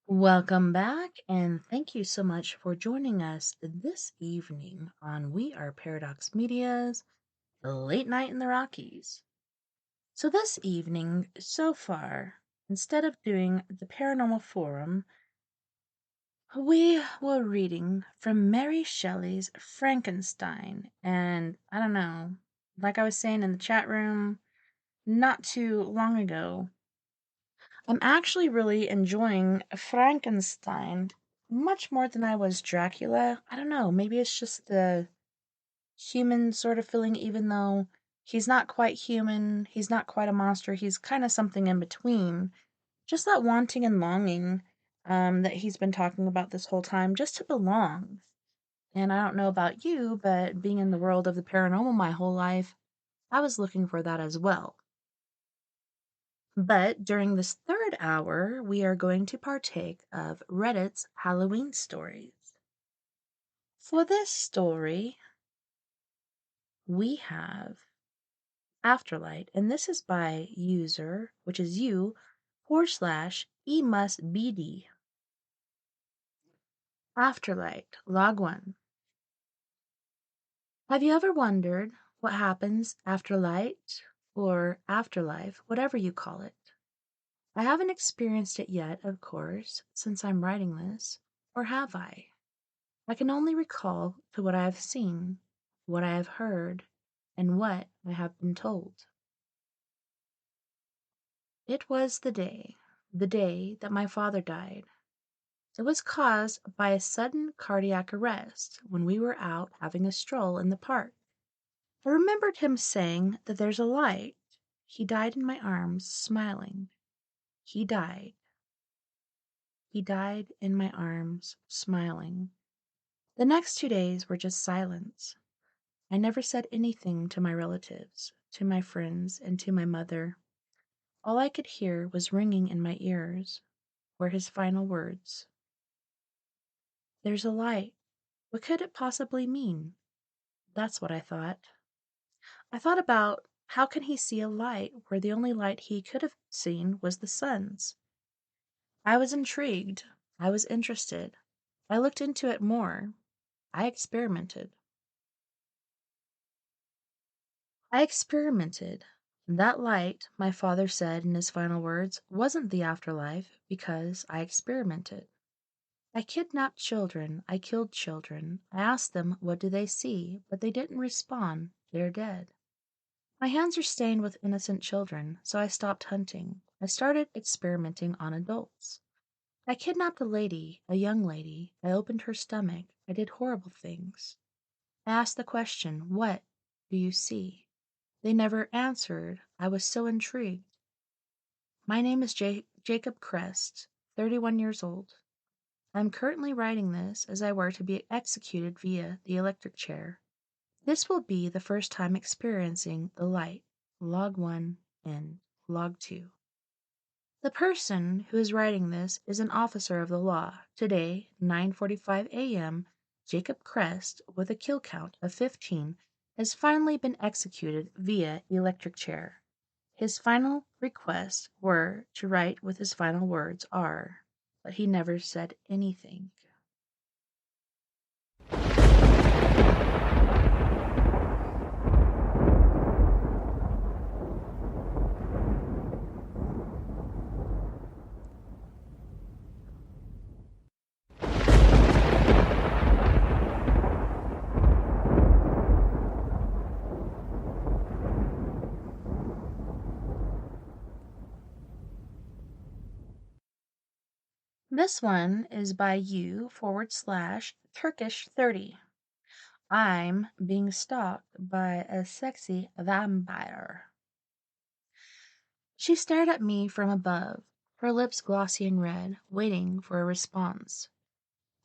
Speaker 1: Welcome back, and thank you so much for joining us this evening on We Are Paradox Media's Late Night in the Rockies. So, this evening, so far, instead of doing the Paranormal Forum, we were reading from Mary Shelley's Frankenstein. And I don't know, like I was saying in the chat room not too long ago, I'm actually really enjoying Frankenstein much more than I was Dracula. I don't know, maybe it's just the human sort of feeling, even though he's not quite human, he's not quite a monster, he's kind of something in between. Just that wanting and longing that he's been talking about this whole time, just to belong. And I don't know about you, but being in the world of the paranormal my whole life, I was looking for that as well. But during this third hour, we are going to partake of Reddit's Halloween stories. For this story, we have Afterlight, and this is by user, which is u/emusbd. Afterlight, log 1. Have you ever wondered what happens after light or afterlife, whatever you call it? I haven't experienced it yet, of course, since I'm writing this, or have I? I can only recall to what I have seen, what I have heard, and what I have been told. It was the day that my father died. It was caused by a sudden cardiac arrest when we were out having a stroll in the park. I remembered him saying that there's a light. He died in my arms, smiling. He died. He died in my arms, smiling. The next 2 days were just silence. I never said anything to my relatives, to my friends, and to my mother. All I could hear was ringing in my ears were his final words. There's a light. What could it possibly mean? That's what I thought. I thought about how can he see a light where the only light he could have seen was the sun's. I was intrigued. I was interested. I looked into it more. I experimented. That light, my father said in his final words, wasn't the afterlife because I experimented. I kidnapped children. I killed children. I asked them what do they see, but they didn't respond. They're dead. My hands are stained with innocent children, so I stopped hunting. I started experimenting on adults. I kidnapped a young lady. I opened her stomach. I did horrible things. I asked the question, what do you see? They never answered. I was so intrigued. My name is Jacob Crest, 31 years old. I am currently writing this as I were to be executed via the electric chair. This will be the first time experiencing the light. Log 1 and Log 2. The person who is writing this is an officer of the law. Today, 9:45 a.m., Jacob Crest, with a kill count of 15, has finally been executed via electric chair. His final requests were to write with his final words are, but he never said anything. This one is by u/Turkish30. I'm being stalked by a sexy vampire. She stared at me from above, her lips glossy and red, waiting for a response.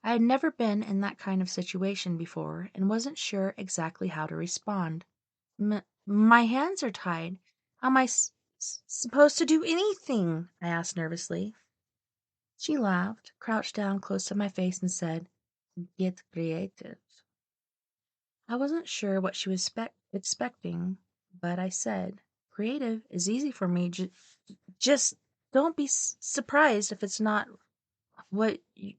Speaker 1: I had never been in that kind of situation before and wasn't sure exactly how to respond. My hands are tied. How am I supposed to do anything? I asked nervously. She laughed, crouched down close to my face, and said, Get creative. I wasn't sure what she was expecting, but I said, Creative is easy for me. Just don't be surprised if it's not what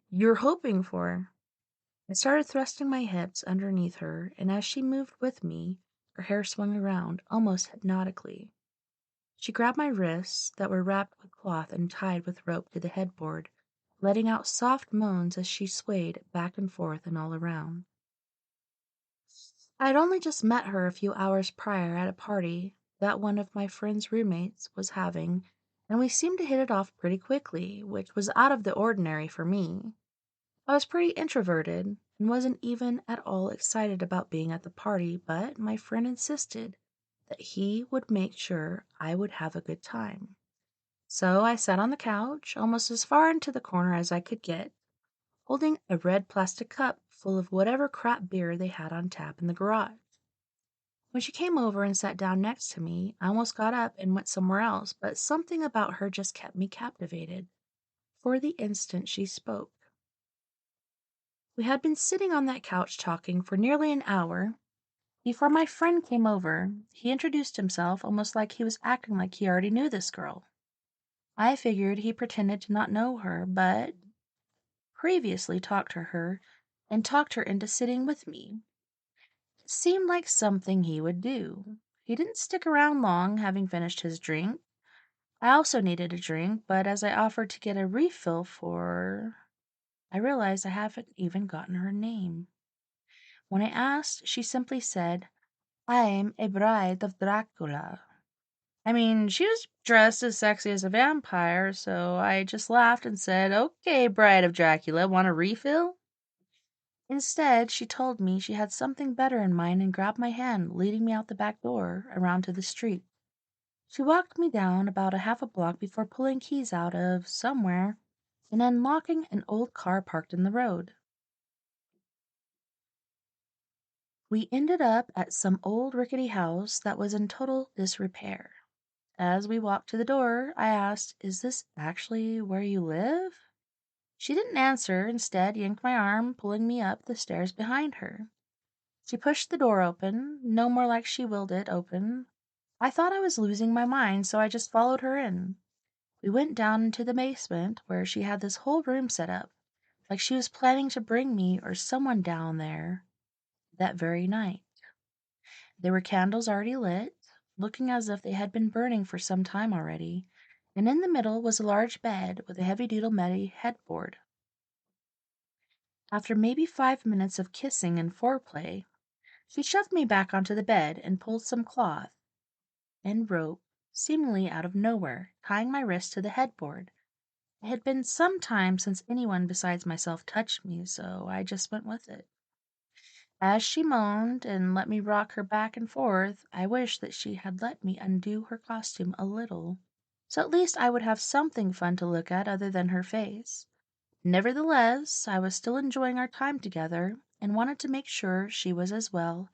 Speaker 1: you're hoping for. I started thrusting my hips underneath her, and as she moved with me, her hair swung around, almost hypnotically. She grabbed my wrists that were wrapped with cloth and tied with rope to the headboard, letting out soft moans as she swayed back and forth and all around. I had only just met her a few hours prior at a party that one of my friend's roommates was having, and we seemed to hit it off pretty quickly, which was out of the ordinary for me. I was pretty introverted and wasn't even at all excited about being at the party, but my friend insisted that he would make sure I would have a good time. So I sat on the couch, almost as far into the corner as I could get, holding a red plastic cup full of whatever crap beer they had on tap in the garage. When she came over and sat down next to me, I almost got up and went somewhere else, but something about her just kept me captivated. For the instant she spoke. We had been sitting on that couch talking for nearly an hour. Before my friend came over, he introduced himself almost like he was acting like he already knew this girl. I figured he pretended to not know her, but previously talked to her and talked her into sitting with me. It seemed like something he would do. He didn't stick around long, having finished his drink. I also needed a drink, but as I offered to get a refill I realized I haven't even gotten her name. When I asked, she simply said, "I'm a bride of Dracula." I mean, she was dressed as sexy as a vampire, so I just laughed and said, "Okay, bride of Dracula, want a refill?" Instead, she told me she had something better in mind and grabbed my hand, leading me out the back door, around to the street. She walked me down about a half a block before pulling keys out of somewhere and unlocking an old car parked in the road. We ended up at some old rickety house that was in total disrepair. As we walked to the door, I asked, "Is this actually where you live?" She didn't answer, instead yanked my arm, pulling me up the stairs behind her. She pushed the door open, no more like she willed it open. I thought I was losing my mind, so I just followed her in. We went down into the basement, where she had this whole room set up, like she was planning to bring me or someone down there that very night. There were candles already lit, looking as if they had been burning for some time already, and in the middle was a large bed with a heavy doodle-meddy headboard. After maybe 5 minutes of kissing and foreplay, she shoved me back onto the bed and pulled some cloth and rope, seemingly out of nowhere, tying my wrist to the headboard. It had been some time since anyone besides myself touched me, so I just went with it. As she moaned and let me rock her back and forth, I wished that she had let me undo her costume a little, so at least I would have something fun to look at other than her face. Nevertheless, I was still enjoying our time together and wanted to make sure she was as well,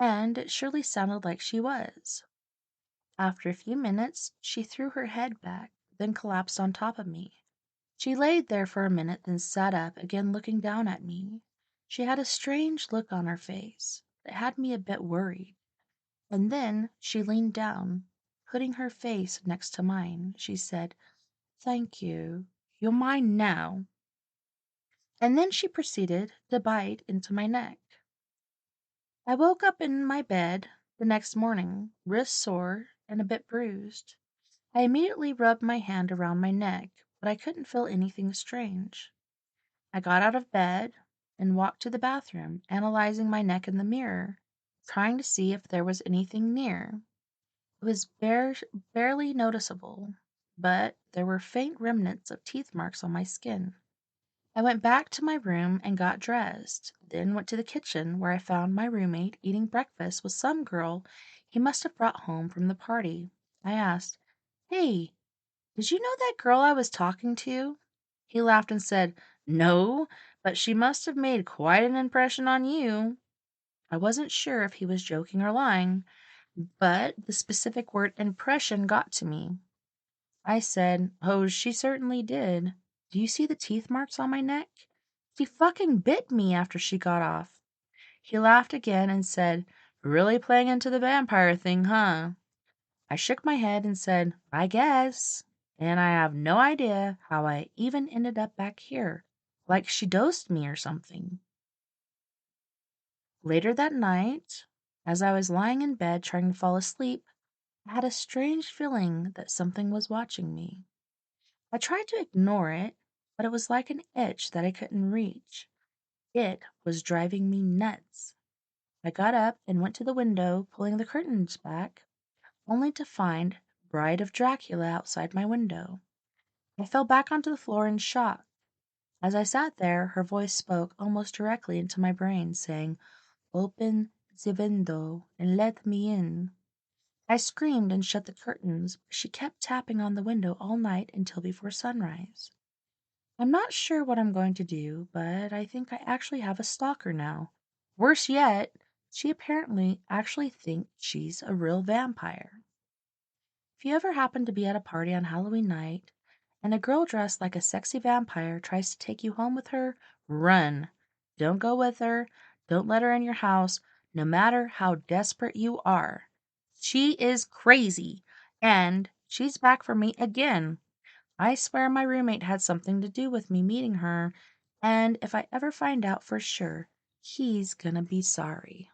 Speaker 1: and it surely sounded like she was. After a few minutes, she threw her head back, then collapsed on top of me. She laid there for a minute, then sat up, again looking down at me. She had a strange look on her face that had me a bit worried. And then she leaned down, putting her face next to mine. She said, "Thank you. You're mine now." And then she proceeded to bite into my neck. I woke up in my bed the next morning, wrist sore and a bit bruised. I immediately rubbed my hand around my neck, but I couldn't feel anything strange. I got out of bed and walked to the bathroom, analyzing my neck in the mirror, trying to see if there was anything near. It was barely noticeable, but there were faint remnants of teeth marks on my skin. I went back to my room and got dressed, then went to the kitchen where I found my roommate eating breakfast with some girl he must have brought home from the party. I asked, "Hey, did you know that girl I was talking to?" He laughed and said, "No, but she must have made quite an impression on you." I wasn't sure if he was joking or lying, but the specific word impression got to me. I said, "Oh, she certainly did. Do you see the teeth marks on my neck? She fucking bit me after she got off." He laughed again and said, "Really playing into the vampire thing, huh?" I shook my head and said, "I guess. And I have no idea how I even ended up back here, like she dosed me or something." Later that night, as I was lying in bed trying to fall asleep, I had a strange feeling that something was watching me. I tried to ignore it, but it was like an itch that I couldn't reach. It was driving me nuts. I got up and went to the window, pulling the curtains back, only to find Bride of Dracula outside my window. I fell back onto the floor in shock. As I sat there, her voice spoke almost directly into my brain, saying, "Open the window and let me in." I screamed and shut the curtains, but she kept tapping on the window all night until before sunrise. I'm not sure what I'm going to do, but I think I actually have a stalker now. Worse yet, she apparently actually thinks she's a real vampire. If you ever happen to be at a party on Halloween night and a girl dressed like a sexy vampire tries to take you home with her, run. Don't go with her. Don't let her in your house, no matter how desperate you are. She is crazy, and she's back for me again. I swear my roommate had something to do with me meeting her, and if I ever find out for sure, he's gonna be sorry.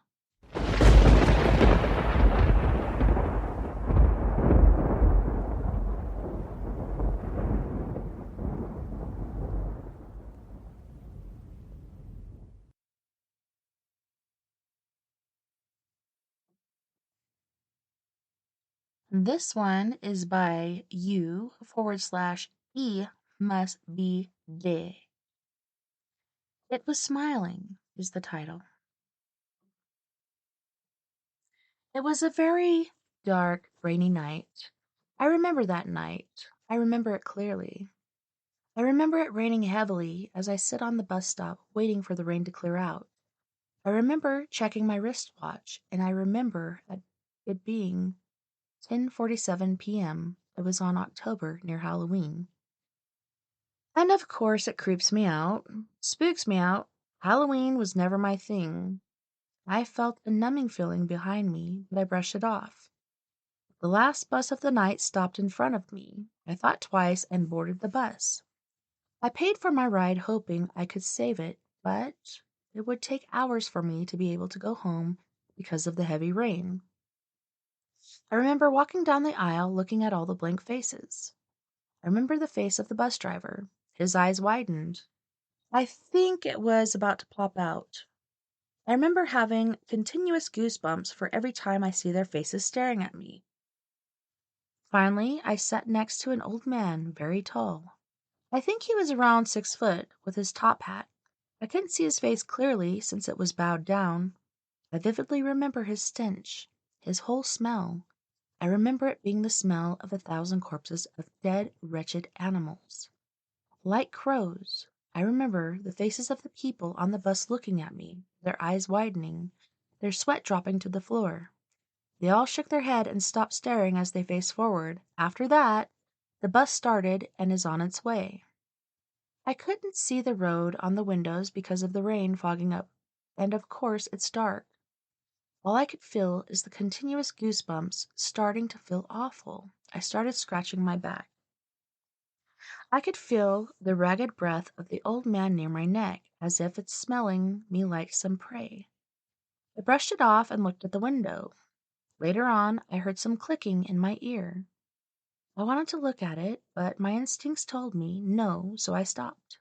Speaker 1: This one is by you/E must be dead. It was smiling is the title. It was a very dark, rainy night. I remember that night. I remember it clearly. I remember it raining heavily as I sit on the bus stop waiting for the rain to clear out. I remember checking my wristwatch, and I remember it being 10:47 p.m. It was on October near Halloween. And of course it creeps me out, spooks me out. Halloween was never my thing. I felt a numbing feeling behind me, but I brushed it off. The last bus of the night stopped in front of me. I thought twice and boarded the bus. I paid for my ride hoping I could save it, but it would take hours for me to be able to go home because of the heavy rain. I remember walking down the aisle looking at all the blank faces. I remember the face of the bus driver. His eyes widened. I think it was about to pop out. I remember having continuous goosebumps for every time I see their faces staring at me. Finally, I sat next to an old man, very tall. I think he was around 6 foot, with his top hat. I couldn't see his face clearly since it was bowed down. I vividly remember his stench, his whole smell. I remember it being the smell of 1,000 corpses of dead, wretched animals. Like crows, I remember the faces of the people on the bus looking at me, their eyes widening, their sweat dropping to the floor. They all shook their head and stopped staring as they faced forward. After that, the bus started and is on its way. I couldn't see the road on the windows because of the rain fogging up, and of course it's dark. All I could feel is the continuous goosebumps starting to feel awful. I started scratching my back. I could feel the ragged breath of the old man near my neck, as if it's smelling me like some prey. I brushed it off and looked at the window. Later on, I heard some clicking in my ear. I wanted to look at it, but my instincts told me no, so I stopped.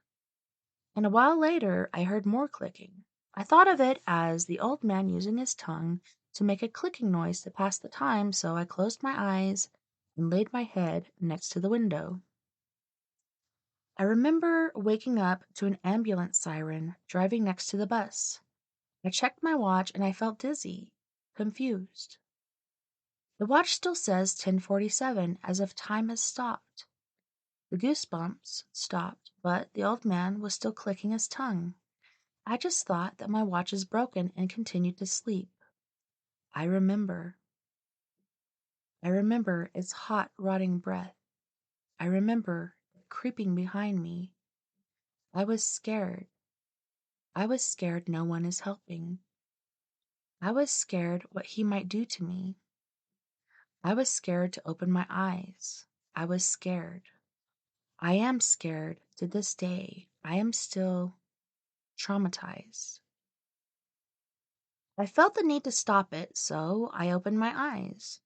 Speaker 1: And a while later, I heard more clicking. I thought of it as the old man using his tongue to make a clicking noise to pass the time, so I closed my eyes and laid my head next to the window. I remember waking up to an ambulance siren driving next to the bus. I checked my watch and I felt dizzy, confused. The watch still says 10:47, as if time has stopped. The goosebumps stopped, but the old man was still clicking his tongue. I just thought that my watch is broken and continued to sleep. I remember. I remember its hot, rotting breath. I remember it creeping behind me. I was scared. I was scared no one is helping. I was scared what he might do to me. I was scared to open my eyes. I was scared. I am scared to this day. I am still traumatized. I felt the need to stop it, so I opened my eyes.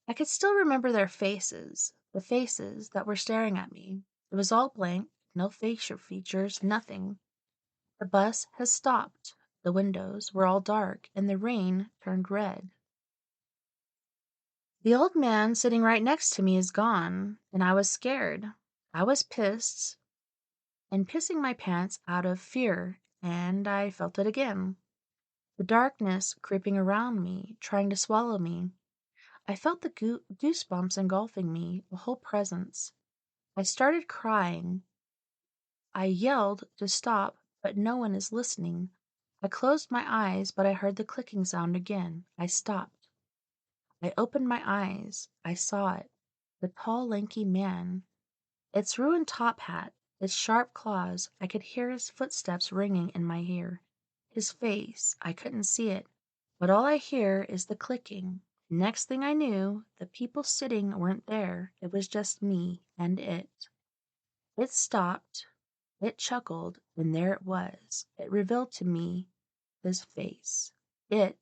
Speaker 1: I could still remember their faces, the faces that were staring at me. It was all blank, no facial features, nothing. The bus has stopped. The windows were all dark, and the rain turned red. The old man sitting right next to me is gone, and I was scared. I was pissed and pissing my pants out of fear, and I felt it again. The darkness creeping around me, trying to swallow me. I felt the goosebumps engulfing me, a whole presence. I started crying. I yelled to stop, but no one is listening. I closed my eyes, but I heard the clicking sound again. I stopped. I opened my eyes. I saw it. The tall, lanky man. Its ruined top hat, its sharp claws, I could hear his footsteps ringing in my ear. His face, I couldn't see it, but all I hear is the clicking. Next thing I knew, the people sitting weren't there. It was just me and it. It stopped. It chuckled, and there it was. It revealed to me his face. It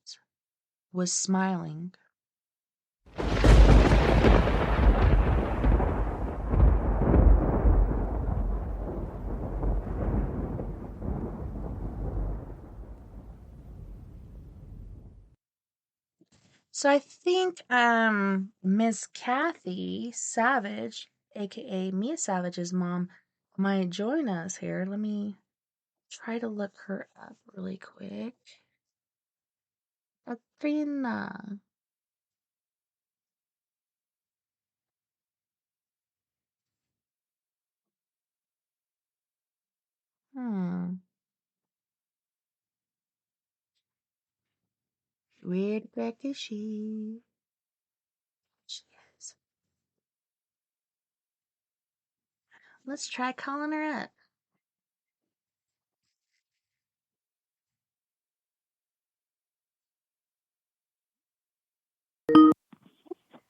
Speaker 1: was smiling. So I think Miss Kathy Savage, aka Mia Savage's mom, might join us here. Let me try to look her up really quick. Athena. Hmm. Where the heck is she? She is. Let's try calling her up.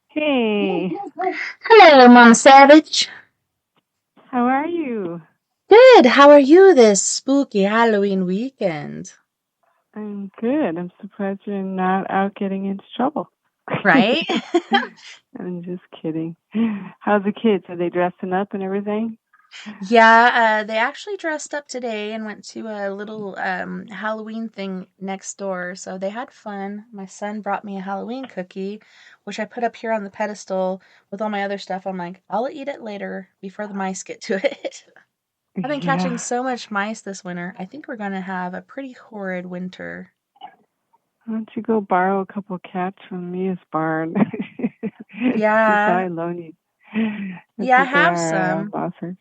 Speaker 5: Hey,
Speaker 1: Hello, Mom Savage.
Speaker 5: how are you?
Speaker 1: Good. How are you this spooky Halloween weekend?
Speaker 5: I'm good. I'm surprised you're not out getting into trouble.
Speaker 1: Right?
Speaker 5: I'm just kidding. How's the kids? Are they dressing up and everything?
Speaker 1: Yeah, they actually dressed up today and went to a little Halloween thing next door. So they had fun. My son brought me a Halloween cookie, which I put up here on the pedestal with all my other stuff. I'm like, I'll eat it later before the mice get to it. I've been catching
Speaker 5: Yeah.
Speaker 1: so much mice this winter. I think we're going to have a pretty horrid winter.
Speaker 5: Why don't you go borrow a couple cats from Mia's barn? Since
Speaker 1: Yeah.
Speaker 5: I loan you. That's
Speaker 1: Yeah, I
Speaker 5: what they
Speaker 1: have
Speaker 5: are,
Speaker 1: some.
Speaker 5: bossers.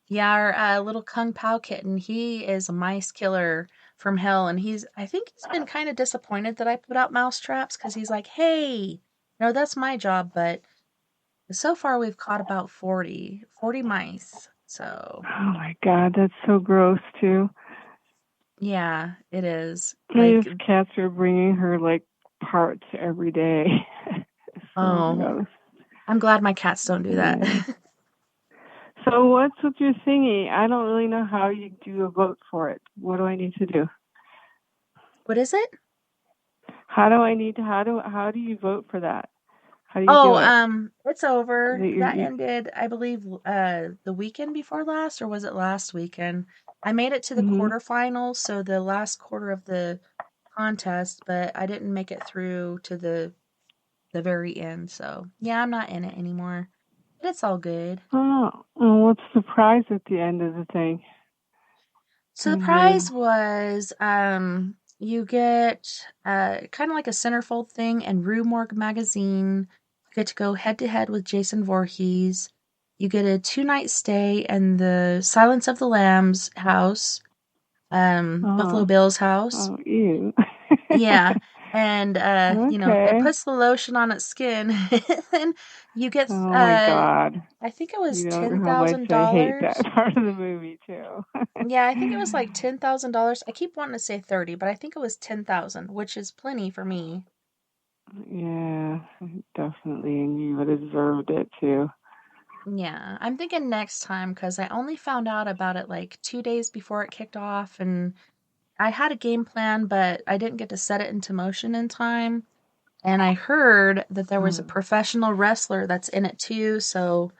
Speaker 1: Yeah, our little Kung Pao kitten, he is a mice killer from hell, and I think he's been kind of disappointed that I put out mouse traps because he's like, hey, no, that's my job, but so far we've caught about 40 mice. So,
Speaker 5: Oh my God, that's so gross too.
Speaker 1: yeah, it is.
Speaker 5: Mia's
Speaker 1: Like,
Speaker 5: cats are bringing her like parts every day. So
Speaker 1: oh,
Speaker 5: gross.
Speaker 1: I'm glad my cats don't do that.
Speaker 5: Yeah. So what's with your thingy? I don't really know how you do a vote for it. What do I need to do?
Speaker 1: What is it?
Speaker 5: How do you vote for that? How do you do
Speaker 1: Oh,
Speaker 5: it?
Speaker 1: it's over. That
Speaker 5: You,
Speaker 1: ended, I believe, the weekend before last, or was it last weekend? I made it to the
Speaker 5: mm-hmm.
Speaker 1: quarterfinals, so the last quarter of the contest, but I didn't make it through to the very end. So, yeah, I'm not in it anymore. But it's all good.
Speaker 5: Oh, and what's the prize at the end of the thing?
Speaker 1: So the
Speaker 5: When you,
Speaker 1: prize was you get kind of like a centerfold thing and Rue Morgue magazine. You get to go head to head with Jason Voorhees. You get a 2-night stay in the Silence of the Lambs house, Buffalo Bill's house.
Speaker 5: oh, ew.
Speaker 1: Yeah. And it
Speaker 5: Okay.
Speaker 1: puts the lotion on its skin. And you get
Speaker 5: Oh my God.
Speaker 1: I think it was
Speaker 5: You know
Speaker 1: ten
Speaker 5: how much
Speaker 1: thousand
Speaker 5: I hate that
Speaker 1: dollars.
Speaker 5: part of the movie too.
Speaker 1: Yeah, I think it was like $10,000. I keep wanting to say 30, but I think it was 10,000, which is plenty for me.
Speaker 5: Yeah, definitely, and you would have deserved it too.
Speaker 1: Yeah, I'm thinking next time because I only found out about it like 2 days before it kicked off, and I had a game plan, but I didn't get to set it into motion in time. And I heard that there was a professional wrestler that's in it too, so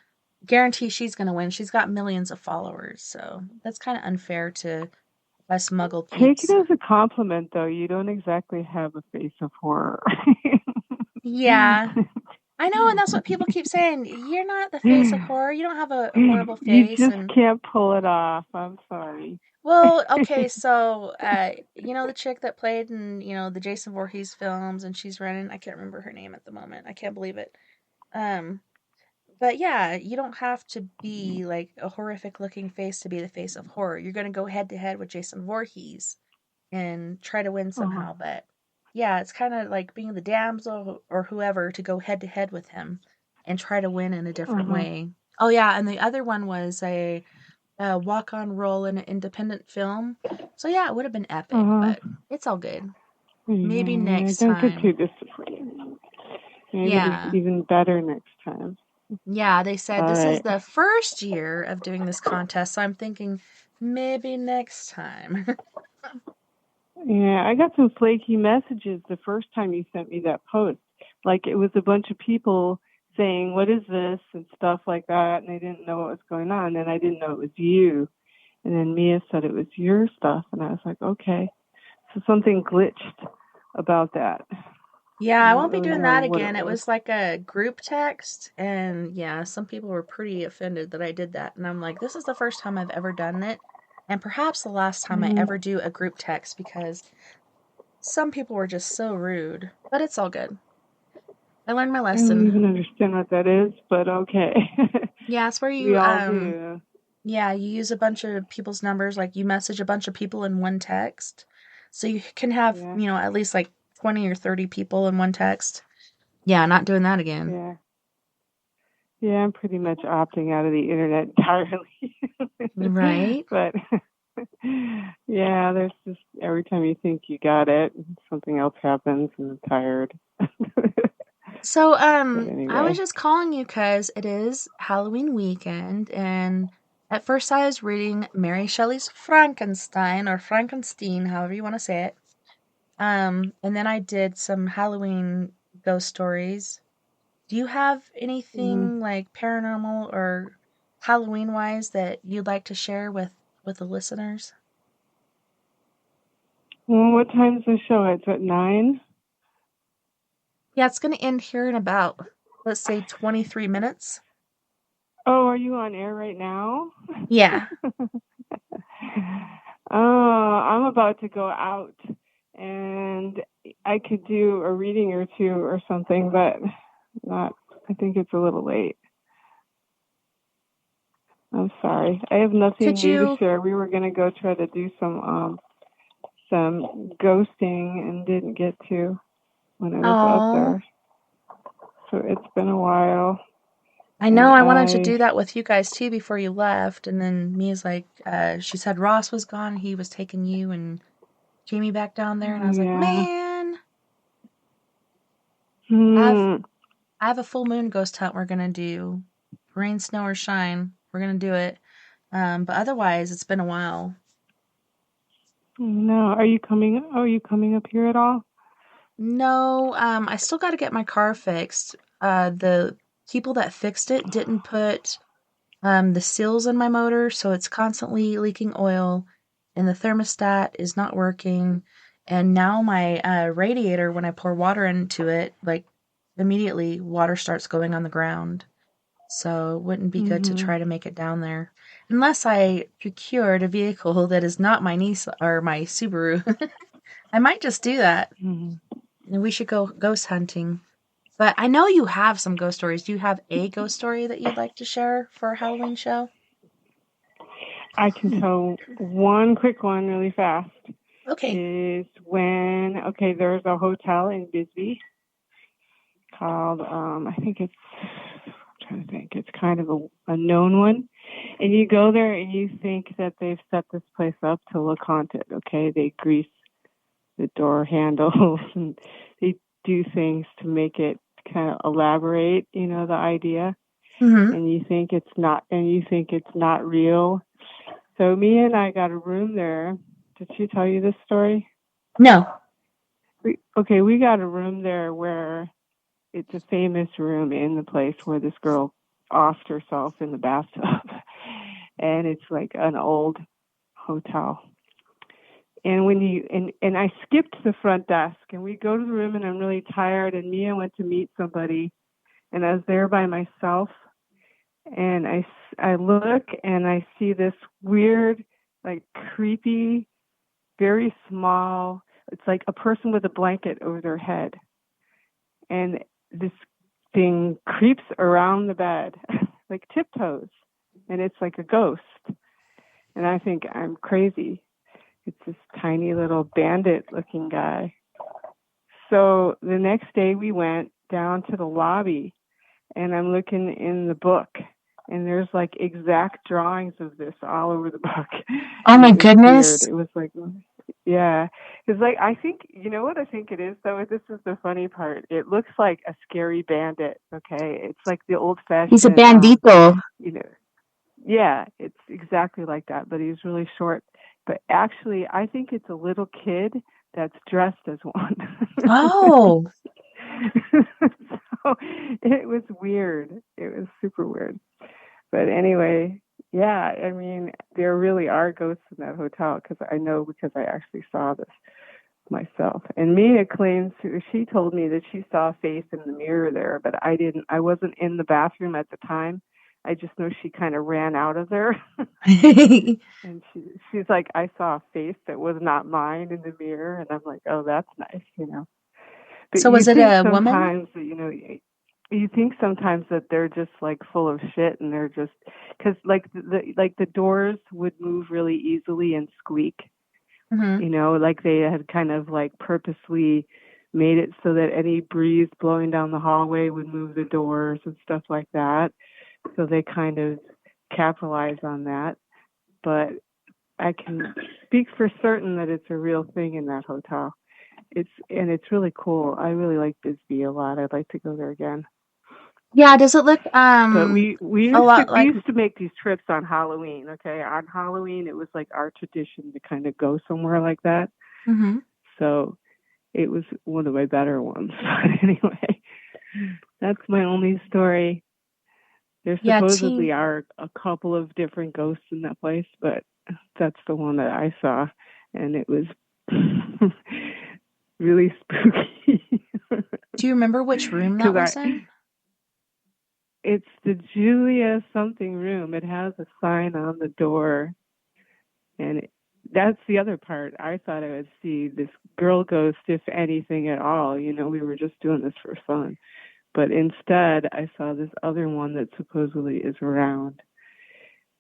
Speaker 1: guarantee she's gonna win. She's got millions of followers, so that's kind of unfair to us muggle
Speaker 5: Take it
Speaker 1: peeps.
Speaker 5: as a compliment, though. You don't exactly have a face of horror.
Speaker 1: Yeah, I know, and that's what people keep saying. You're not the face of horror. You don't have a horrible
Speaker 5: You
Speaker 1: face.
Speaker 5: just
Speaker 1: And
Speaker 5: can't pull it off. I'm sorry.
Speaker 1: Well, okay, so the chick that played in the Jason Voorhees films, and she's running. I can't remember her name at the moment. I can't believe it. Um, but yeah, you don't have to be like a horrific looking face to be the face of horror. You're gonna go head to head with Jason Voorhees and try to win
Speaker 5: Uh-huh.
Speaker 1: somehow. But yeah, it's kind of like being the damsel or whoever to go head to head with him and try to win in a different
Speaker 5: Uh-huh.
Speaker 1: way. Oh yeah, and the other one was a walk-on role in an independent film. So yeah, it would have been epic,
Speaker 5: Uh-huh.
Speaker 1: but it's all good. Maybe
Speaker 5: Yeah,
Speaker 1: next
Speaker 5: don't get too
Speaker 1: time.
Speaker 5: disappointed. Maybe it'll be
Speaker 1: Yeah.
Speaker 5: even better next time.
Speaker 1: Yeah, they said
Speaker 5: All
Speaker 1: this is
Speaker 5: right.
Speaker 1: the first year of doing this contest, so I'm thinking maybe next time.
Speaker 5: Yeah, I got some flaky messages the first time you sent me that post. Like it was a bunch of people saying, "What is this?" and stuff like that, and they didn't know what was going on, and I didn't know it was you. And then Mia said it was your stuff, and I was like, okay. So something glitched about that.
Speaker 1: Yeah,
Speaker 5: I
Speaker 1: I
Speaker 5: don't
Speaker 1: won't be
Speaker 5: really
Speaker 1: doing
Speaker 5: know
Speaker 1: that
Speaker 5: what it
Speaker 1: again. It
Speaker 5: was.
Speaker 1: was like a group text, and yeah, some people were pretty offended that I did that. And I'm like, this is the first time I've ever done it, and perhaps the last time I
Speaker 5: Mm,
Speaker 1: ever do a group text because some people were just so rude. But it's all good. I learned my
Speaker 5: I don't
Speaker 1: lesson.
Speaker 5: even understand what that is, but okay.
Speaker 1: Yeah, it's where
Speaker 5: We
Speaker 1: you
Speaker 5: all do.
Speaker 1: yeah, you use a bunch of people's numbers, like you message a bunch of people in one text. So you can have,
Speaker 5: Yeah,
Speaker 1: at least like 20 or 30 people in one text. Yeah, not doing that again.
Speaker 5: yeah. Yeah, I'm pretty much opting out of the internet entirely.
Speaker 1: Right?
Speaker 5: But yeah, there's just every time you think you got it, something else happens and I'm tired.
Speaker 1: So,
Speaker 5: But
Speaker 1: I was
Speaker 5: anyway.
Speaker 1: just calling you because it is Halloween weekend, and at first I was reading Mary Shelley's Frankenstein or Frankenstein, however you want to say it. And then I did some Halloween ghost stories. Do you have
Speaker 5: Mm.
Speaker 1: anything like paranormal or Halloween wise that you'd like to share with the listeners?
Speaker 5: Well, what time's the show? It's at 9?
Speaker 1: Yeah, it's going to end here in about, let's say, 23 minutes.
Speaker 5: Oh, are you on air right now?
Speaker 1: Yeah.
Speaker 5: Oh, I'm about to go out and I could do a reading or two or something, but not, I think it's a little late. I'm sorry. I have nothing
Speaker 1: Could
Speaker 5: new to
Speaker 1: you?
Speaker 5: share. We were going to go try to do some ghosting and didn't get to when I was up
Speaker 1: Oh,
Speaker 5: there. So it's been a while.
Speaker 1: I know
Speaker 5: And
Speaker 1: I wanted to do that with you guys too before you left. And then Mia's like, she said Ross was gone. He was taking you and Jamie back down there. And I was like,
Speaker 5: yeah.
Speaker 1: man, I have,
Speaker 5: Hmm.
Speaker 1: I have a full moon ghost hunt we're going to do. Rain, snow, or shine. We're going to do it. But otherwise, it's been a while.
Speaker 5: No, are you coming? Are you coming up here at all?
Speaker 1: No, I still got to get my car fixed. The people that fixed it didn't put the seals in my motor, so it's constantly leaking oil, and the thermostat is not working. And now my radiator, when I pour water into it, like immediately water starts going on the ground. So it wouldn't be good to
Speaker 5: Mm-hmm.
Speaker 1: try to make it down there. Unless I procured a vehicle that is not my Nissan or my Subaru. I might just do that.
Speaker 5: Mm-hmm.
Speaker 1: And we should go ghost hunting. But I know you have some ghost stories. Do you have a ghost story that you'd like to share for a Halloween show?
Speaker 5: I can tell one quick one really fast.
Speaker 1: Okay.
Speaker 5: Is when there's a hotel in Bisbee called I think it's I'm trying to think. It's kind of a known one. And you go there and you think that they've set this place up to look haunted, okay? They grease the door handles and they do things to make it kind of elaborate, the idea.
Speaker 1: Mm-hmm.
Speaker 5: And you think it's not real. So me and I got a room there. Did she tell you this story?
Speaker 1: No.
Speaker 5: We got a room there where it's a famous room in the place where this girl offed herself in the bathtub. And it's like an old hotel. And when I skipped the front desk and we go to the room and I'm really tired and Mia went to meet somebody and I was there by myself and I look and I see this weird like creepy, very small. It's like a person with a blanket over their head. And this thing creeps around the bed, like tiptoes. And it's like a ghost. And I think I'm crazy. It's this tiny little bandit looking guy. So the next day we went down to the lobby, and I'm looking in the book, and there's like exact drawings of this all over the book.
Speaker 1: Oh my
Speaker 5: It was
Speaker 1: goodness.
Speaker 5: weird. It was like, yeah. It's like, I think, you know what I think it is, though? This is the funny part. It looks like a scary bandit, okay? It's like the old-fashioned...
Speaker 1: He's a bandito.
Speaker 5: You know, yeah, it's exactly like that, but he's really short. But actually, I think it's a little kid that's dressed as one.
Speaker 1: Oh.
Speaker 5: So it was weird. It was super weird. But anyway, yeah, I mean, there really are ghosts in that hotel, because I actually saw this myself. And Mia claims, she told me that she saw a face in the mirror there, but I wasn't in the bathroom at the time. I just know she kind of ran out of there. And she's like, I saw a face that was not mine in the mirror. And I'm like, oh, that's nice, you know. But
Speaker 1: So was it a woman?
Speaker 5: Sometimes, you know, you think sometimes that they're just like full of shit, and they're just, because like the doors would move really easily and squeak.
Speaker 1: Mm-hmm.
Speaker 5: You know, like they had kind of like purposely made it so that any breeze blowing down the hallway would move the doors and stuff like that. So they kind of capitalize on that. But I can speak for certain that it's a real thing in that hotel. It's really cool. I really like Bisbee a lot. I'd like to go there again.
Speaker 1: Yeah, does it look
Speaker 5: But we
Speaker 1: a lot like...
Speaker 5: used to make these trips on Halloween. Okay, on Halloween it was like our tradition to kind of go somewhere like that.
Speaker 1: Mm-hmm.
Speaker 5: So it was one of my better ones. But anyway, that's my only story. There supposedly are a couple of different ghosts in that place, but that's the one that I saw, and it was really spooky.
Speaker 1: Do you remember which room that was in?
Speaker 5: It's the Julia something room. It has a sign on the door, and that's the other part. I thought I would see this girl ghost, if anything at all. You know, we were just doing this for fun. But instead, I saw this other one that supposedly is around.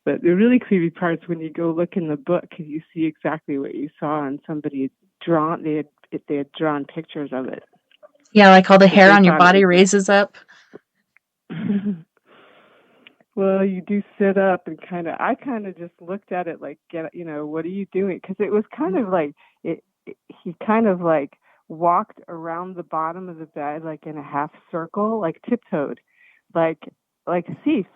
Speaker 5: But the really creepy part's when you go look in the book, and you see exactly what you saw, and somebody they had drawn pictures of it.
Speaker 1: Yeah, like all the hair on your body raises up.
Speaker 5: Well, you do sit up and I kind of just looked at it like, what are you doing? Because it was kind of like, he kind of like walked around the bottom of the bed, like in a half circle, like tiptoed, like a thief.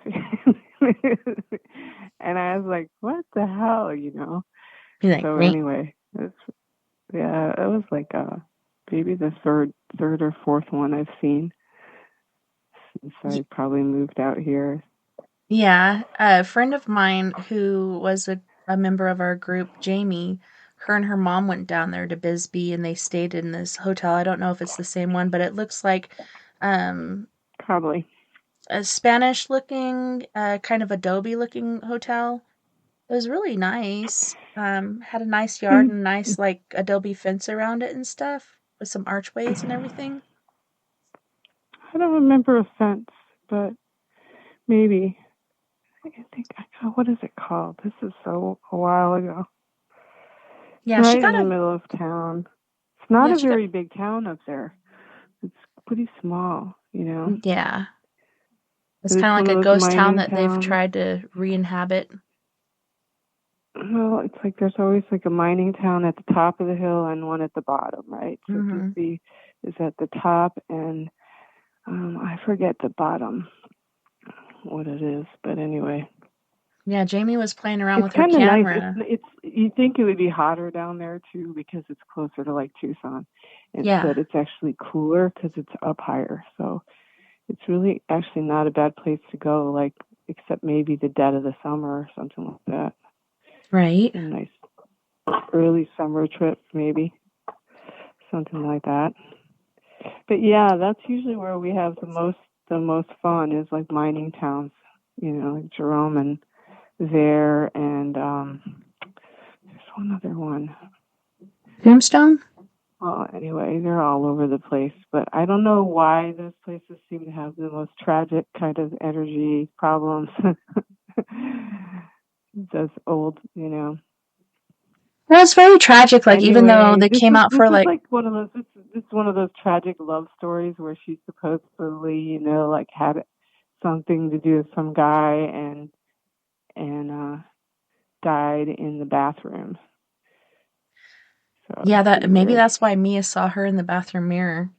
Speaker 5: And I was like, what the hell, you know?
Speaker 1: Like,
Speaker 5: so anyway, it was like maybe the third or fourth one I've seen since I probably moved out here.
Speaker 1: Yeah, a friend of mine who was a member of our group, Jamie, her and her mom went down there to Bisbee, and they stayed in this hotel. I don't know if it's the same one, but it looks like
Speaker 5: probably
Speaker 1: a Spanish-looking, kind of adobe-looking hotel. It was really nice. Had a nice yard and nice like adobe fence around it and stuff with some archways and everything.
Speaker 5: I don't remember a fence, but maybe. I think, what is it called? This is a while ago.
Speaker 1: Yeah,
Speaker 5: right in the middle of town. It's not a very big town up there. It's pretty small, you know?
Speaker 1: Yeah. It's kind of like a ghost town that they've tried to re-inhabit.
Speaker 5: Well, it's like there's always like a mining town at the top of the hill and one at the bottom, right? So Bisbee is at the top, and I forget the bottom what it is, but anyway.
Speaker 1: Yeah, Jamie was playing around with her camera.
Speaker 5: Nice. You think it would be hotter down there too because it's closer to like Tucson, but it's actually cooler because it's up higher. So it's really actually not a bad place to go, like except maybe the dead of the summer or something like that.
Speaker 1: Right.
Speaker 5: A nice early summer trip, maybe something like that. But yeah, that's usually where we have the most fun is like mining towns, you know, like Jerome and there, and one other one.
Speaker 1: Tombstone?
Speaker 5: Well, anyway, they're all over the place, but I don't know why those places seem to have the most tragic kind of energy problems. Those old,
Speaker 1: Well, it's very tragic. Like, even though
Speaker 5: Anyway,
Speaker 1: they came out for like
Speaker 5: one of those. This is one of those tragic love stories where she supposedly, like had something to do with some guy and died in the bathroom. So
Speaker 1: yeah, that maybe
Speaker 5: weird.
Speaker 1: that's why Mia saw her in the bathroom mirror.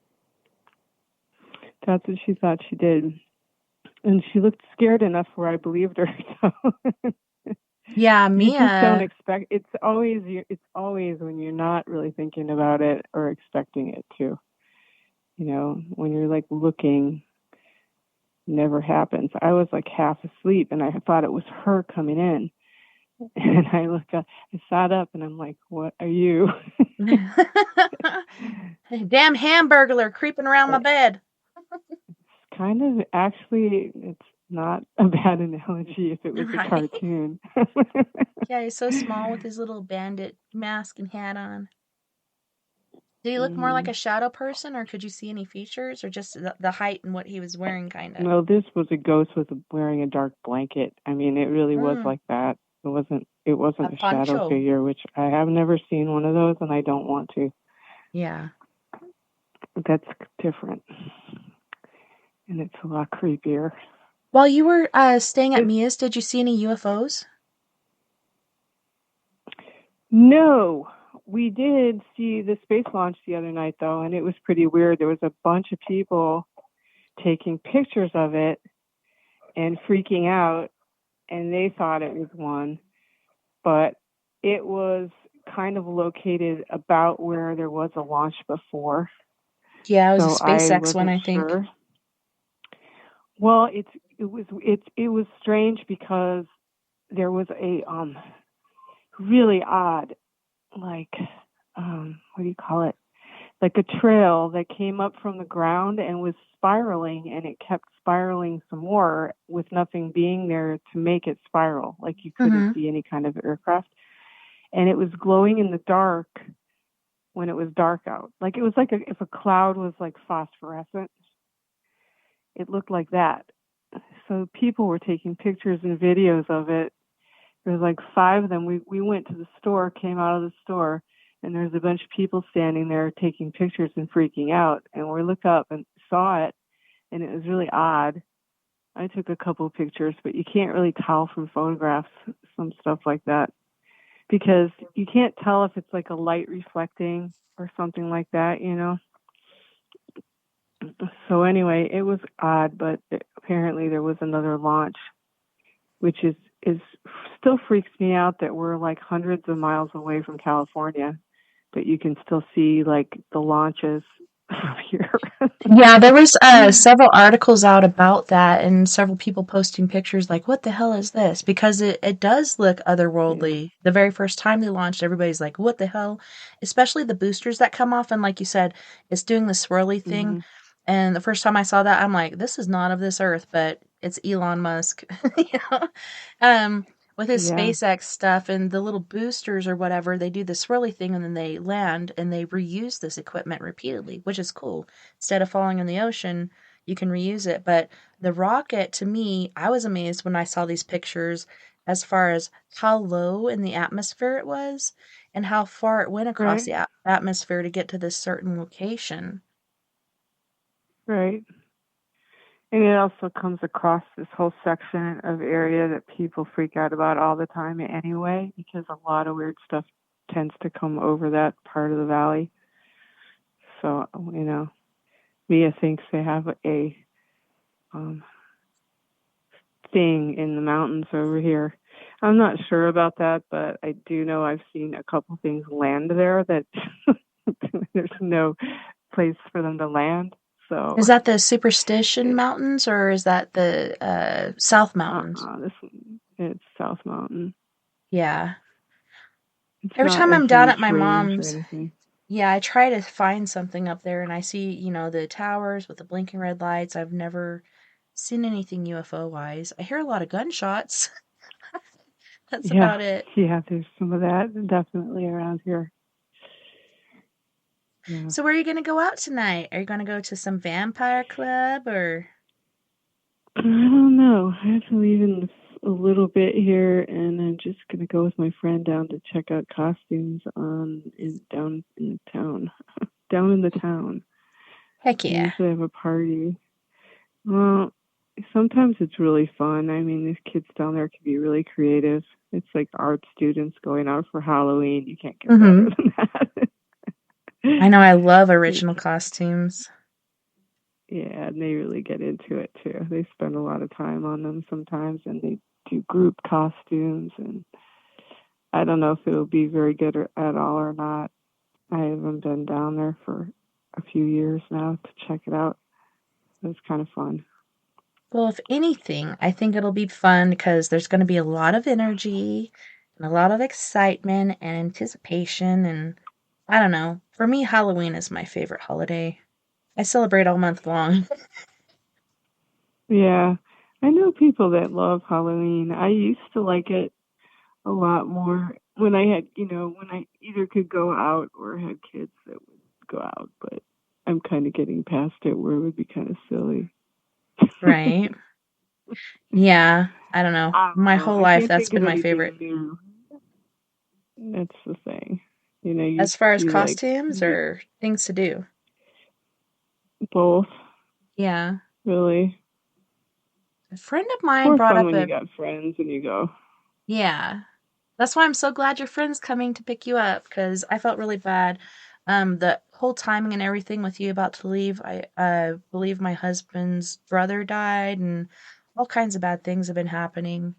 Speaker 5: That's what she thought she did, and she looked scared enough where I believed her. So.
Speaker 1: Yeah,
Speaker 5: You just don't
Speaker 1: Mia.
Speaker 5: expect. It's always when you're not really thinking about it or expecting it to. When you're like looking, never happens. I was like half asleep and I thought it was her coming in, and I look up, I sat up, and I'm like, "What are you?"
Speaker 1: Damn hamburglar creeping around my bed.
Speaker 5: Kind of, actually, it's not a bad analogy if it was
Speaker 1: Right.
Speaker 5: a cartoon.
Speaker 1: Yeah, he's so small with his little bandit mask and hat on. Did he look more like a shadow person, or could you see any features, or just the height and what he was wearing, kind of?
Speaker 5: No, this was a ghost wearing a dark blanket. I mean, it really was like that. It wasn't
Speaker 1: A
Speaker 5: a shadow
Speaker 1: poncho.
Speaker 5: figure, which I have never seen one of those, and I don't want to.
Speaker 1: Yeah.
Speaker 5: That's different, and it's a lot creepier.
Speaker 1: While you were staying at Mia's, did you see any UFOs?
Speaker 5: No, we did see the space launch the other night, though, and it was pretty weird. There was a bunch of people taking pictures of it and freaking out, and they thought it was one, but it was kind of located about where there was a launch before.
Speaker 1: Yeah, it was
Speaker 5: So
Speaker 1: a SpaceX
Speaker 5: I
Speaker 1: one,
Speaker 5: wasn't
Speaker 1: I think.
Speaker 5: sure. Well, it was strange because there was a really odd, like, what do you call it? Like a trail that came up from the ground and was spiraling, and it kept spiraling some more with nothing being there to make it spiral. Like you couldn't see any kind of aircraft. And it was glowing in the dark when it was dark out. Like it was like if a cloud was like phosphorescent. It looked like that. So people were taking pictures and videos of it. There was like 5 of them. We went to the store, came out of the store, and there's a bunch of people standing there taking pictures and freaking out. And we looked up and saw it, and it was really odd. I took a couple of pictures, but you can't really tell from photographs some stuff like that, because you can't tell if it's like a light reflecting or something like that, So anyway, it was odd, but apparently there was another launch, which is still freaks me out that we're like hundreds of miles away from California, but you can still see like the launches from here.
Speaker 1: Yeah, there was several articles out about that, and several people posting pictures like, what the hell is this? Because it does look otherworldly. Yeah. The very first time they launched, everybody's like, what the hell? Especially the boosters that come off, and like you said, it's doing the swirly thing. Mm-hmm. And the first time I saw that, I'm like, this is not of this earth, but it's Elon Musk. With his SpaceX stuff and the little boosters or whatever, they do the swirly thing and then they land and they reuse this equipment repeatedly, which is cool. Instead of falling in the ocean, you can reuse it. But the rocket, to me, I was amazed when I saw these pictures as far as how low in the atmosphere it was and how far it went across the atmosphere to get to this certain location.
Speaker 5: Right. And it also comes across this whole section of area that people freak out about all the time anyway, because a lot of weird stuff tends to come over that part of the valley. So, Mia thinks they have a thing in the mountains over here. I'm not sure about that, but I do know I've seen a couple things land there that there's no place for them to land. So
Speaker 1: is that the Superstition Mountains, or is that the South Mountains?
Speaker 5: It's South Mountain.
Speaker 1: Yeah. Every time I'm down at my mom's, I try to find something up there, and I see, the towers with the blinking red lights. I've never seen anything UFO-wise. I hear a lot of gunshots. That's
Speaker 5: Yeah.
Speaker 1: about it.
Speaker 5: Yeah, there's some of that definitely around here. Yeah.
Speaker 1: So where are you going to go out tonight? Are you going to go to some vampire club or?
Speaker 5: I don't know. I have to leave in a little bit here, and I'm just gonna go with my friend down to check out costumes down in the town. Down in the town.
Speaker 1: Heck
Speaker 5: They
Speaker 1: yeah.
Speaker 5: usually have a party. Well, sometimes it's really fun. I mean, these kids down there can be really creative. It's like art students going out for Halloween. You can't get better than that.
Speaker 1: I know, I love original costumes.
Speaker 5: Yeah, and they really get into it too. They spend a lot of time on them sometimes, and they do group costumes. And I don't know if it'll be very good at all or not. I haven't been down there for a few years now to check it out. It's kind of fun.
Speaker 1: Well, if anything, I think it'll be fun because there's going to be a lot of energy and a lot of excitement and anticipation. And I don't know. For me, Halloween is my favorite holiday. I celebrate all month long.
Speaker 5: Yeah, I know people that love Halloween. I used to like it a lot more when I had, when I either could go out or had kids that would go out. But I'm kind of getting past it where it would be kind of silly.
Speaker 1: Right? Yeah, I don't know.
Speaker 5: I don't
Speaker 1: My
Speaker 5: know.
Speaker 1: whole
Speaker 5: I
Speaker 1: life,
Speaker 5: can't
Speaker 1: that's
Speaker 5: think of
Speaker 1: been my
Speaker 5: anything
Speaker 1: favorite.
Speaker 5: new. That's the thing. You
Speaker 1: As far as
Speaker 5: do like
Speaker 1: costumes or things to do.
Speaker 5: both,
Speaker 1: Yeah.
Speaker 5: really.
Speaker 1: A friend of mine
Speaker 5: More
Speaker 1: brought
Speaker 5: fun
Speaker 1: up
Speaker 5: when you got friends and you go.
Speaker 1: yeah. That's why I'm so glad your friend's coming to pick you up because I felt really bad. The whole timing and everything with you about to leave, I believe my husband's brother died and all kinds of bad things have been happening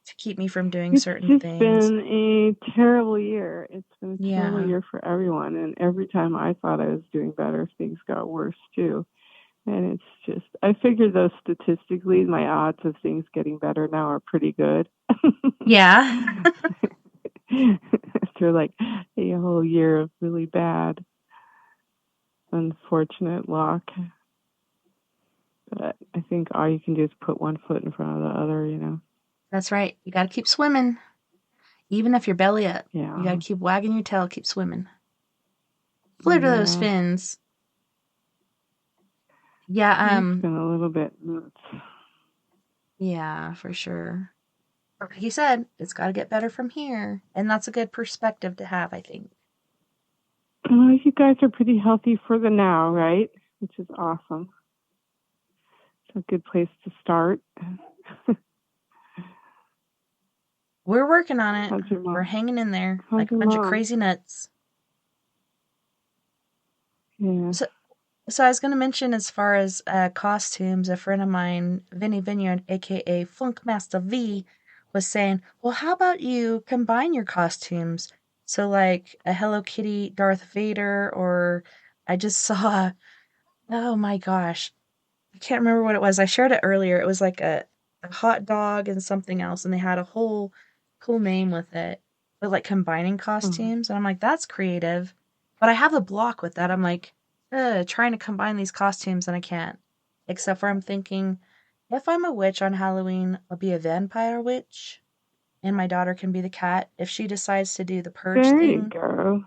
Speaker 1: to keep me from doing
Speaker 5: It's
Speaker 1: certain
Speaker 5: just
Speaker 1: things.
Speaker 5: been a terrible year. It's been a terrible
Speaker 1: Yeah.
Speaker 5: year for everyone. And every time I thought I was doing better, things got worse too. And it's just, I figured though statistically, my odds of things getting better now are pretty good.
Speaker 1: Yeah.
Speaker 5: After like a whole year of really bad, unfortunate luck. But I think all you can do is put one foot in front of the other.
Speaker 1: That's right. You got to keep swimming. Even if you're belly up.
Speaker 5: Yeah.
Speaker 1: You got to keep wagging your tail, keep swimming. Flirt to those fins. Yeah,
Speaker 5: It's been a little bit nuts.
Speaker 1: Yeah, for sure. Like he said, it's got to get better from here. And that's a good perspective to have, I think.
Speaker 5: Well, you guys are pretty healthy for the now, right? Which is awesome. It's a good place to start.
Speaker 1: We're working on it.
Speaker 5: How's your mom?
Speaker 1: We're hanging in there
Speaker 5: How's
Speaker 1: like a
Speaker 5: your
Speaker 1: bunch of
Speaker 5: mom?
Speaker 1: crazy nuts.
Speaker 5: Yeah.
Speaker 1: So I was going to mention as far as costumes, a friend of mine, Vinny Vineyard, aka Funkmaster V, was saying, well, how about you combine your costumes? So like a Hello Kitty Darth Vader, or I just saw, oh my gosh, I can't remember what it was. I shared it earlier. It was like a hot dog and something else, and they had a whole cool name with it. But like combining costumes, and I'm like, that's creative. But I have a block with that. I'm like, trying to combine these costumes, and I can't. Except for I'm thinking, if I'm a witch on Halloween, I'll be a vampire witch, and my daughter can be the cat. If she decides to do the purge
Speaker 5: There you
Speaker 1: thing,
Speaker 5: go.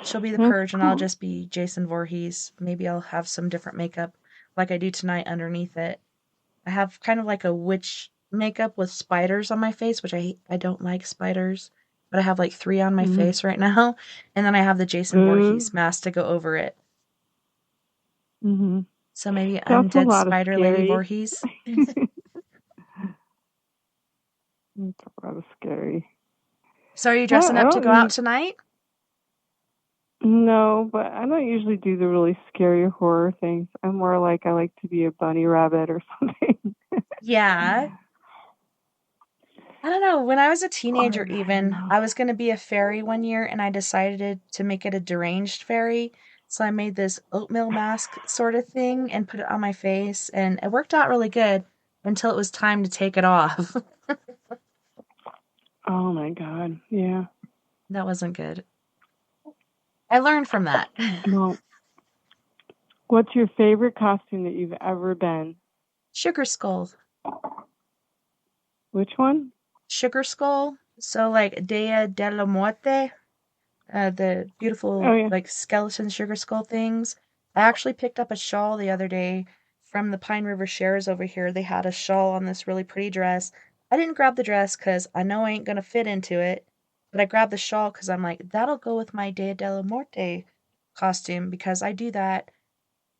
Speaker 1: she'll be the
Speaker 5: That's
Speaker 1: purge, and I'll
Speaker 5: cool.
Speaker 1: just be Jason Voorhees. Maybe I'll have some different makeup, like I do tonight underneath it. I have kind of like a witch makeup with spiders on my face, which I don't like spiders, but I have like 3 on my face right now, and then I have the Jason Voorhees mask to go over it.
Speaker 5: Mm-hmm.
Speaker 1: So maybe
Speaker 5: That's a
Speaker 1: undead
Speaker 5: lot of
Speaker 1: spider
Speaker 5: scary.
Speaker 1: lady Voorhees.
Speaker 5: It's a lot of scary.
Speaker 1: So are you dressing up to go out tonight?
Speaker 5: No, but I don't usually do the really scary horror things. I'm more like I like to be a bunny rabbit or something.
Speaker 1: Yeah. I don't know. When I was a teenager, even, I was going to be a fairy one year, and I decided to make it a deranged fairy. So I made this oatmeal mask sort of thing and put it on my face, and it worked out really good until it was time to take it off.
Speaker 5: Oh my God. Yeah.
Speaker 1: That wasn't good. I learned from that.
Speaker 5: Well, what's your favorite costume that you've ever been?
Speaker 1: Sugar Skull.
Speaker 5: Which one?
Speaker 1: sugar skull. So like Dia de la Muerte, the beautiful
Speaker 5: Oh, yeah.
Speaker 1: like skeleton sugar skull things. I actually picked up a shawl the other day from the Pine River Shares over here. They had a shawl on this really pretty dress. I didn't grab the dress because I know I ain't gonna fit into it, but I grabbed the shawl because I'm like, that'll go with my Dia de la Muerte costume because I do that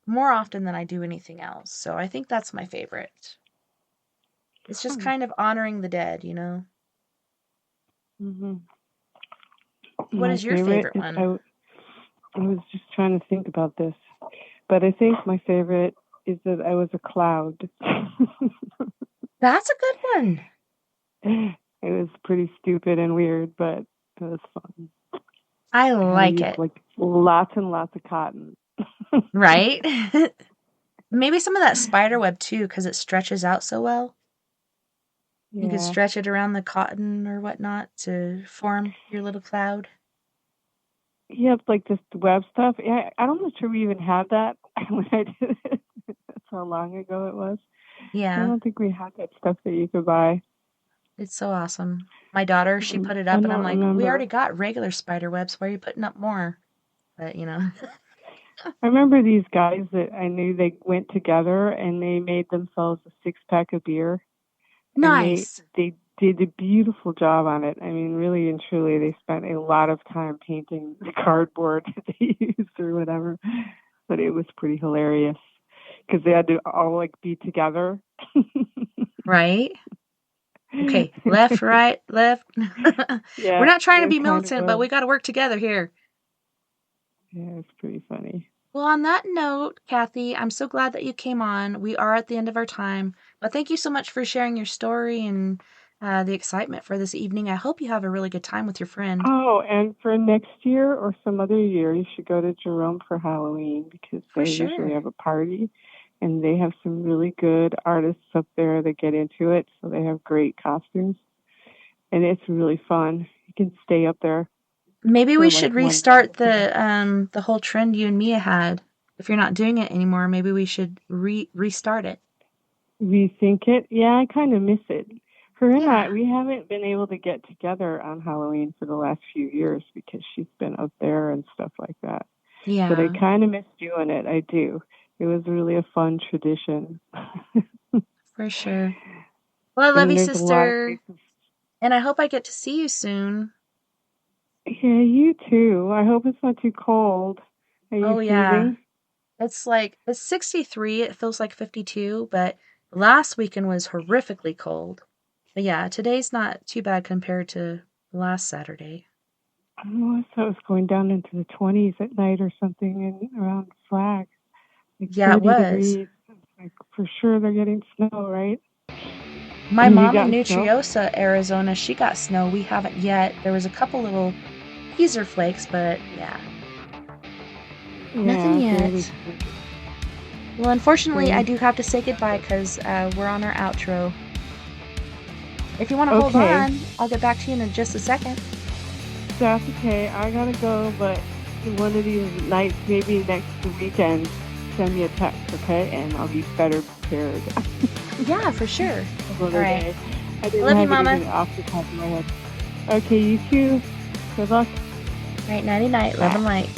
Speaker 1: more often than I do anything else. So I think that's my favorite. It's just kind of honoring the dead, you know?
Speaker 5: Mm-hmm.
Speaker 1: What is your favorite one?
Speaker 5: I was just trying to think about this, but I think my favorite is that I was a cloud.
Speaker 1: That's a good one.
Speaker 5: It was pretty stupid and weird, but it was fun.
Speaker 1: I like
Speaker 5: used,
Speaker 1: it.
Speaker 5: like lots and lots of cotton.
Speaker 1: Right? Maybe some of that spider web too, because it stretches out so well.
Speaker 5: Yeah.
Speaker 1: You could stretch it around the cotton or whatnot to form your little cloud.
Speaker 5: Yep, like just web stuff. Yeah, I'm not sure we even had that when I did it. That's how long ago it was. I
Speaker 1: Yeah,
Speaker 5: don't think we had that stuff that you could buy.
Speaker 1: it's so awesome. My daughter, she put it
Speaker 5: I
Speaker 1: up, and
Speaker 5: don't
Speaker 1: I'm like, we
Speaker 5: remember.
Speaker 1: already got regular spider webs. Why are you putting up more? But, you know.
Speaker 5: I remember these guys that I knew, they went together and they made themselves a 6-pack of beer.
Speaker 1: Nice.
Speaker 5: And they did a beautiful job on it. I mean, really and truly, they spent a lot of time painting the cardboard that they used or whatever. But it was pretty hilarious because they had to all like be together.
Speaker 1: Right? Okay, left, right, left.
Speaker 5: Yeah,
Speaker 1: We're not trying to
Speaker 5: it
Speaker 1: be
Speaker 5: kind of
Speaker 1: militant, but
Speaker 5: was.
Speaker 1: we got to work together here.
Speaker 5: Yeah, it's pretty funny.
Speaker 1: Well, on that note, Kathy, I'm so glad that you came on. We are at the end of our time, but thank you so much for sharing your story and the excitement for this evening. I hope you have a really good time with your friend.
Speaker 5: Oh, and for next year or some other year, you should go to Jerome for Halloween because
Speaker 1: For
Speaker 5: they
Speaker 1: sure.
Speaker 5: usually have a party, and they have some really good artists up there that get into it. So they have great costumes, and it's really fun. You can stay up there.
Speaker 1: Maybe
Speaker 5: for
Speaker 1: we
Speaker 5: like
Speaker 1: should
Speaker 5: 1
Speaker 1: restart
Speaker 5: day.
Speaker 1: the whole trend you and Mia had. If you're not doing it anymore, maybe we should restart it.
Speaker 5: Rethink it. Yeah, I kind of miss it. Her and
Speaker 1: Yeah.
Speaker 5: we haven't been able to get together on Halloween for the last few years because she's been up there and stuff like that.
Speaker 1: Yeah.
Speaker 5: But I kind of miss doing it. I do. It was really a fun tradition.
Speaker 1: For sure. Well, I love you,
Speaker 5: there's a lot of
Speaker 1: sister.
Speaker 5: places.
Speaker 1: And I hope I get to see you soon.
Speaker 5: Yeah, you too. I hope it's not too cold. Are you freezing?
Speaker 1: It's 63. It feels like 52, but last weekend was horrifically cold. But yeah, today's not too bad compared to last Saturday.
Speaker 5: Oh, I thought it was going down into the 20s at night or something and around Flag. Like
Speaker 1: Yeah, it
Speaker 5: 30
Speaker 1: was.
Speaker 5: degrees. Like for sure they're getting snow, right?
Speaker 1: My
Speaker 5: You
Speaker 1: mom in
Speaker 5: got snow?
Speaker 1: Nutriosa, Arizona, she got snow. We haven't yet. There was a couple little teaser flakes, but yeah. Nothing yet. Well, unfortunately, I do have to say goodbye because we're on our outro. If you want to hold
Speaker 5: Okay.
Speaker 1: on, I'll get back to you in just a second.
Speaker 5: That's okay. I gotta go, but one of these nights, maybe next weekend, send me a text, okay? And I'll be better prepared.
Speaker 1: Yeah, for sure.
Speaker 5: All
Speaker 1: right.
Speaker 5: I didn't
Speaker 1: Love you,
Speaker 5: have
Speaker 1: Mama.
Speaker 5: anything off the top of my head. Okay, you too. Good luck.
Speaker 1: Right, nighty night, love and light.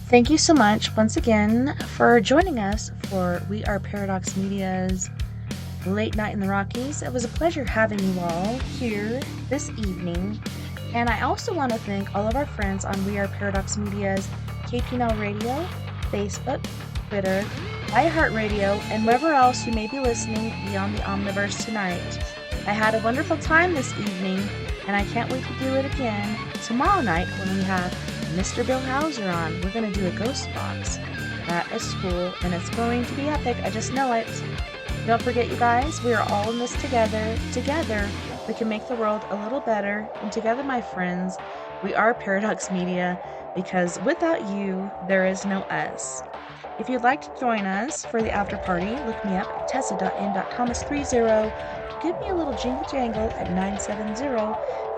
Speaker 1: Thank you so much once again for joining us for We Are Paradox Media's Late Night in the Rockies. It was a pleasure having you all here this evening. And I also want to thank all of our friends on We Are Paradox Media's KPNL Radio, Facebook, Twitter, iHeartRadio, and wherever else you may be listening beyond the Omniverse tonight. I had a wonderful time this evening, and I can't wait to do it again tomorrow night when we have Mr. Bill Hauser on. We're going to do a ghost box at a school, and it's going to be epic. I just know it. Don't forget, you guys, we are all in this together. Together, we can make the world a little better. And together, my friends, we are Paradox Media, because without you, there is no us. If you'd like to join us for the after party, look me up at TessaTNT. Give me a little jingle jangle at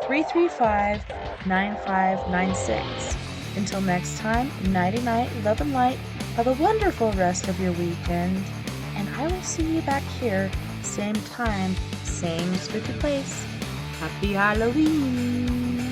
Speaker 1: 970-335-9596. Until next time, nighty night, love and light. Have a wonderful rest of your weekend, and I will see you back here same time, same spooky place. Happy Halloween!